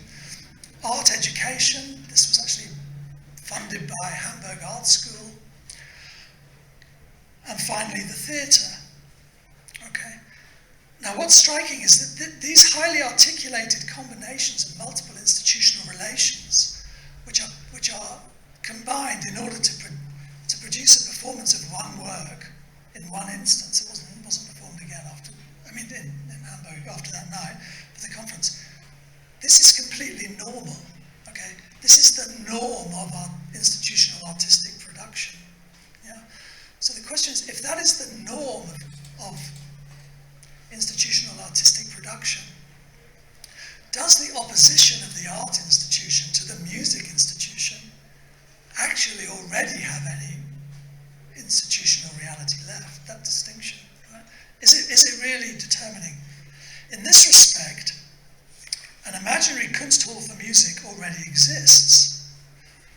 art education, this was actually funded by Hamburg Art School, and finally the theatre. Okay. Now what's striking is that these highly articulated combinations of multiple institutional relations, which are combined in order to produce a performance of one work in one instance. It wasn't performed again in Hamburg after that night for the conference. This is completely normal. Okay, this is the norm of our institutional artistic production. Yeah. So the question is, if that is the norm of institutional artistic production, does the opposition of the art institution to the music institution actually already have any institutional reality left? That distinction, right? Is it really determining? In this respect, an imaginary Kunsthalle for music already exists,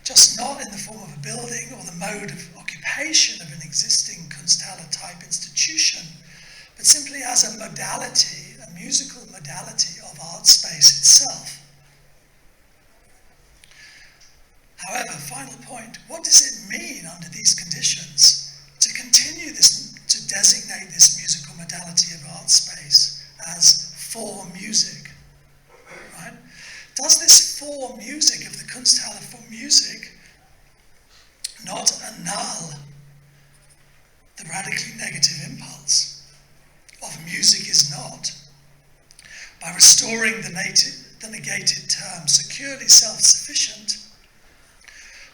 just not in the form of a building or the mode of occupation of an existing Kunsthalle type institution, but simply as a modality, a musical modality of art space itself. However, final point, what does it mean under these conditions to continue this, to designate this musical modality of art space as for music, right? Does this for music of the Kunsthalle for music not annul the radically negative impulse of music is not, by restoring the negated term securely self-sufficient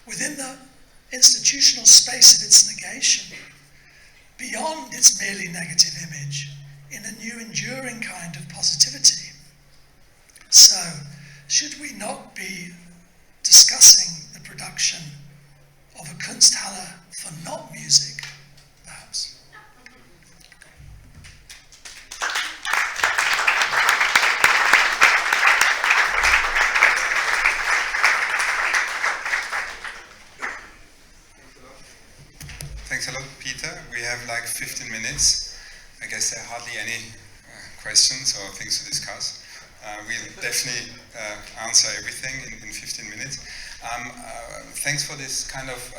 within the institutional space of its negation, beyond its merely negative image, in a new enduring kind of positivity? So, should we not be discussing the production of a Kunsthalle for not music, perhaps? Thanks a lot, Peter. We have like 15 minutes. I guess there are hardly any questions or things to discuss. We'll definitely answer everything in 15 minutes. Thanks for this kind of,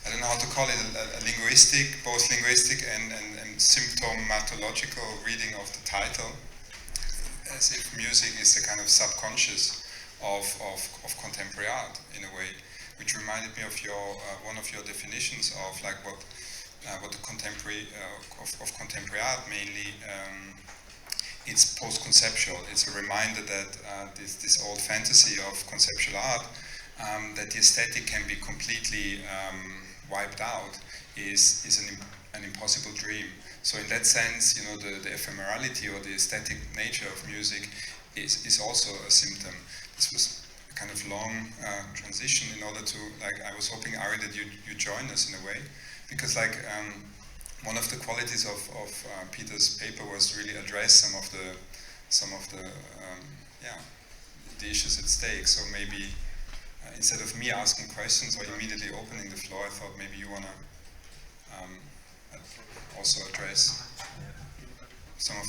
I don't know how to call it, a linguistic, both linguistic and symptomatological reading of the title, as if music is a kind of subconscious of contemporary art, in a way, which reminded me of one of your definitions of like what the contemporary of contemporary art mainly. It's post-conceptual. It's a reminder that this old fantasy of conceptual art, that the aesthetic can be completely wiped out, is an impossible dream. So in that sense, you know, the ephemerality or the aesthetic nature of music is also a symptom. This was a kind of long transition in order to, like, I was hoping, Ari, that you join us in a way, because like one of the qualities of Peter's paper was to really address some of the issues at stake. So maybe instead of me asking questions or immediately opening the floor, I thought maybe you wanna also address some of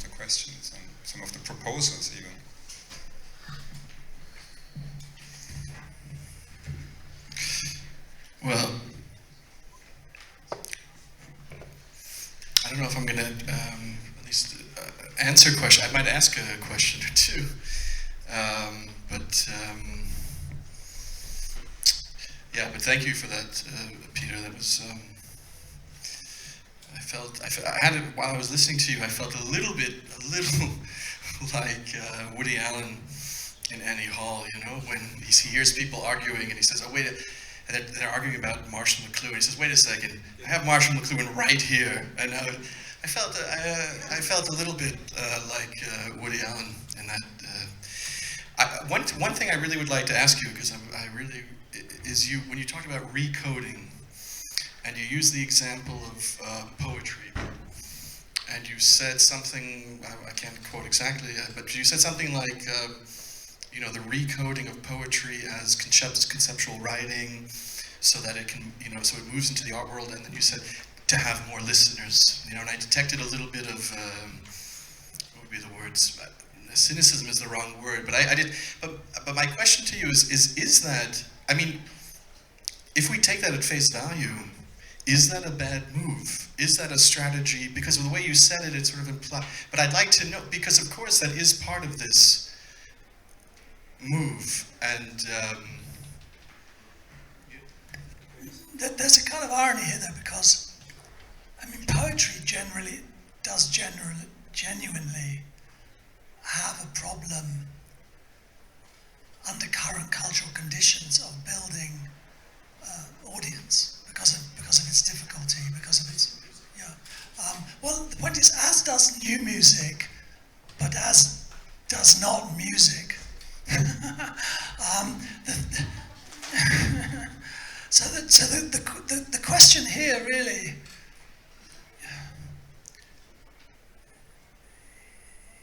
the questions and some of the proposals even. Well, I don't know if I'm going to at least answer a question. I might ask a question or two. But thank you for that, Peter. That was, I had it while I was listening to you. I felt a little like Woody Allen in Annie Hall, you know, when he hears people arguing and he says, "Oh wait," and they're arguing about Marshall McLuhan. He says, "Wait a second, I have Marshall McLuhan right here." And I felt a little bit like Woody Allen in that. One thing I really would like to ask you, because is when you talked about recoding, and you used the example of poetry, and you said something, I can't quote exactly, but you said something like, the recoding of poetry as conceptual writing, so that it can, so it moves into the art world. And then you said to have more listeners, and I detected a little bit of, what would be the words? Cynicism is the wrong word, but I did. But my question to you is that, I mean, if we take that at face value, is that a bad move? Is that a strategy? Because of the way you said it, it sort of implies. But I'd like to know, because of course that is part of this move, and there's a kind of irony here, though, because I mean, poetry does genuinely have a problem under current cultural conditions of building audience because of its difficulty, because of its well, the point is, as does new music, but as does not music. So the question here really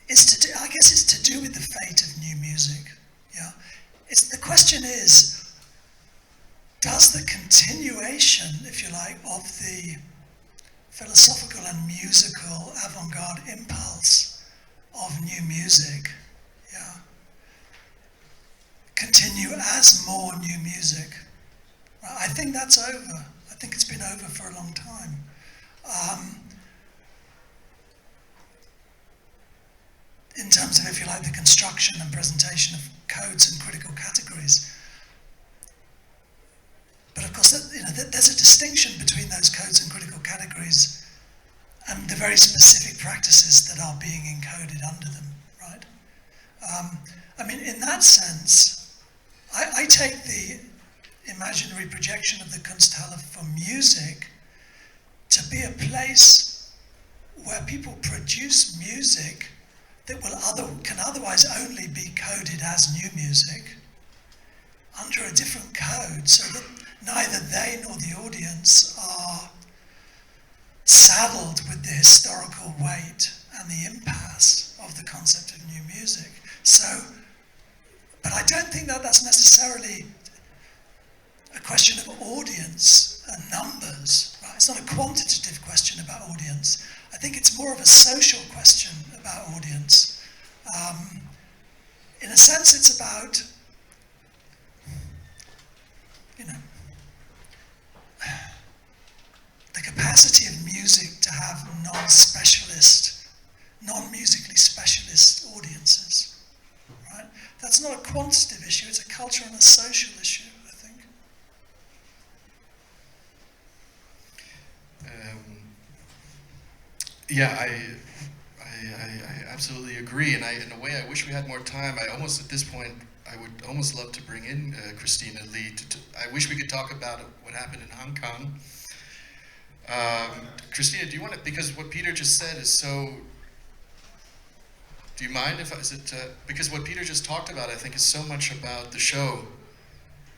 is to do with the fate of new music. Yeah, the question is, does the continuation, if you like, of the philosophical and musical avant-garde impulse of new music, continue as more new music? Right? I think that's over. I think it's been over for a long time. In terms of, if you like, the construction and presentation of codes and critical categories. But of course, there's a distinction between those codes and critical categories and the very specific practices that are being encoded under them, right? I mean, in that sense, I take the imaginary projection of the Kunsthalle for music to be a place where people produce music that can otherwise only be coded as new music under a different code, so that neither they nor the audience are saddled with the historical weight and the impasse of the concept of new music. So, but I don't think that that's necessarily a question of audience and numbers. Right? It's not a quantitative question about audience. I think it's more of a social question about audience. In a sense, it's about, the capacity of music to have non-musically specialist audiences. Right? That's not a quantitative issue, it's a cultural and a social issue, I think. Yeah, I absolutely agree, and in a way I wish we had more time. At this point, I would almost love to bring in Christina Lee. I wish we could talk about what happened in Hong Kong. Christina, do you want to, because what Peter just said is so, do you mind if, because what Peter just talked about, I think, is so much about the show.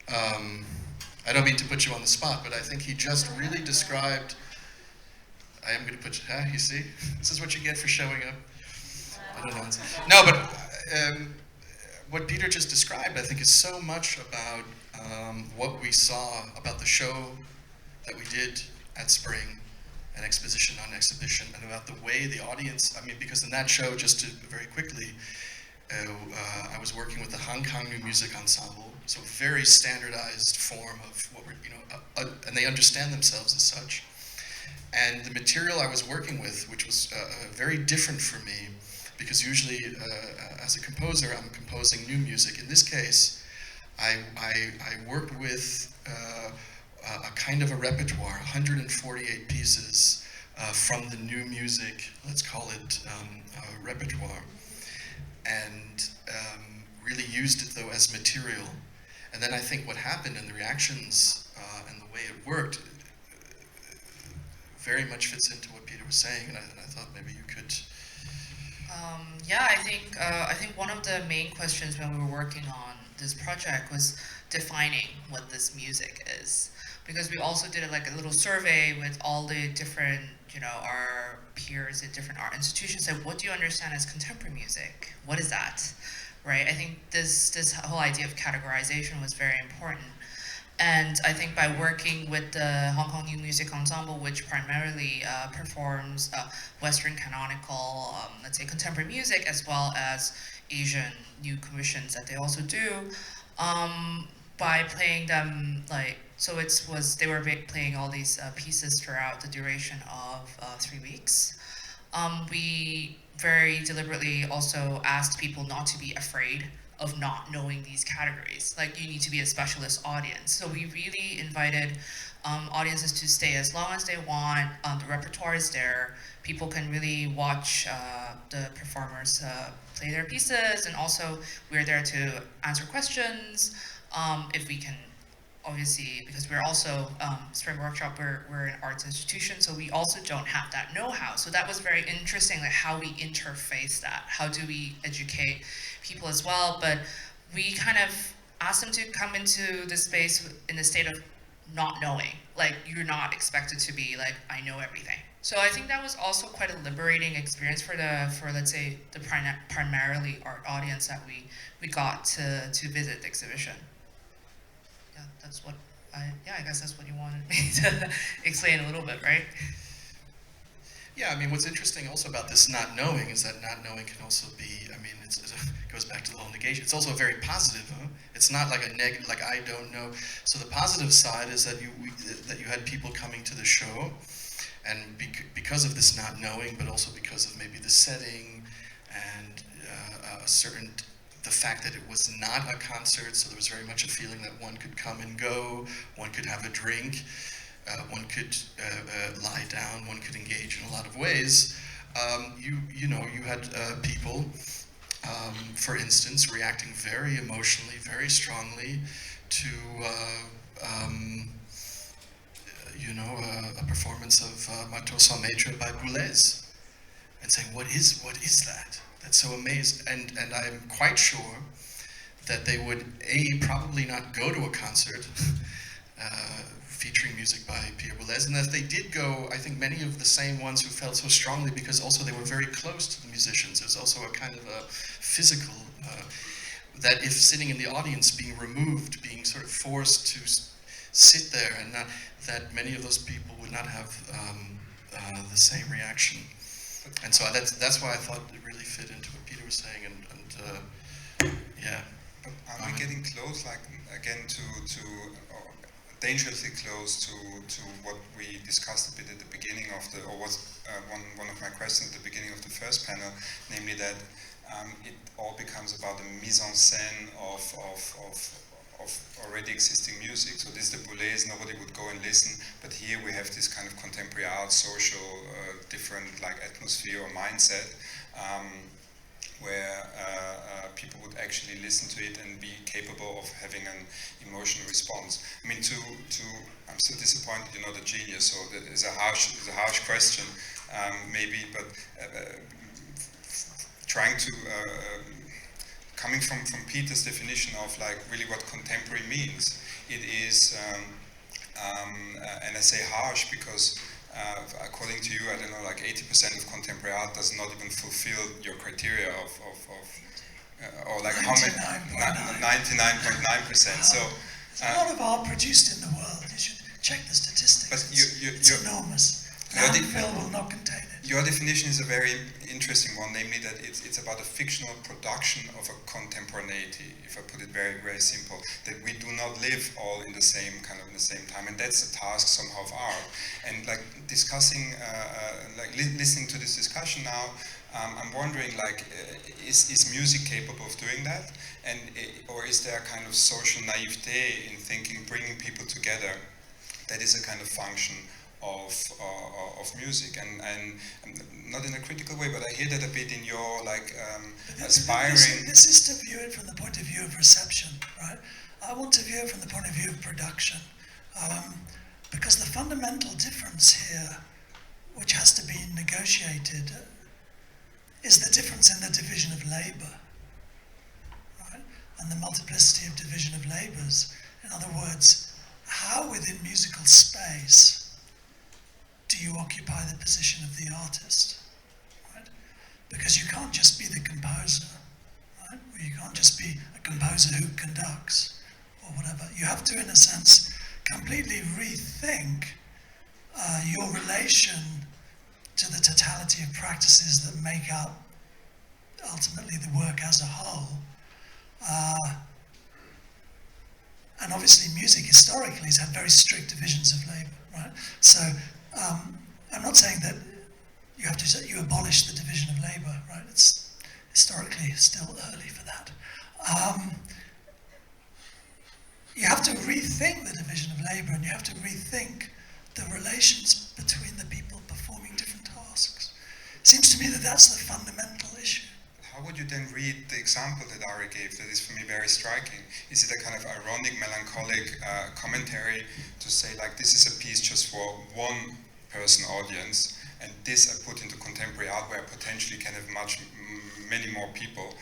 I don't mean to put you on the spot, but I think he just really described, I am going to put you, you see? This is what you get for showing up. I don't know. No, but what Peter just described, I think, is so much about what we saw, about the show that we did at Spring, and Exposition on Exhibition, and about the way the audience, I mean, because in that show, just to very quickly, I was working with the Hong Kong New Music Ensemble, so very standardized form of what we're, and they understand themselves as such. And the material I was working with, which was very different for me, because usually as a composer, I'm composing new music. In this case, I worked with a kind of a repertoire, 148 pieces from the new music, let's call it repertoire, and really used it though as material. And then I think what happened in the reactions and the way it worked very much fits into what Peter was saying, and I thought maybe you could. Yeah, I think one of the main questions when we were working on this project was defining what this music is, because we also did a little survey with all the different, our peers at different art institutions. Said, what do you understand as contemporary music? What is that, right? I think this whole idea of categorization was very important. And I think by working with the Hong Kong New Music Ensemble, which primarily performs Western canonical, let's say contemporary music, as well as Asian new commissions that they also do, by playing them they were playing all these pieces throughout the duration of 3 weeks. We very deliberately also asked people not to be afraid of not knowing these categories. Like, you need to be a specialist audience. So we really invited audiences to stay as long as they want. The repertoire is there. People can really watch the performers play their pieces, and also we're there to answer questions if we can. Obviously, because we're also, Spring Workshop, we're an arts institution, so we also don't have that know-how. So that was very interesting, like how we interface that. How do we educate people as well? But we kind of asked them to come into the space in the state of not knowing. Like, you're not expected to be like, I know everything. So I think that was also quite a liberating experience for let's say, the primarily art audience that we got to visit the exhibition. Yeah, that's what I guess that's what you wanted me to explain a little bit, right? Yeah, I mean, what's interesting also about this not knowing is that not knowing can also be, I mean, it goes back to the whole negation. It's also very positive, huh? It's not like a negative, like I don't know. So the positive side is that you had people coming to the show, and because of this not knowing, but also because of maybe the setting and the fact that it was not a concert, so there was very much a feeling that one could come and go, one could have a drink, one could lie down, one could engage in a lot of ways. You had people, for instance, reacting very emotionally, very strongly to a performance of Marteau sans maître by Boulez, and saying, what is that? That's so amazing. And I'm quite sure that they would, probably not go to a concert featuring music by Pierre Boulez, and if they did go, I think many of the same ones who felt so strongly, because also they were very close to the musicians. There's also a kind of a physical, that if sitting in the audience, being removed, being sort of forced to sit there, and that many of those people would not have the same reaction. And so that's why I thought it really fit into what Peter was saying, and yeah. But are we getting close, like, again, to dangerously close to what we discussed a bit at the beginning of one of my questions at the beginning of the first panel, namely that it all becomes about the mise en scène of already existing music. So this is the Boulez, nobody would go and listen, but here we have this kind of contemporary art, social, different like atmosphere or mindset, where people would actually listen to it and be capable of having an emotional response. I mean, I'm so disappointed you're not a genius, so that is a harsh question, maybe, but trying to coming from Peter's definition of like really what contemporary means, it is, and I say harsh because according to you, I don't know, like 80% of contemporary art does not even fulfill your criteria or like how many? 99.9%. So there's a lot of art produced in the world. You should check the statistics. But it's enormous. Landfill will not contain it. Your definition is a very interesting one, namely that it's about a fictional production of a contemporaneity, if I put it very, very simple, that we do not live all in the same time, and that's the task somehow of art. And like discussing, listening to this discussion now, I'm wondering, like, is music capable of doing that, and or is there a kind of social naivete in thinking, bringing people together, that is a kind of function of music, and not in a critical way, but I hear that a bit in your like aspiring. This is to view it from the point of view of reception, right? I want to view it from the point of view of production, because the fundamental difference here, which has to be negotiated, is the difference in the division of labour, right? And the multiplicity of division of labours. In other words, how within musical space do you occupy the position of the artist, right? Because you can't just be the composer, right? Or you can't just just be a composer who conducts or whatever. You have to, in a sense, completely rethink your relation to the totality of practices that make up ultimately the work as a whole. And obviously music historically has had very strict divisions of labour, right? So I'm not saying that you abolish the division of labour, right? It's historically still early for that. You have to rethink the division of labour, and you have to rethink the relations between the people performing different tasks. It seems to me that that's the fundamental issue. How would you then read the example that Ari gave that is for me very striking? Is it a kind of ironic, melancholic commentary to say like this is a piece just for one person audience, and this I put into contemporary art where I potentially can have many more people?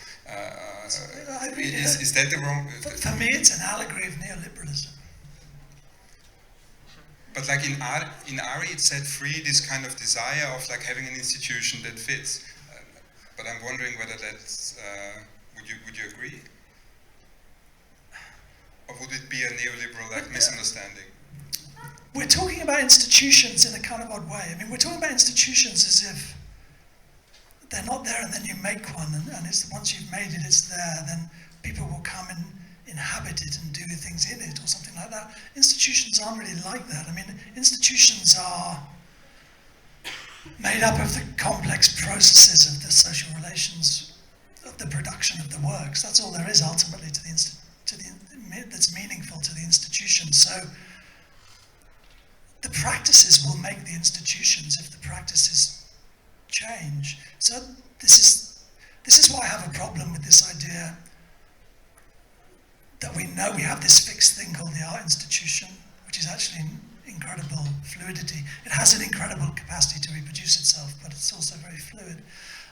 Is that the wrong? For me, it's an allegory of neoliberalism. But like in Ari, it set free this kind of desire of like having an institution that fits. But I'm wondering whether that's, would you agree? Or would it be a neoliberal like misunderstanding? We're talking about institutions in a kind of odd way. I mean, we're talking about institutions as if they're not there and then you make one, and it's once you've made it, it's there, then people will come and inhabit it and do things in it or something like that. Institutions aren't really like that. I mean, institutions are made up of the complex processes of the social relations, of the production of the works. That's all there is ultimately that's meaningful to the institution. So the practices will make the institutions if the practices change. So this is why I have a problem with this idea that we know we have this fixed thing called the art institution, which is actually incredible fluidity. It has an incredible capacity to reproduce itself, but it's also very fluid.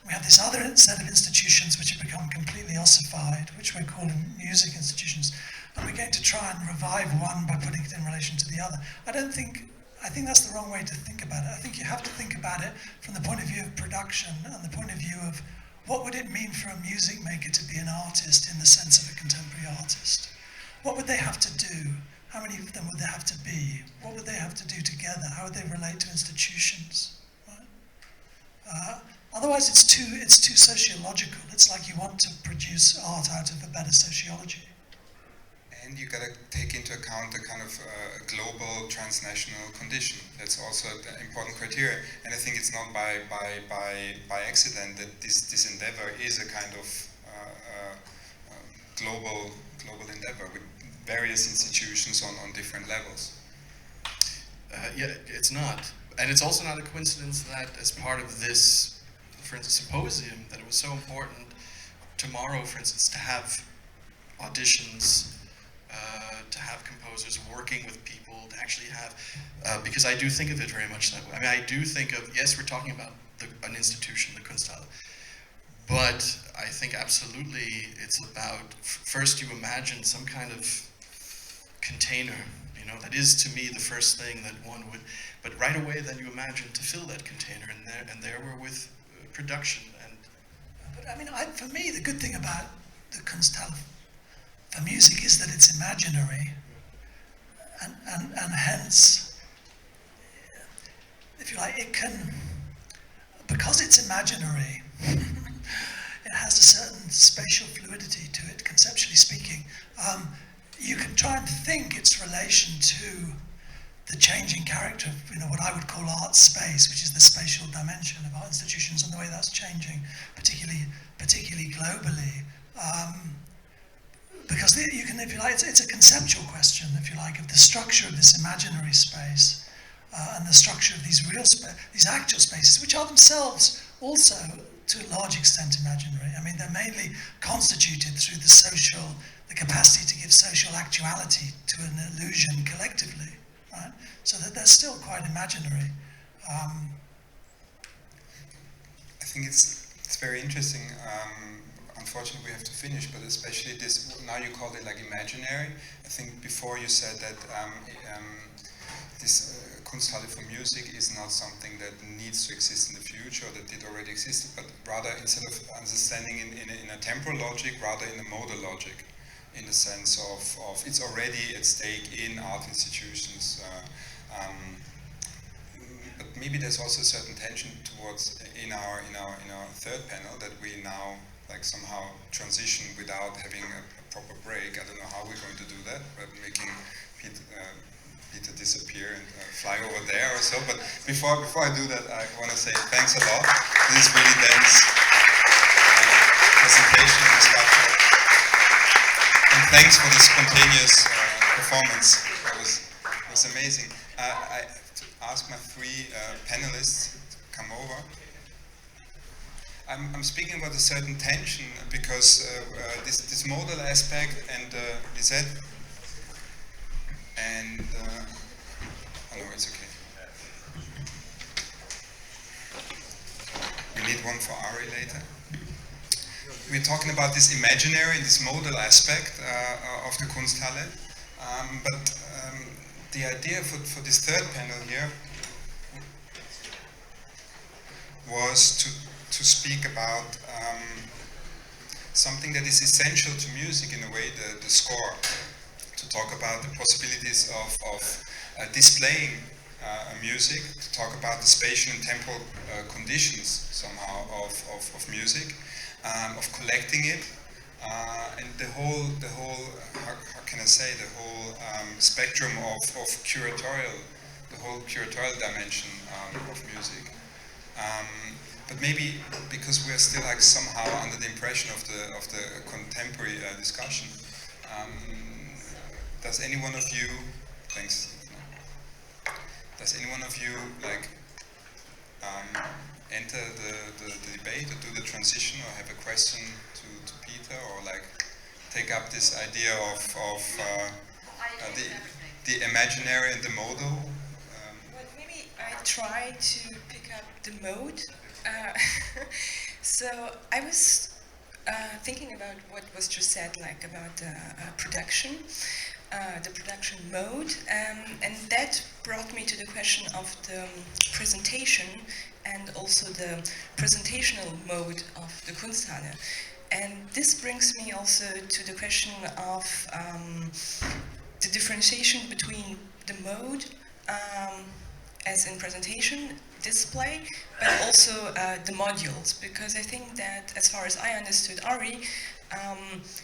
We have this other set of institutions which have become completely ossified, which we're calling music institutions, and we're going to try and revive one by putting it in relation to the other. I think that's the wrong way to think about it. I think you have to think about it from the point of view of production and the point of view of what would it mean for a music maker to be an artist in the sense of a contemporary artist? What would they have to do? How many of them would there have to be? What would they have to do together? How would they relate to institutions? Right? Otherwise, it's too sociological. It's like you want to produce art out of a better sociology. And you got to take into account the kind of global transnational condition. That's also an important criteria. And I think it's not by accident that this endeavor is a kind of global endeavor with various institutions on different levels. Yeah, it's not. And it's also not a coincidence that as part of this, for instance, symposium, that it was so important tomorrow, for instance, to have auditions, to have composers working with people, to actually have, because I do think of it very much that way. I mean, I do think of, yes, we're talking about an institution, the Kunsthalle, but I think absolutely it's about, first you imagine some kind of container, you know, that is to me the first thing that one would, but right away then you imagine to fill that container, and there we're with production. But I mean, for me, the good thing about the Kunsthalle for music is that it's imaginary, and hence, if you like, it can, because it's imaginary, it has a certain spatial fluidity to it, conceptually speaking. You can try and think its relation to the changing character of, you know, what I would call art space, which is the spatial dimension of art institutions and the way that's changing, particularly globally. Because you can, if you like, it's a conceptual question, if you like, of the structure of this imaginary space and the structure of these these actual spaces, which are themselves also, to a large extent, imaginary. I mean, they're mainly constituted through the capacity to give social actuality to an illusion collectively, right? So that they're still quite imaginary. I think it's very interesting. Unfortunately, we have to finish, but especially this, now you called it like imaginary. I think before you said that this Kunsthalle for music is not something that needs to exist in the future, or that did already exist, but rather, instead of understanding in a temporal logic, rather in a modal logic, in the sense of it's already at stake in art institutions. But maybe there's also a certain tension towards in our third panel, that we now like somehow transition without having a proper break. I don't know how we're going to do that, but making Peter disappear and fly over there or so. But before I do that, I want to say thanks a lot. This is really dense presentation and discussion. And thanks for the spontaneous performance. It was amazing. I ask my three panelists to come over. I'm speaking about a certain tension because this modal aspect and Lisette and oh no, it's okay. We need one for Ari later. We're talking about this imaginary and this modal aspect of the Kunsthalle, but the idea for this third panel here was to speak about something that is essential to music in a way, the score. To talk about the possibilities of displaying music, to talk about the spatial and temporal conditions somehow of music, of collecting it, and the whole how can I say, the whole spectrum of curatorial, the whole curatorial dimension of music. But maybe because we're still like somehow under the impression of the contemporary discussion. Does any one of you, thanks. Does any one of you like enter the debate or do the transition, or have a question to Peter, or like take up this idea of the imaginary and the modal? Well, maybe I try to pick up the mode. So I was thinking about what was just said, like about production. The production mode, and that brought me to the question of the presentation and also the presentational mode of the Kunsthalle. And this brings me also to the question of the differentiation between the mode, as in presentation, display, but also the modules, because I think that, as far as I understood Ari,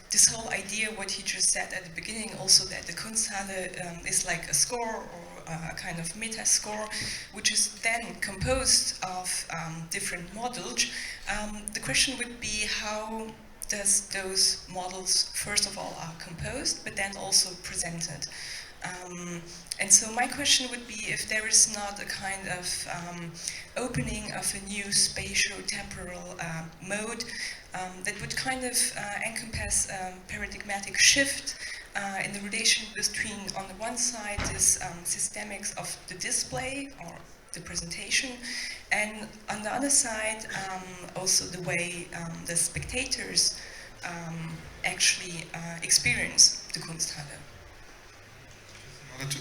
this whole idea, what he just said at the beginning, also that the Kunsthalle is like a score, or a kind of meta score, which is then composed of different modules. The question would be, how does those models, first of all, are composed, but then also presented? And so my question would be if there is not a kind of opening of a new spatio-temporal mode that would kind of encompass a paradigmatic shift in the relation between, on the one side, this systemics of the display or the presentation, and on the other side, also the way the spectators actually experience the Kunsthalle.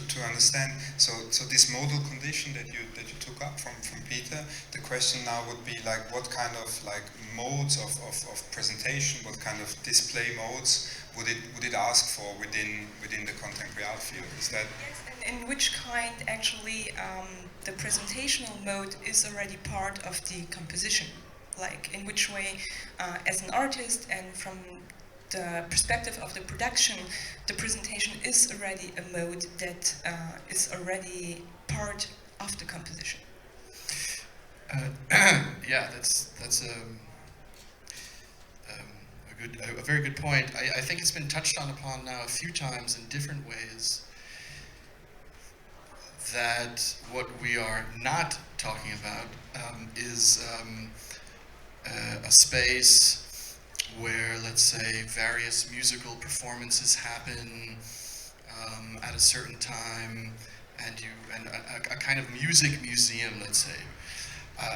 To understand, so this modal condition that you took up from Peter, the question now would be like, what kind of like modes of presentation, what kind of display modes would it ask for within the contemporary art field? Is that? Yes, and in which kind actually the presentational mode is already part of the composition? Like in which way, as an artist and from the perspective of the production, the presentation is already a mode that is already part of the composition. Yeah, that's a very good point. I think it's been touched upon now a few times in different ways, that what we are not talking about is a space where, let's say, various musical performances happen at a certain time, and a kind of music museum, let's say.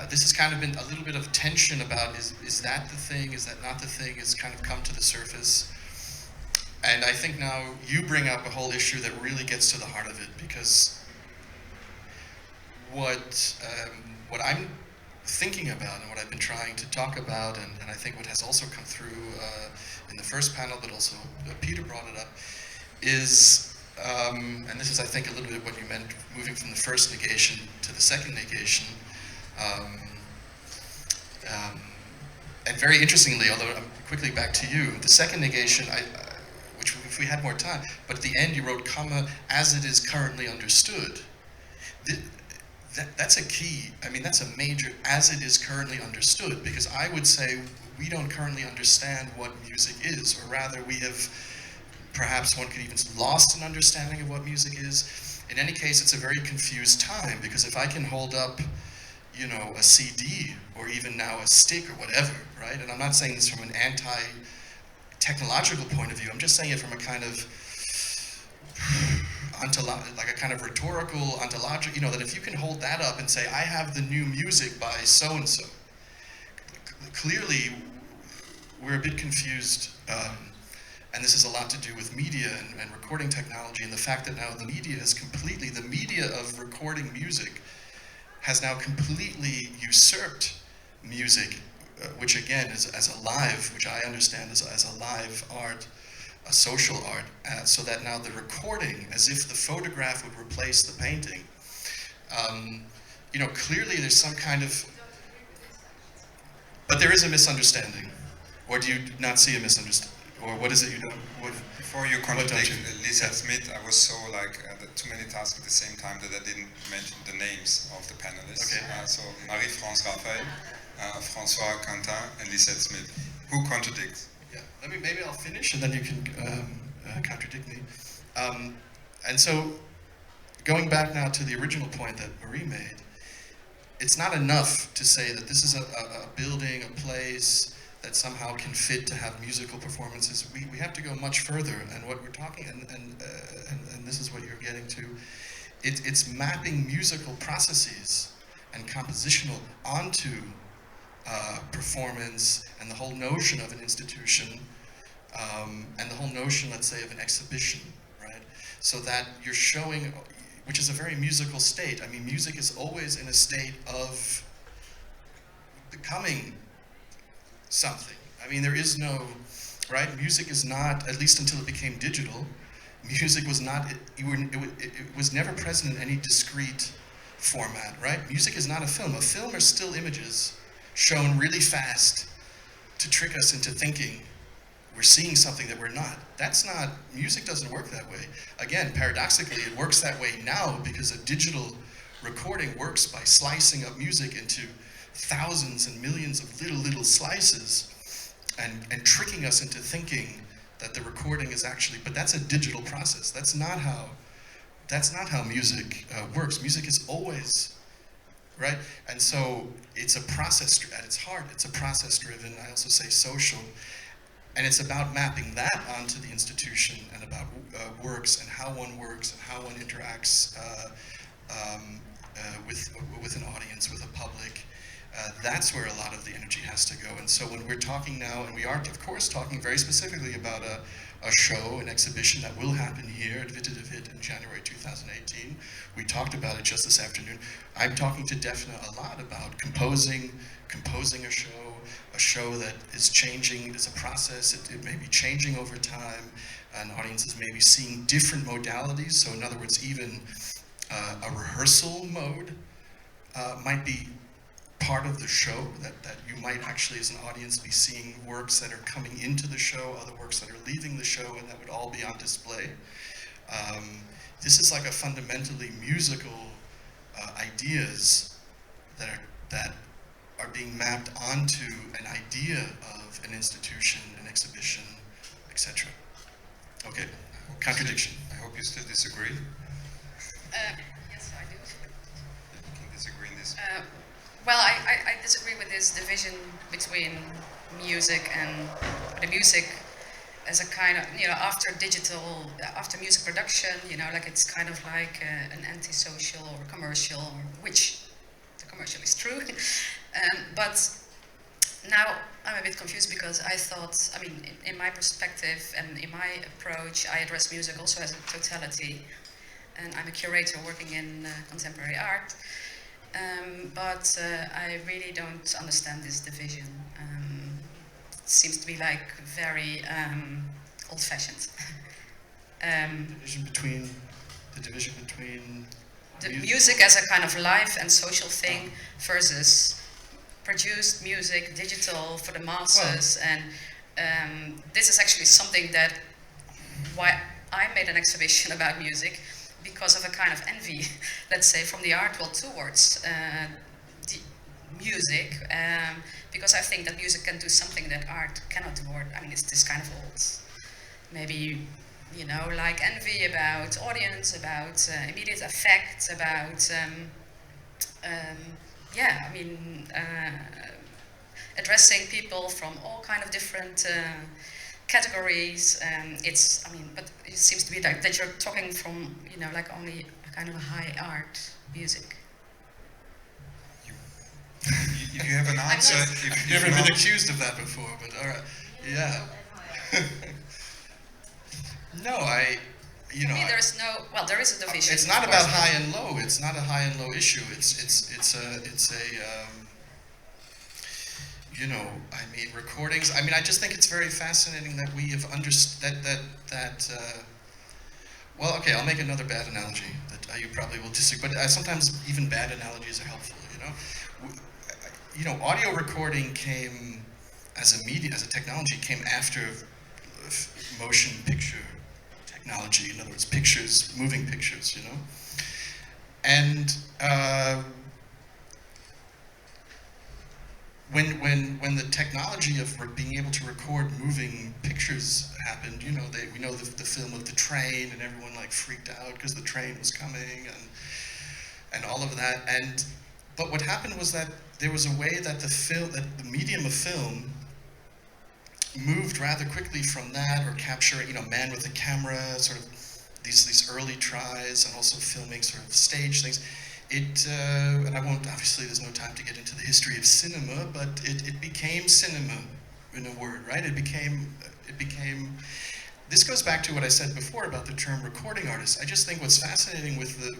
This has kind of been a little bit of tension about, is that the thing, is that not the thing? It's kind of come to the surface. And I think now you bring up a whole issue that really gets to the heart of it, because what I'm thinking about and what I've been trying to talk about, and I think what has also come through in the first panel, but also Peter brought it up, is, and this is I think a little bit what you meant, moving from the first negation to the second negation, and very interestingly, although I'm quickly back to you, the second negation, which if we had more time, but at the end you wrote, comma, as it is currently understood. That's a key, I mean, that's a major, as it is currently understood, because I would say we don't currently understand what music is, or rather we have, perhaps one could even lost an understanding of what music is. In any case, it's a very confused time, because if I can hold up, you know, a CD, or even now a stick or whatever, right? And I'm not saying this from an anti-technological point of view, I'm just saying it from a kind of, like a kind of rhetorical, ontological, you know, that if you can hold that up and say, I have the new music by so-and-so, clearly we're a bit confused, and this has a lot to do with media and recording technology, and the fact that now the media has completely, the media of recording music has now completely usurped music, which again is as a live, which I understand as a live art, a social art, so that now the recording, as if the photograph would replace the painting. You know, clearly there's some kind of, but there is a misunderstanding. Or do you not see a misunderstanding? Or what is it you don't, what, before you contradict Lisette Yeah. Smits, I was so like too many tasks at the same time that I didn't mention the names of the panelists. Okay. So Marie-France Rafael, Francois, Quintin, and Lisette Smits. Who contradicts? Yeah, maybe I'll finish and then you can contradict me. And so, going back now to the original point that Marie made, it's not enough to say that this is a building, a place that somehow can fit to have musical performances. We have to go much further, and what we're talking, and this is what you're getting to, it's mapping musical processes and compositional onto performance and the whole notion of an institution, and the whole notion, let's say, of an exhibition, right? So that you're showing, which is a very musical state. I mean, music is always in a state of becoming something. I mean, there is no, right? Music is not, at least until it became digital, music was not, it was never present in any discrete format, right? Music is not a film. A film are still images shown really fast to trick us into thinking we're seeing something that we're not. That's not, music doesn't work that way. Again, paradoxically, it works that way now because a digital recording works by slicing up music into thousands and millions of little slices and tricking us into thinking that the recording is actually, but that's a digital process. That's not how music works. Music is always, right? And so it's a process, at its heart, it's a process driven, I also say social, and it's about mapping that onto the institution and about works and how one works and how one interacts with an audience, with a public. That's where a lot of the energy has to go. And so when we're talking now, and we are of course talking very specifically about a show, an exhibition that will happen here at Witte in January 2018. We talked about it just this afternoon. I'm talking to Defne a lot about composing a show that is changing, it's a process, it may be changing over time, and audiences may be seeing different modalities. So in other words, even a rehearsal mode might be part of the show, that you might actually as an audience be seeing works that are coming into the show, other works that are leaving the show, and that would all be on display. This is like a fundamentally musical ideas that are being mapped onto an idea of an institution, an exhibition, etc. Okay, contradiction. I hope you still disagree. Yes, I do. You can disagree in this. Well, I disagree with this division between music and the music as a kind of, after music production, like it's kind of like an antisocial or commercial, which the commercial is true. But now I'm a bit confused because I thought, in my perspective and in my approach, I address music also as a totality. And I'm a curator working in contemporary art. but I really don't understand this division. It seems to be like very old-fashioned. The division between the music as a kind of live and social thing versus produced music, digital for the masses, and this is actually something that why I made an exhibition about music, because of a kind of envy, let's say, from the art world towards the music, because I think that music can do something that art cannot do. Or, I mean, it's this kind of old, maybe, you know, like envy about audience, about immediate effect, about, yeah, I mean, addressing people from all kind of different categories. It's, I mean, but it seems to be like that you're talking from, you know, like only a kind of a high art music. If you have an answer, I've never been accused of that before, but all right, yeah. No, you know. There is no, well, there is a division. It's not about high and low. It's not a high and low issue. It's a you know, I mean, recordings. I mean, I just think it's very fascinating that we have understood that. Well, okay, I'll make another bad analogy that you probably will disagree. But sometimes even bad analogies are helpful. You know, audio recording came as a media, as a technology, came after motion picture technology. In other words, pictures, moving pictures. You know, and when the technology of being able to record moving pictures happened, you know, we know the film of the train, and everyone like freaked out because the train was coming, and all of that. But what happened was that there was a way that the medium of film moved rather quickly from that, or capturing, you know, man with a camera, sort of these early tries, and also filming sort of stage things. And I won't, obviously there's no time to get into the history of cinema, but it became cinema, in a word, right? It became, this goes back to what I said before about the term recording artist. I just think what's fascinating with the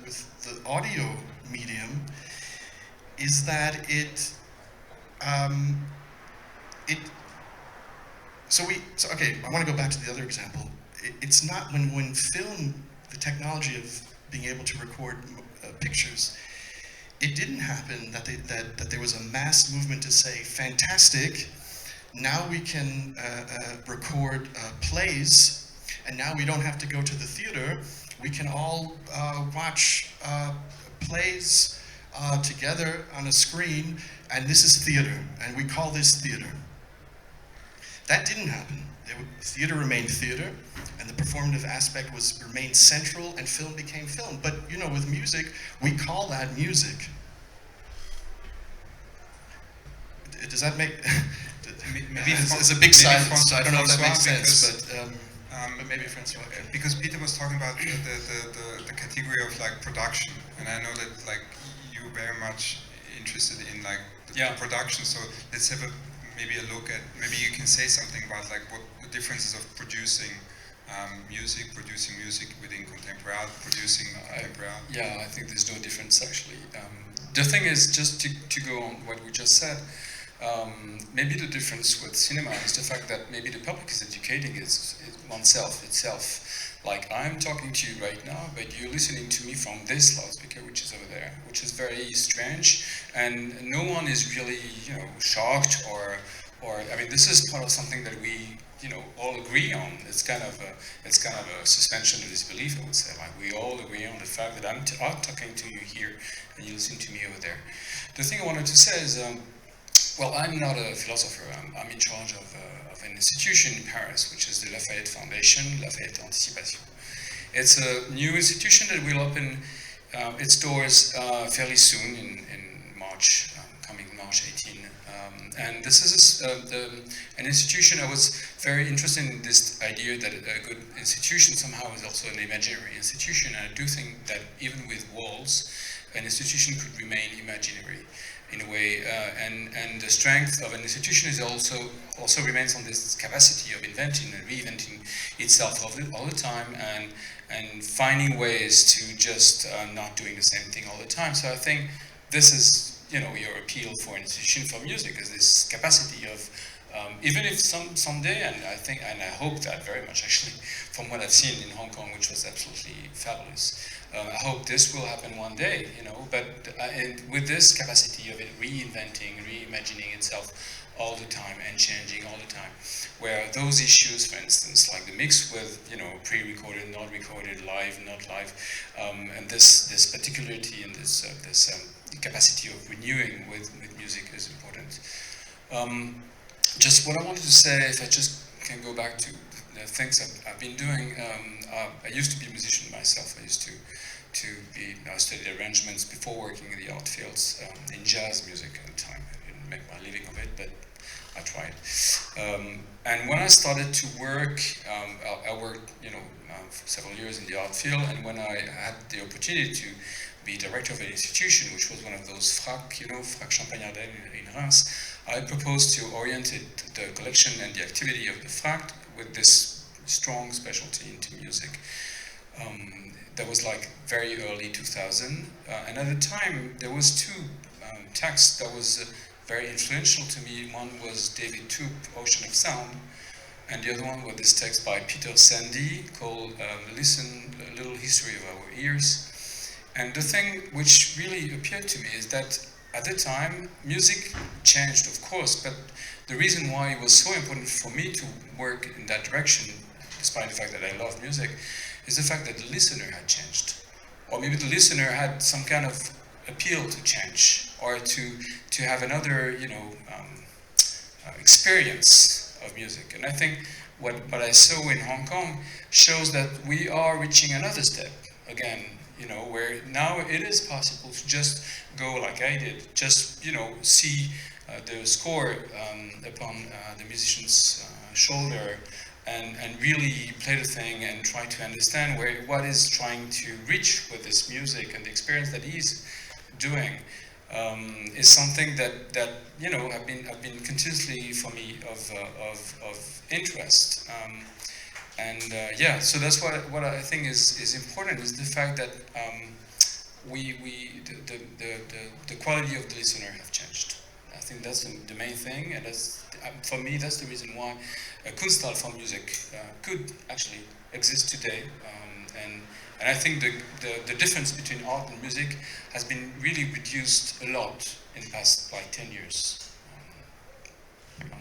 audio medium is that okay, I want to go back to the other example. It's not when film, the technology of being able to record pictures, it didn't happen that there was a mass movement to say, fantastic, now we can record plays, and now we don't have to go to the theater, we can all watch plays together on a screen, and this is theater, and we call this theater. That didn't happen. Theater remained theater, and the performative aspect remained central, and film became film. But you know, with music, we call that music. Does that make? Maybe it's a big silence. So I don't know if that makes sense, but maybe Francois. Because Peter was talking about the category of like production, and I know that like you're very much interested in like the production. So let's have maybe a look at, maybe you can say something about like what the differences of producing music within contemporary art, producing contemporary art. Yeah, I think there's no difference actually. The thing is, just to go on what we just said, maybe the difference with cinema is the fact that maybe the public is educating oneself itself. Like, I'm talking to you right now, but you're listening to me from this loudspeaker, which is over there, which is very strange, and no one is really, you know, shocked or I mean, this is part of something that we, you know, all agree on. It's kind of a suspension of disbelief, I would say. Like, we all agree on the fact that I'm talking to you here, and you listen to me over there. The thing I wanted to say is, well, I'm not a philosopher. I'm in charge of an institution in Paris, which is the Lafayette Foundation, Lafayette Anticipation. It's a new institution that will open its doors fairly soon in March, coming March 18. And this is an institution. I was very interested in this idea that a good institution somehow is also an imaginary institution. And I do think that even with walls, an institution could remain imaginary in a way, and the strength of an institution is also remains on this capacity of inventing and reinventing itself all the time, and finding ways to just not doing the same thing all the time. So I think this is, you know, your appeal for an institution for music, is this capacity of, even if someday, and I think, and I hope that very much actually, from what I've seen in Hong Kong, which was absolutely fabulous, I hope this will happen one day, you know, but and with this capacity of it reinventing, reimagining itself all the time and changing all the time, where those issues, for instance, like the mix with, you know, pre-recorded, not recorded, live, not live, and this particularity and this capacity of renewing with music is important. Just what I wanted to say, if I just can go back to the things I've been doing, I used to be a musician myself. I used to I studied arrangements before working in the art fields, in jazz music at the time. I didn't make my living of it, but I tried. And when I started to work, I worked, you know, for several years in the art field, and when I had the opportunity to be director of an institution, which was one of those FRAC, you know, FRAC Champagne-Ardenne in Reims, I proposed to orient the collection and the activity of the FRAC with this strong specialty into music. That was like very early 2000, and at the time there was two texts that was very influential to me. One was David Toop, Ocean of Sound, and the other one was this text by Peter Sandy called Listen, A Little History of Our Ears. And the thing which really appeared to me is that at the time, music changed, of course, but the reason why it was so important for me to work in that direction, despite the fact that I love music, is the fact that the listener had changed. Or maybe the listener had some kind of appeal to change, or to have another, you know, experience of music. And I think what I saw in Hong Kong shows that we are reaching another step again, you know, where now it is possible to just go like I did, just, you know, see the score upon the musician's shoulder, and really play the thing and try to understand what is trying to reach with this music, and the experience that he's doing is something that you know have been continuously for me of interest. Yeah, so that's what I think is important, is the fact that the quality of the listener have changed. I think that's the main thing, and that's, for me, that's the reason why Kunsthalle for music could actually exist today. And I think the difference between art and music has been really reduced a lot in the past, like, 10 years. I don't know.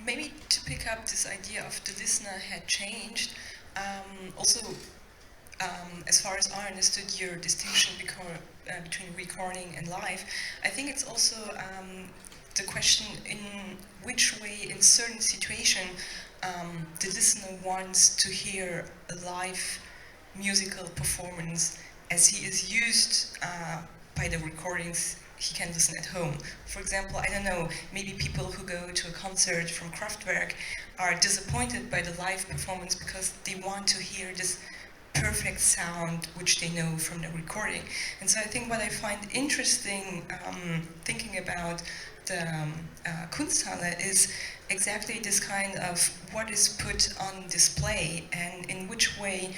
Maybe to pick up this idea of the listener had changed, also as far as I understood your distinction between recording and live, I think it's also the question in which way, in certain situation, the listener wants to hear a live musical performance as he is used by the recordings he can listen at home. For example, I don't know, maybe people who go to a concert from Kraftwerk are disappointed by the live performance because they want to hear this perfect sound which they know from the recording. And so I think what I find interesting thinking about the Kunsthalle is exactly this kind of what is put on display, and in which way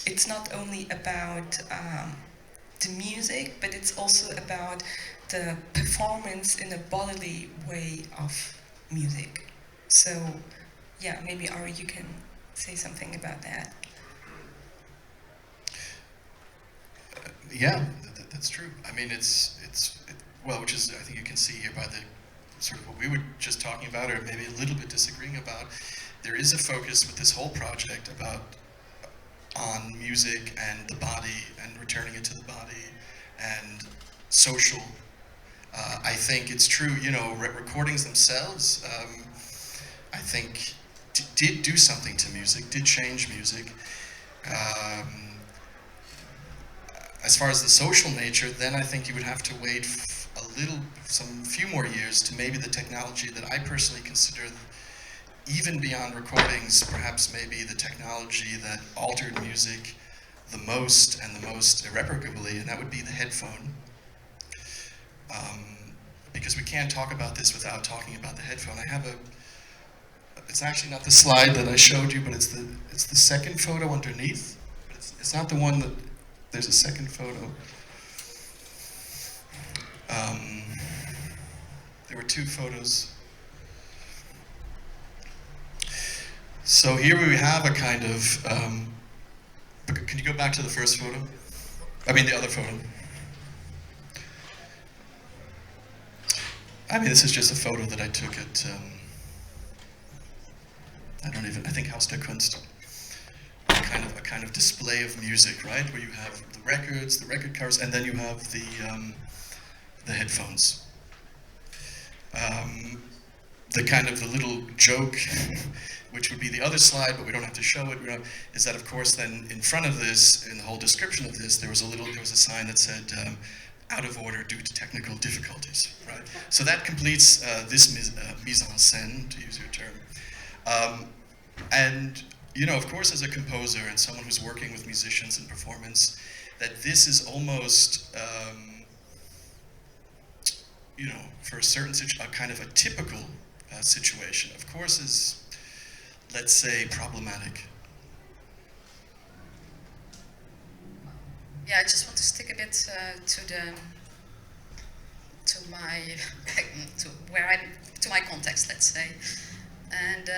it's not only about the music, but it's also about the performance in a bodily way of music. So yeah, maybe Ari, you can say something about that. Yeah, that's true. I mean, well, which is, I think you can see here by the sort of what we were just talking about, or maybe a little bit disagreeing about. There is a focus with this whole project on music and the body, and returning it to the body, and social. I think it's true, you know, recordings themselves, I think, did do something to music, did change music. As far as the social nature, then I think you would have to wait some few more years to maybe the technology that I personally consider, even beyond recordings, perhaps maybe the technology that altered music the most and the most irreparably, and that would be the headphone. Because we can't talk about this without talking about the headphone. I have it's actually not the slide that I showed you, but it's the second photo underneath. But it's not the one that there's a second photo. There were two photos. So here we have a kind of, can you go back to the first photo? I mean the other photo. I mean, this is just a photo that I took at, I think Haus der Kunst. A kind of display of music, right? Where you have the records, the record covers, and then you have the headphones. The kind of the little joke, which would be the other slide, but we don't have to show it, is that of course then in front of this, in the whole description of this, there was a sign that said, out of order due to technical difficulties, right? So that completes this mise en scène, to use your term. And, you know, of course, as a composer and someone who's working with musicians in performance, that this is almost, you know, for a certain a kind of a typical situation, of course, is, let's say, problematic. Yeah, I just want to stick a bit to my context, let's say, and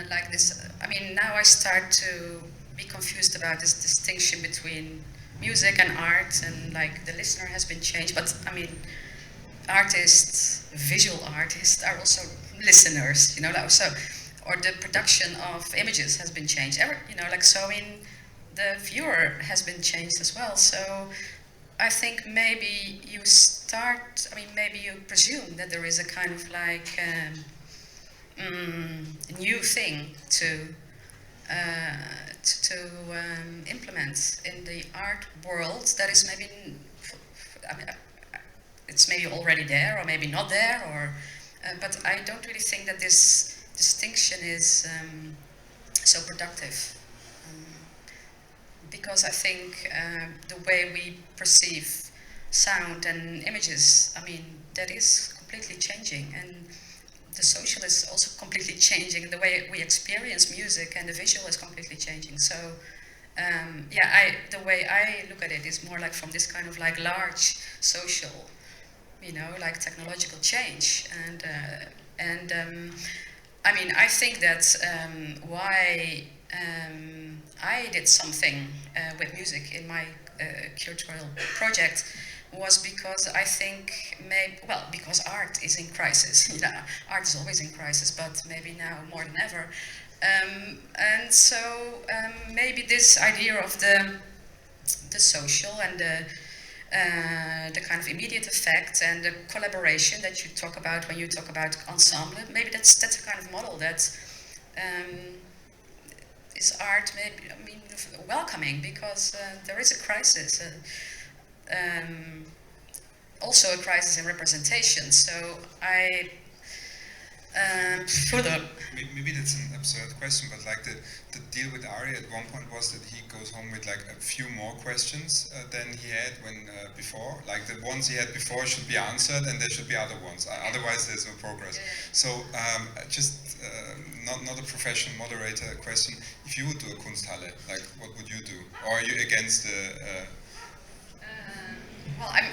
like this. I mean, now I start to be confused about this distinction between music and art, and like the listener has been changed, but I mean, artists, visual artists, are also listeners, you know. So, or the production of images has been changed. You know, like so in. The viewer has been changed as well, so I think maybe you maybe you presume that there is a kind of like new thing to implement in the art world that is maybe, I mean, it's maybe already there or maybe not there, or but I don't really think that this distinction is so productive. Because I think the way we perceive sound and images, I mean, that is completely changing, and the social is also completely changing. The way we experience music and the visual is completely changing. So, the way I look at it is more like from this kind of like large social, you know, like technological change, and I mean, I think that why. I did something with music in my curatorial project was because I think because art is in crisis. You know, art is always in crisis, but maybe now more than ever. And so maybe this idea of the social and the kind of immediate effect and the collaboration that you talk about when you talk about ensemble, maybe that's a kind of model that. Is art maybe, I mean, welcoming, because there is a crisis, also a crisis in representation. So maybe that's an absurd question, but like the deal with Ari at one point was that he goes home with like a few more questions than he had before. Like the ones he had before should be answered, and there should be other ones. Otherwise, there's no progress. So just not a professional moderator question. If you would do a Kunsthalle, like what would you do? Or are you against the? Are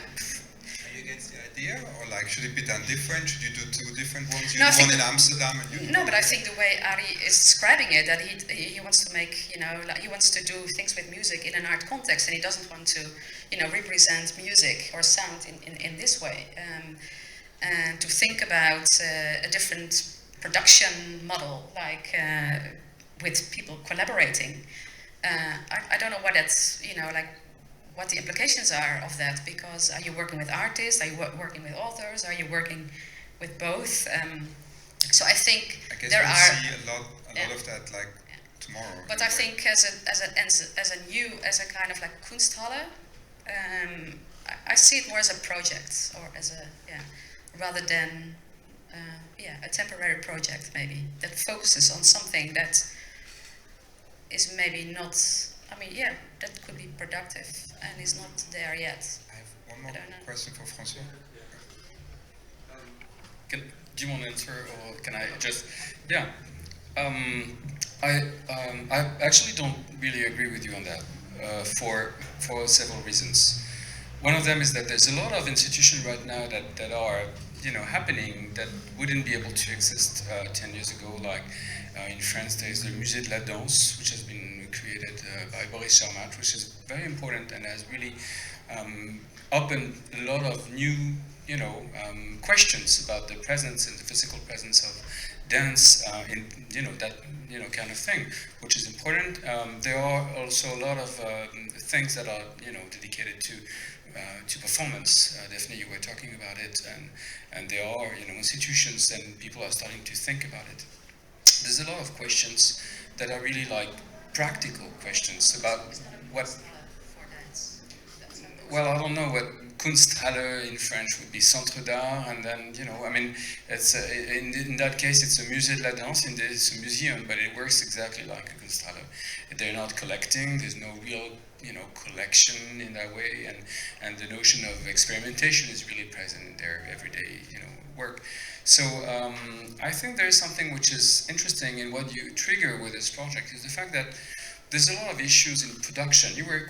you against the idea, or like should it be done different? Should you do two different ones? You do one in Amsterdam and you. No, but I think the way Ari is describing it, that he wants to make, you know, like he wants to do things with music in an art context, and he doesn't want to, you know, represent music or sound in this way, and to think about a different production model, like with people collaborating. I don't know what that's, you know, like. What the implications are of that, because are you working with artists, are you working with authors, are you working with both? So I think there are. I guess we'll see a lot of that like tomorrow. But I think as a kind of like Kunsthalle, I see it more as a project, or as rather than a temporary project maybe that focuses on something that is maybe not. I mean, that could be productive and is not there yet. I have one more question for Francois. Do you want to answer, or can I just? Yeah. I actually don't really agree with you on that. for several reasons. One of them is that there's a lot of institutions right now that are happening that wouldn't be able to exist 10 years ago. Like in France, there's the Musée de la Danse, which has been created by Boris Charmat, which is very important and has really opened a lot of new questions about the presence and the physical presence of dance in that kind of thing, which is important. There are also a lot of things that are dedicated to performance. Defne, you were talking about it, and there are institutions and people are starting to think about it. There's a lot of questions that are really like practical questions about what. Well, I don't know what Kunsthalle in French would be, Centre d'Art, and then it's in that case it's a Musée de la Danse, and it's a museum, but it works exactly like a Kunsthalle. They're not collecting. There's no real collection in that way, and the notion of experimentation is really present in their everyday work. So I think there is something which is interesting in what you trigger with this project is the fact that there's a lot of issues in production. You were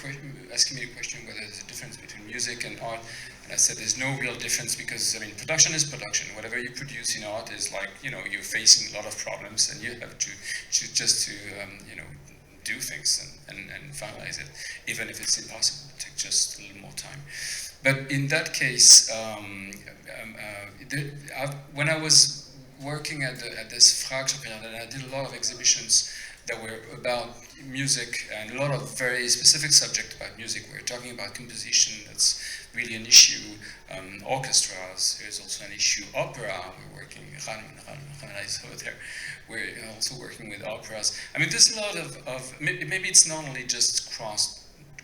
asking me a question whether there's a difference between music and art, and I said there's no real difference because production is production. Whatever you produce in art is like you're facing a lot of problems, and you have to do things and finalize it, even if it's impossible. It takes just a little more time. But in that case, when I was working at this Vrijdag, I did a lot of exhibitions that were about music and a lot of very specific subjects about music. We're talking about composition, that's really an issue. Orchestras, there's also an issue. Opera, we're working, Rafael is over there. We're also working with operas. I mean, there's a lot of maybe it's not only just crossed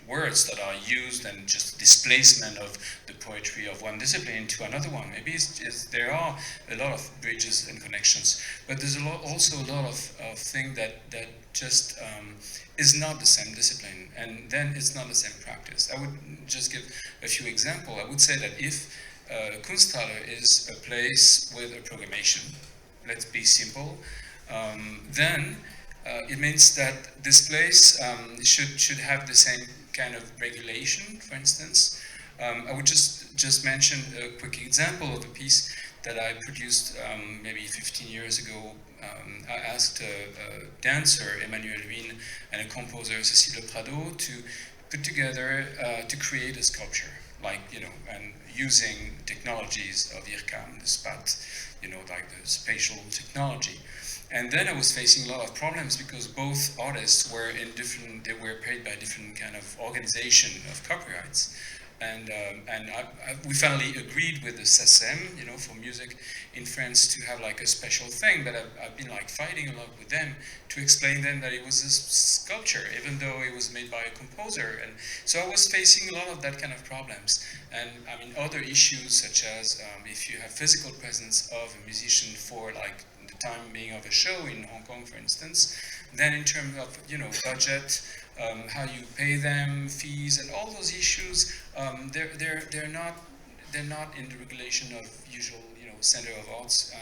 words that are used and just displacement of the poetry of one discipline into another one. Maybe there are a lot of bridges and connections, but there's also a lot of things that just is not the same discipline, and then it's not the same practice. I would just give a few examples. I would say that if Kunsthalle is a place with a programmation, let's be simple, then it means that this place should have the same kind of regulation, for instance. I would just mention a quick example of a piece that I produced maybe 15 years ago. I asked a dancer, Emmanuel Ruin, and a composer, Cécile Prado, to put together, to create a sculpture, and using technologies of IRCAM, the SPAT, like the spatial technology. And then I was facing a lot of problems because both artists were they were paid by different kind of organization of copyrights. And we finally agreed with the SACEM, for music in France, to have like a special thing. But I've been like fighting a lot with them to explain them that it was a sculpture, even though it was made by a composer. And so I was facing a lot of that kind of problems. And I mean, other issues such as if you have physical presence of a musician for like the time being of a show in Hong Kong, for instance, then in terms of budget, how you pay them, fees, and all those issues, they're not in the regulation of usual Center of Arts.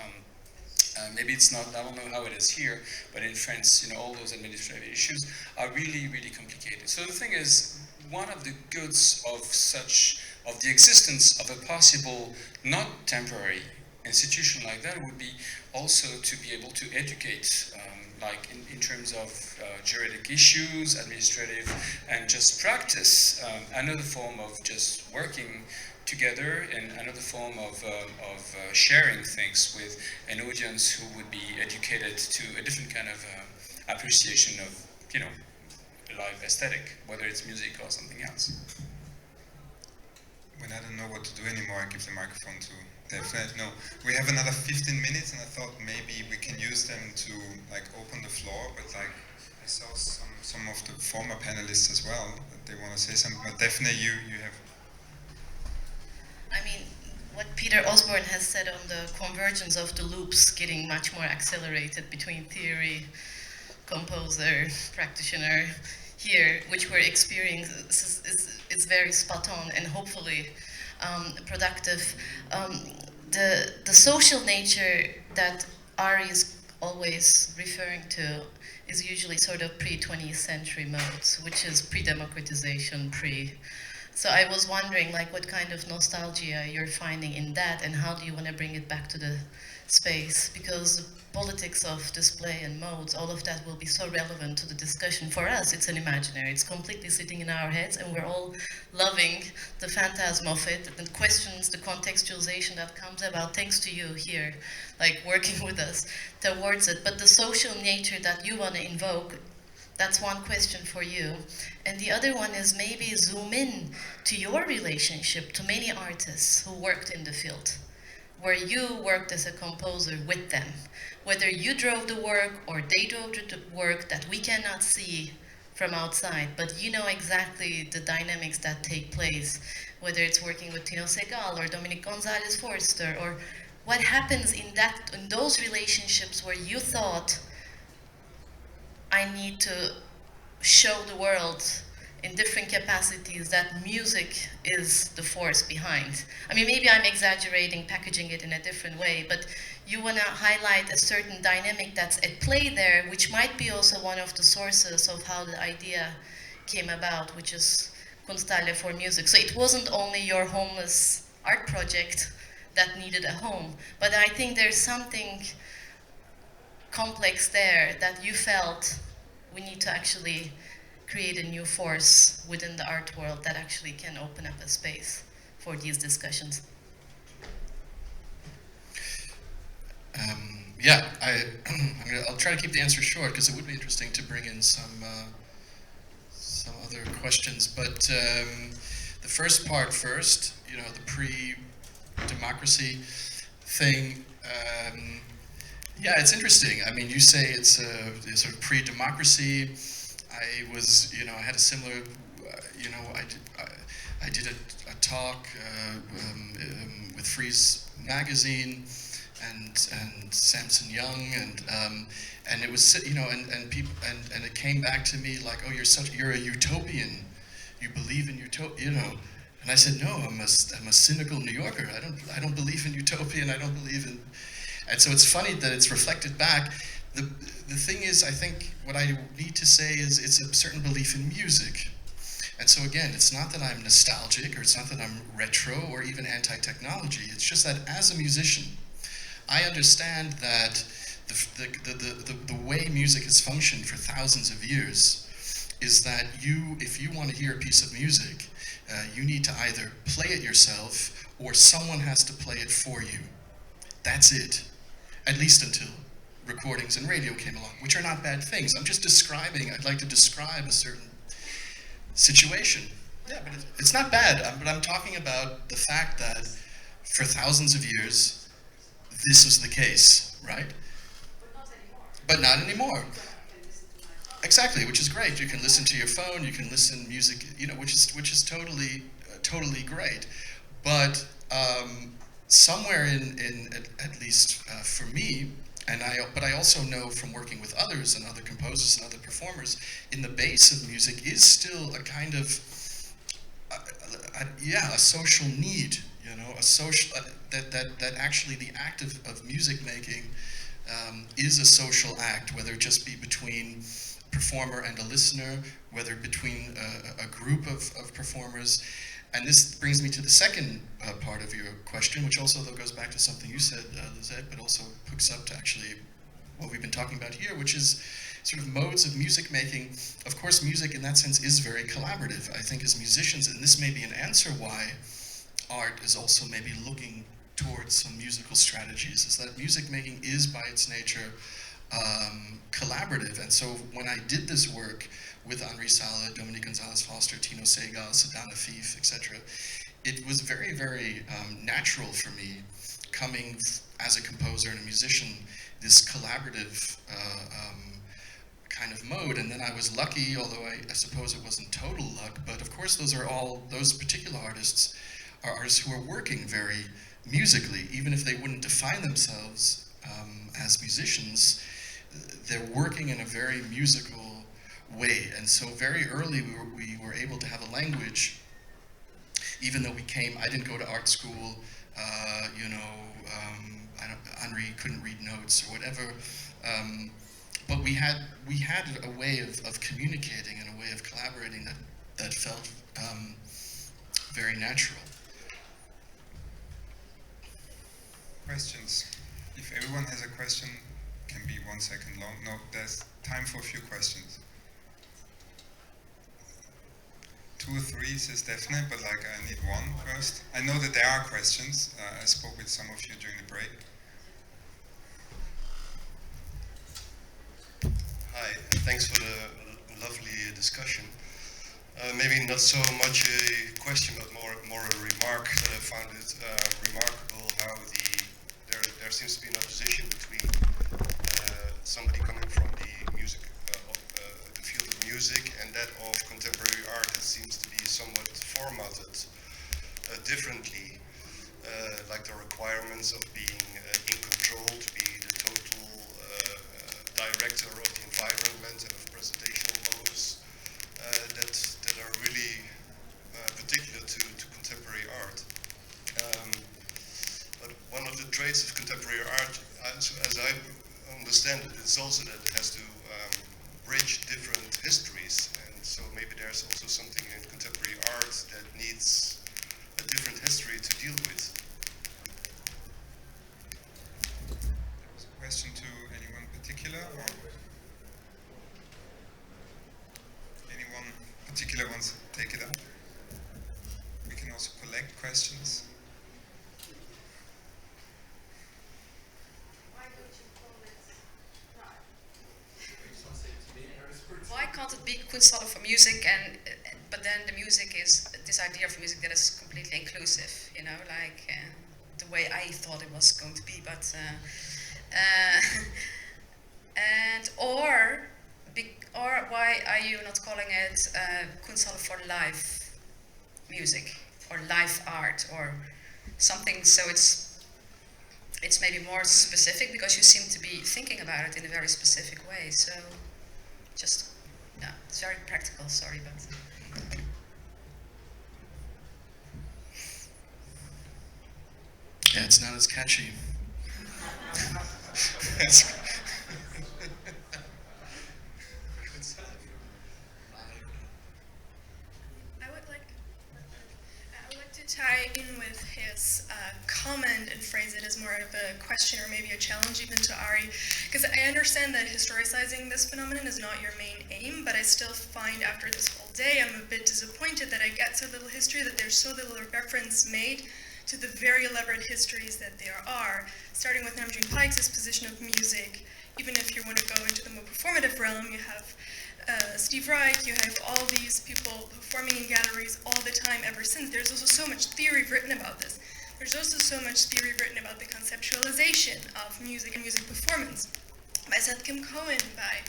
Maybe it's not. I don't know how it is here, but in France, all those administrative issues are really, really complicated. So the thing is, one of the goods of the existence of a possible, not temporary institution like that would be also to be able to educate, like in terms of juridic issues, administrative, and just practice, another form of just working together, and another form of sharing things with an audience who would be educated to a different kind of appreciation of, live aesthetic, whether it's music or something else. When I don't know what to do anymore, I give the microphone to Defne. No, we have another 15 minutes, and I thought maybe we can use them to open the floor. But I saw some of the former panelists as well that they want to say something. But Defne, you have. I mean, what Peter Osborne has said on the convergence of the loops getting much more accelerated between theory, composer, practitioner here, which we're experiencing, is very spot on and hopefully productive. The social nature that Ari is always referring to is usually sort of pre-20th century modes, which is pre-democratization, So I was wondering, like, what kind of nostalgia you're finding in that, and how do you want to bring it back to the space? Because the politics of display and modes, all of that will be so relevant to the discussion. For us, it's an imaginary. It's completely sitting in our heads, and we're all loving the phantasm of it, and questions the contextualization that comes about, thanks to you here, like, working with us towards it. But the social nature that you want to invoke, that's one question for you. And the other one is maybe zoom in to your relationship to many artists who worked in the field, where you worked as a composer with them. Whether you drove the work or they drove the work that we cannot see from outside, but you know exactly the dynamics that take place, whether it's working with Tino Segal or Dominic Gonzalez Forster, or what happens in those relationships where you thought, I need to show the world in different capacities that music is the force behind. I mean, maybe I'm exaggerating, packaging it in a different way, but you want to highlight a certain dynamic that's at play there, which might be also one of the sources of how the idea came about, which is Kunsthalle for music. So it wasn't only your homeless art project that needed a home, but I think there's something complex there that you felt we need to actually create a new force within the art world that actually can open up a space for these discussions. I'll try to keep the answer short because it would be interesting to bring in some other questions. But the first part first, you know, the pre-democracy thing. Yeah, it's interesting. I mean, you say it's a sort of pre-democracy. I had a similar, I did a talk with Freeze magazine and Samson Young, and it was, and people, and it came back to me like, oh, you're a utopian. You believe in utopia, And I said, no, I'm a cynical New Yorker. I don't believe in utopia, and I don't believe in. And so it's funny that it's reflected back. The thing is, I think what I need to say is it's a certain belief in music. And so again, it's not that I'm nostalgic, or it's not that I'm retro, or even anti-technology. It's just that as a musician, I understand that the way music has functioned for thousands of years is that if you want to hear a piece of music, you need to either play it yourself, or someone has to play it for you. That's it. At least until recordings and radio came along, which are not bad things. I'm just describing, I'd like to describe a certain situation. Yeah, but it's not bad, but I'm talking about the fact that for thousands of years, this was the case, right? But not anymore. Exactly, which is great. You can listen to your phone, you can listen music, which is totally great. But somewhere in at least for me, but I also know from working with others and other composers and other performers, in the base of music is still a kind of a social need, a social that actually the act of music making is a social act, whether it just be between performer and a listener, whether between a group of performers. And this brings me to the second part of your question, which also though goes back to something you said, Lisette, but also hooks up to actually what we've been talking about here, which is sort of modes of music making. Of course, music in that sense is very collaborative. I think as musicians, and this may be an answer why art is also maybe looking towards some musical strategies, is that music making is by its nature collaborative. And so when I did this work with Henri Sala, Dominique Gonzalez-Foster, Tino Segal, Sadana Fief, etc., it was very, very natural for me, coming as a composer and a musician, this collaborative kind of mode. And then I was lucky, although I suppose it wasn't total luck, but of course those particular artists are artists who are working very musically, even if they wouldn't define themselves as musicians. They're working in a very musical way, and so very early we were able to have a language, even though I didn't go to art school, Henri couldn't read notes or whatever, But we had a way of communicating and a way of collaborating that felt very natural. Questions? If everyone has a question, can be 1 second long. No, there's time for a few questions. 2 or 3 says Defne, but like I need 1 first. I know that there are questions. I spoke with some of you during the break. Hi, thanks for the lovely discussion. Maybe not so much a question, but more a remark that I found it remarkable how there seems to be an opposition between somebody coming from the music, the field of music, and that of contemporary art that seems to be somewhat formatted differently, like the requirements of being in control, to be the total director of the environment and of presentational modes that are really particular to contemporary art. But one of the traits of contemporary art, as I understand it, is also that it has to bridge different histories, and so maybe there's also something in contemporary art that needs a different history to deal with. There was a question to anyone particular, or anyone particular wants to take it up? We can also collect questions. Why can't it be Kunsthalle for music, but then the music is this idea of music that is completely inclusive, you know, like the way I thought it was going to be, but or why are you not calling it Kunsthalle for live music or live art or something, so it's maybe more specific, because you seem to be thinking about it in a very specific way. So just, yeah, it's very practical, sorry, but. Yeah, it's not as catchy. I would like to tie in with his comment and phrase it as more of a question or maybe a challenge even to Ari, because I understand that historicizing this phenomenon is not your main aim, but I still find after this whole day I'm a bit disappointed that I get so little history, that there's so little reference made to the very elaborate histories that there are, starting with Namjoon Paik's disposition of music. Even if you want to go into the more performative realm, you have Steve Reich, you have all these people performing in galleries all the time ever since. There's also so much theory written about this. There's also so much theory written about the conceptualization of music and music performance by Seth Kim Cohen, by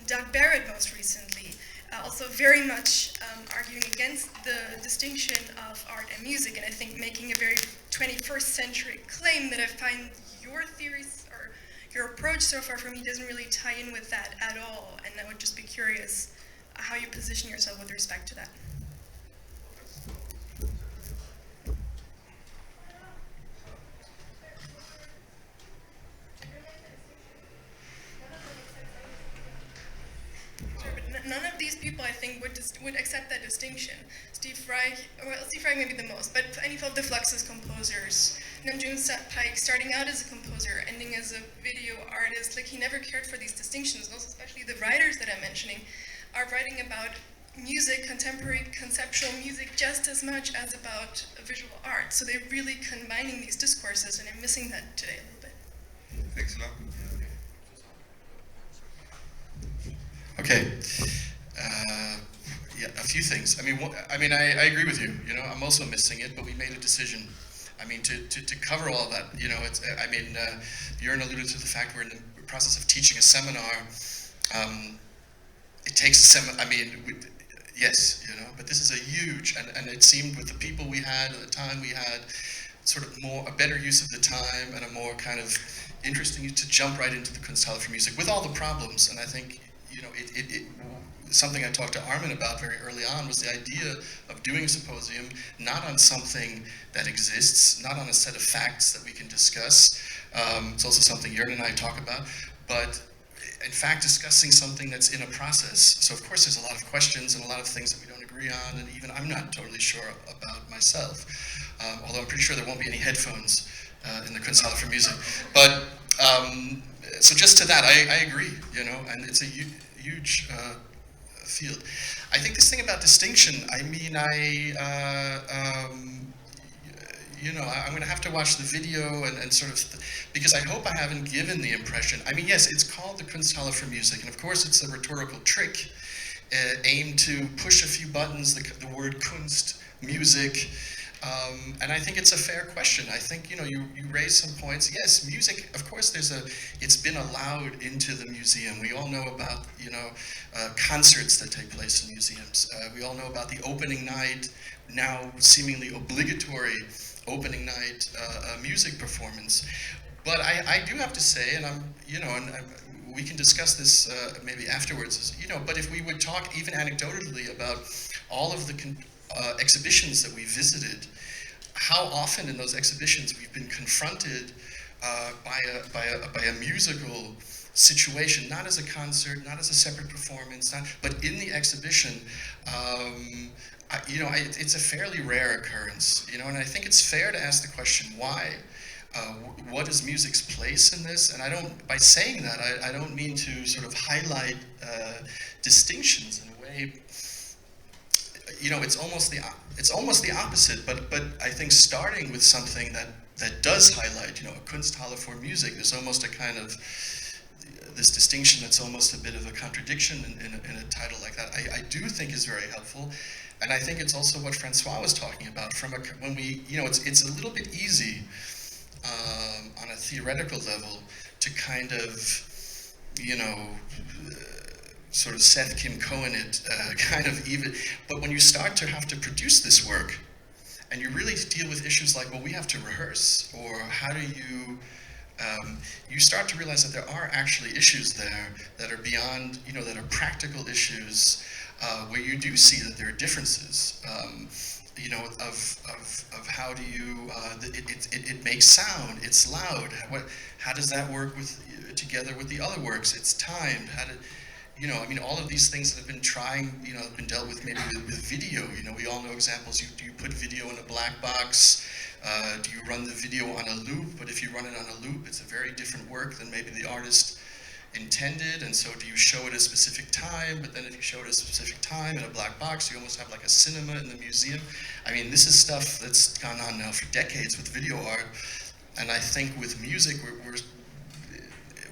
Doug Barrett most recently, also very much arguing against the distinction of art and music, and I think making a very 21st century claim that I find your theories or your approach so far for me doesn't really tie in with that at all, and I would just be curious how you position yourself with respect to that. None of these people, I think, would accept that distinction. Steve Reich maybe the most, but any of the Fluxus composers, Namjoon Paik, starting out as a composer, ending as a video artist, like he never cared for these distinctions. And also, especially the writers that I'm mentioning, are writing about music, contemporary conceptual music, just as much as about visual art. So they're really combining these discourses, and I'm missing that today a little bit. Thanks a lot. Okay. Yeah, a few things. I I agree with you. You know, I'm also missing it, but we made a decision. I mean, to cover all that. You know, Jörn alluded to the fact we're in the process of teaching a seminar. It takes a seminar. Yes, you know, but this is a huge, and it seemed with the people we had at the time, we had sort of a better use of the time and a more kind of interesting to jump right into the Kunsthalle for music with all the problems. And I think, you know, something I talked to Armen about very early on was the idea of doing a symposium not on something that exists, not on a set of facts that we can discuss, It's also something Jörn and I talk about, but in fact discussing something that's in a process. So of course there's a lot of questions and a lot of things that we don't agree on, and even I'm not totally sure about myself, although I'm pretty sure there won't be any headphones in the Kunsthalle for music. But so just to that, I agree, you know, and it's a huge field. I think this thing about distinction, I mean, you know, I'm going to have to watch the video and sort of, because I hope I haven't given the impression. I mean, yes, it's called the Kunsthalle for music, and of course it's a rhetorical trick aimed to push a few buttons, the word Kunst, music, and I think it's a fair question. I think, you know, you raise some points. Yes, music, of course it's been allowed into the museum. We all know about, you know, concerts that take place in museums. We all know about the opening night, now seemingly obligatory opening night music performance. But I do have to say, and I'm, you know, and we can discuss this maybe afterwards, you know, but if we would talk even anecdotally about all of the exhibitions that we visited, how often in those exhibitions we've been confronted by a musical situation, not as a concert, not as a separate performance, but in the exhibition. You know, it's a fairly rare occurrence, you know, and I think it's fair to ask the question, why? What is music's place in this? And I don't, by saying that, I don't mean to sort of highlight distinctions in a way. You know, it's almost the opposite. But I think starting with something that does highlight, you know, a Kunsthalle for music, there's almost a kind of this distinction that's almost a bit of a contradiction in a title like that. I do think is very helpful. And I think it's also what Francois was talking about. When we, you know, it's a little bit easy on a theoretical level to kind of, you know, sort of Seth Kim Cohen it, kind of even. But when you start to have to produce this work, and you really deal with issues like, well, we have to rehearse, or how do you, you start to realize that there are actually issues there that are beyond, you know, that are practical issues. Where you do see that there are differences, you know, of how do you, it makes sound, it's loud, how does that work together with the other works, it's timed, you know, I mean, all of these things that have been you know, have been dealt with maybe with video, you know, we all know examples, do you put video in a black box, do you run the video on a loop, but if you run it on a loop, it's a very different work than maybe the artist intended, and so do you show it at a specific time, but then if you show it at a specific time in a black box, you almost have like a cinema in the museum. I mean, this is stuff that's gone on now for decades with video art, and I think with music,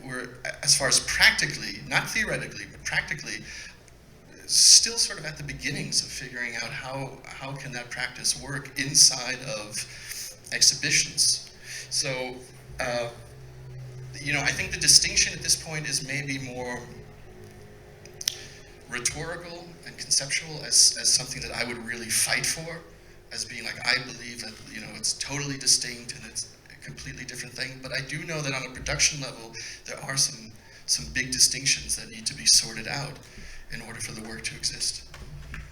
we're as far as practically, not theoretically, but practically, still sort of at the beginnings of figuring out how can that practice work inside of exhibitions. So, you know, I think the distinction at this point is maybe more rhetorical and conceptual as something that I would really fight for, as being like, I believe that, you know, it's totally distinct and it's a completely different thing. But I do know that on a production level, there are some big distinctions that need to be sorted out in order for the work to exist.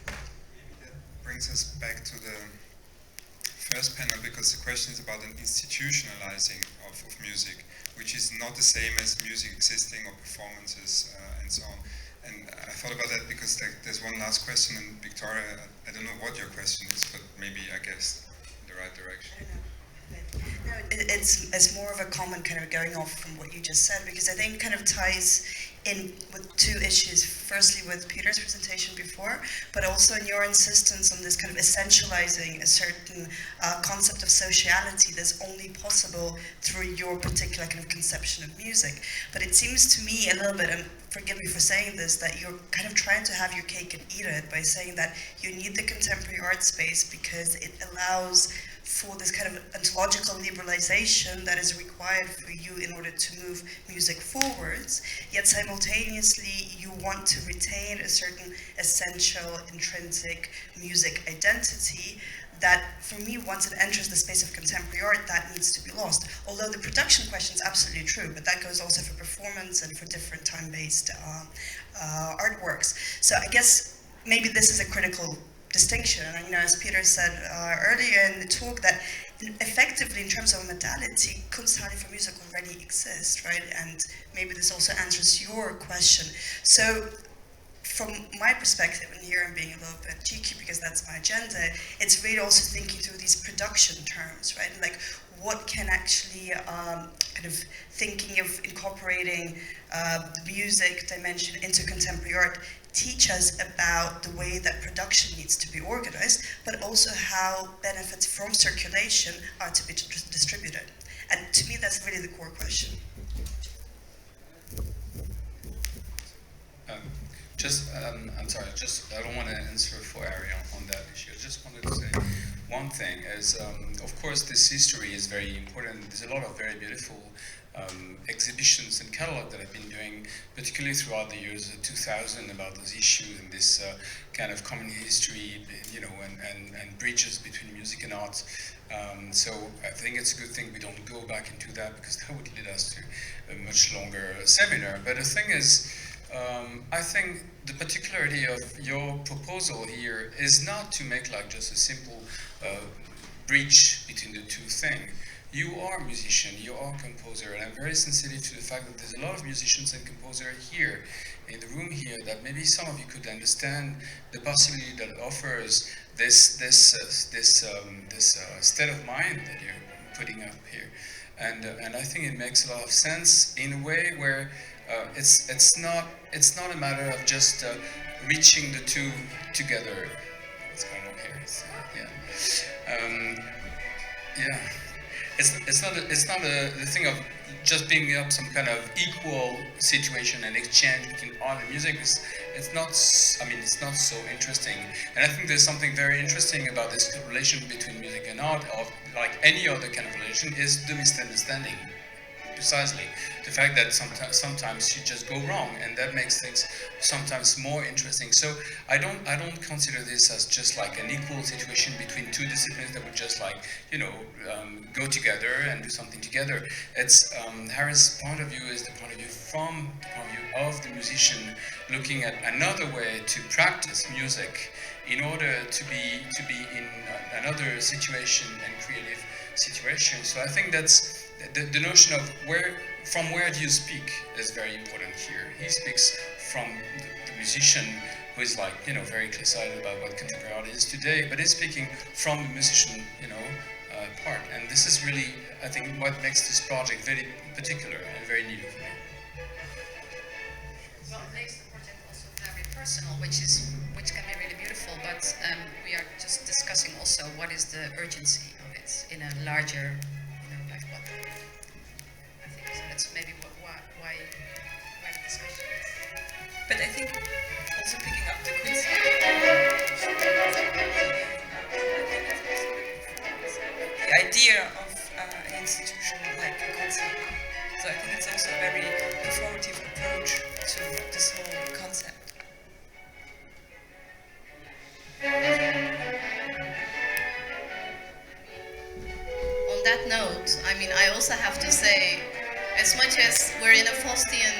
That brings us back to the first panel, because the question is about an institutionalizing of music, which is not the same as music existing or performances and so on. And I thought about that because there's one last question, and Victoria, I don't know what your question is, but maybe I guess in the right direction. No, it's more of a comment kind of going off from what you just said, because I think it kind of ties in with two issues. Firstly, with Peter's presentation before, but also in your insistence on this kind of essentializing a certain concept of sociality that's only possible through your particular kind of conception of music. But it seems to me a little bit, and forgive me for saying this, that you're kind of trying to have your cake and eat it by saying that you need the contemporary art space because it allows for this kind of ontological liberalization that is required for you in order to move music forwards, yet simultaneously you want to retain a certain essential intrinsic music identity that, for me, once it enters the space of contemporary art, that needs to be lost. Although the production question is absolutely true, but that goes also for performance and for different time-based artworks. So I guess maybe this is a critical distinction. And, you know, as Peter said earlier in the talk, that effectively, in terms of modality, Kunsthalle for music already exists, right? And maybe this also answers your question. So, from my perspective, and here I'm being a little bit cheeky because that's my agenda, it's really also thinking through these production terms, right? Like, what can actually kind of thinking of incorporating the music dimension into contemporary art teach us about the way that production needs to be organized, but also how benefits from circulation are to be distributed. And to me, that's really the core question. I'm sorry, I don't want to answer for Ari on that issue. I just wanted to say one thing is, of course, this history is very important. There's a lot of very beautiful exhibitions and catalog that I've been doing, particularly throughout the years of 2000, about those issues and this kind of common history, you know, and bridges between music and art. So I think it's a good thing we don't go back into that, because that would lead us to a much longer seminar. But the thing is, I think the particularity of your proposal here is not to make like just a simple bridge between the two things. You are a musician, you are a composer, and I'm very sensitive to the fact that there's a lot of musicians and composers here in the room here that maybe some of you could understand the possibility that it offers this state of mind that you're putting up here, and I think it makes a lot of sense in a way where it's not a matter of just reaching the two together. What's going on here? So, yeah. It's not the thing of just being up some kind of equal situation and exchange between art and music. It's not so interesting. And I think there's something very interesting about this relation between music and art, of like any other kind of relation, is the misunderstanding. Precisely, the fact that sometimes you just go wrong, and that makes things sometimes more interesting. So I don't consider this as just like an equal situation between two disciplines that would just like, you know, go together and do something together. It's Harris' point of view is the point of view from the point of view of the musician, looking at another way to practice music in order to be in another situation and creative situation. So I think that's the notion of from where do you speak is very important here. He speaks from the musician, who is like, you know, very excited about what contemporary art is today, but he's speaking from the musician, you know, part. And this is really, I think, what makes this project very particular and very new for me. Well, it makes the project also very personal, which can be really beautiful. But we are just discussing also what is the urgency of it in a larger. I think so. That's maybe why the discussion is. But I think also picking up the the idea of an institution like a Kunsthalle. So I think it's also a very performative approach to this whole concept. On that note, I mean, I also have to say, as much as we're in a Faustian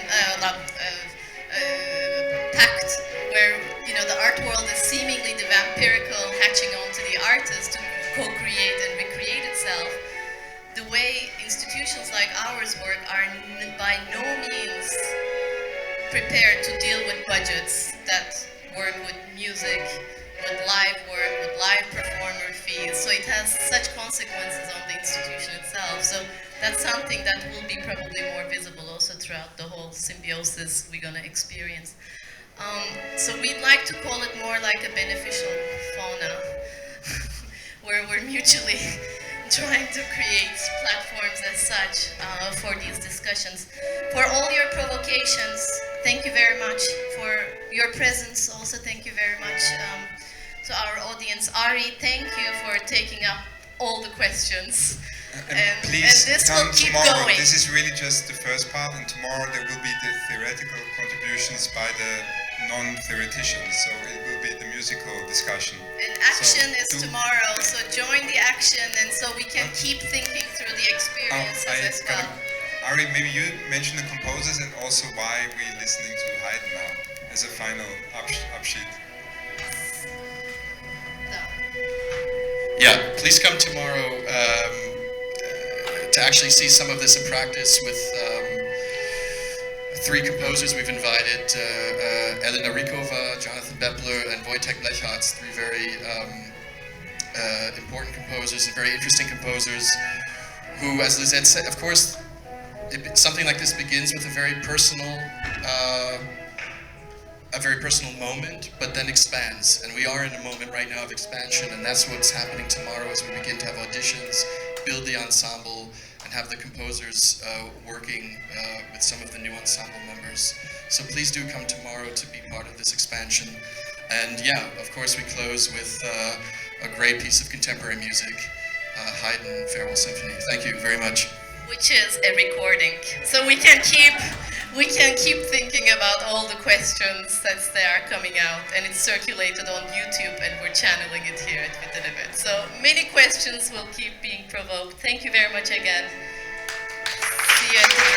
pact, where, you know, the art world is seemingly the vampirical hatching onto the artist to co-create and recreate itself, the way institutions like ours work are by no means prepared to deal with budgets that work with music, with live work, with live performer fees. So it has such consequences on the institution itself. So that's something that will be probably more visible also throughout the whole symbiosis we're going to experience. So we'd like to call it more like a beneficial fauna, where we're mutually trying to create platforms as such for these discussions. For all your provocations, thank you very much. For your presence, also thank you very much to our audience. Ari, thank you for taking up all the questions. And please this come will keep tomorrow. going. This is really just the first part, and tomorrow there will be the theoretical contributions by the non-theoreticians. So it will be the musical discussion. And action is tomorrow, so join the action, and so we can keep thinking through the experiences as well. Ari, maybe you mention the composers and also why we're listening to Haydn now as a final upsheet. yeah, please come tomorrow to actually see some of this in practice with 3 composers we've invited, Elena Rikova, Jonathan Bepler, and Wojtek Blechhardt, 3 very important composers and very interesting composers who, as Lisette said, of course, something like this begins with a very personal moment, but then expands. And we are in a moment right now of expansion, and that's what's happening tomorrow as we begin to have auditions, build the ensemble, and have the composers working with some of the new ensemble members. So please do come tomorrow to be part of this expansion. And yeah, of course we close with a great piece of contemporary music, Haydn Farewell Symphony. Thank you very much. Which is a recording, so we can keep thinking about all the questions that they are coming out, and it's circulated on YouTube, and we're channeling it here at Witte. So many questions will keep being provoked. Thank you very much again. See you.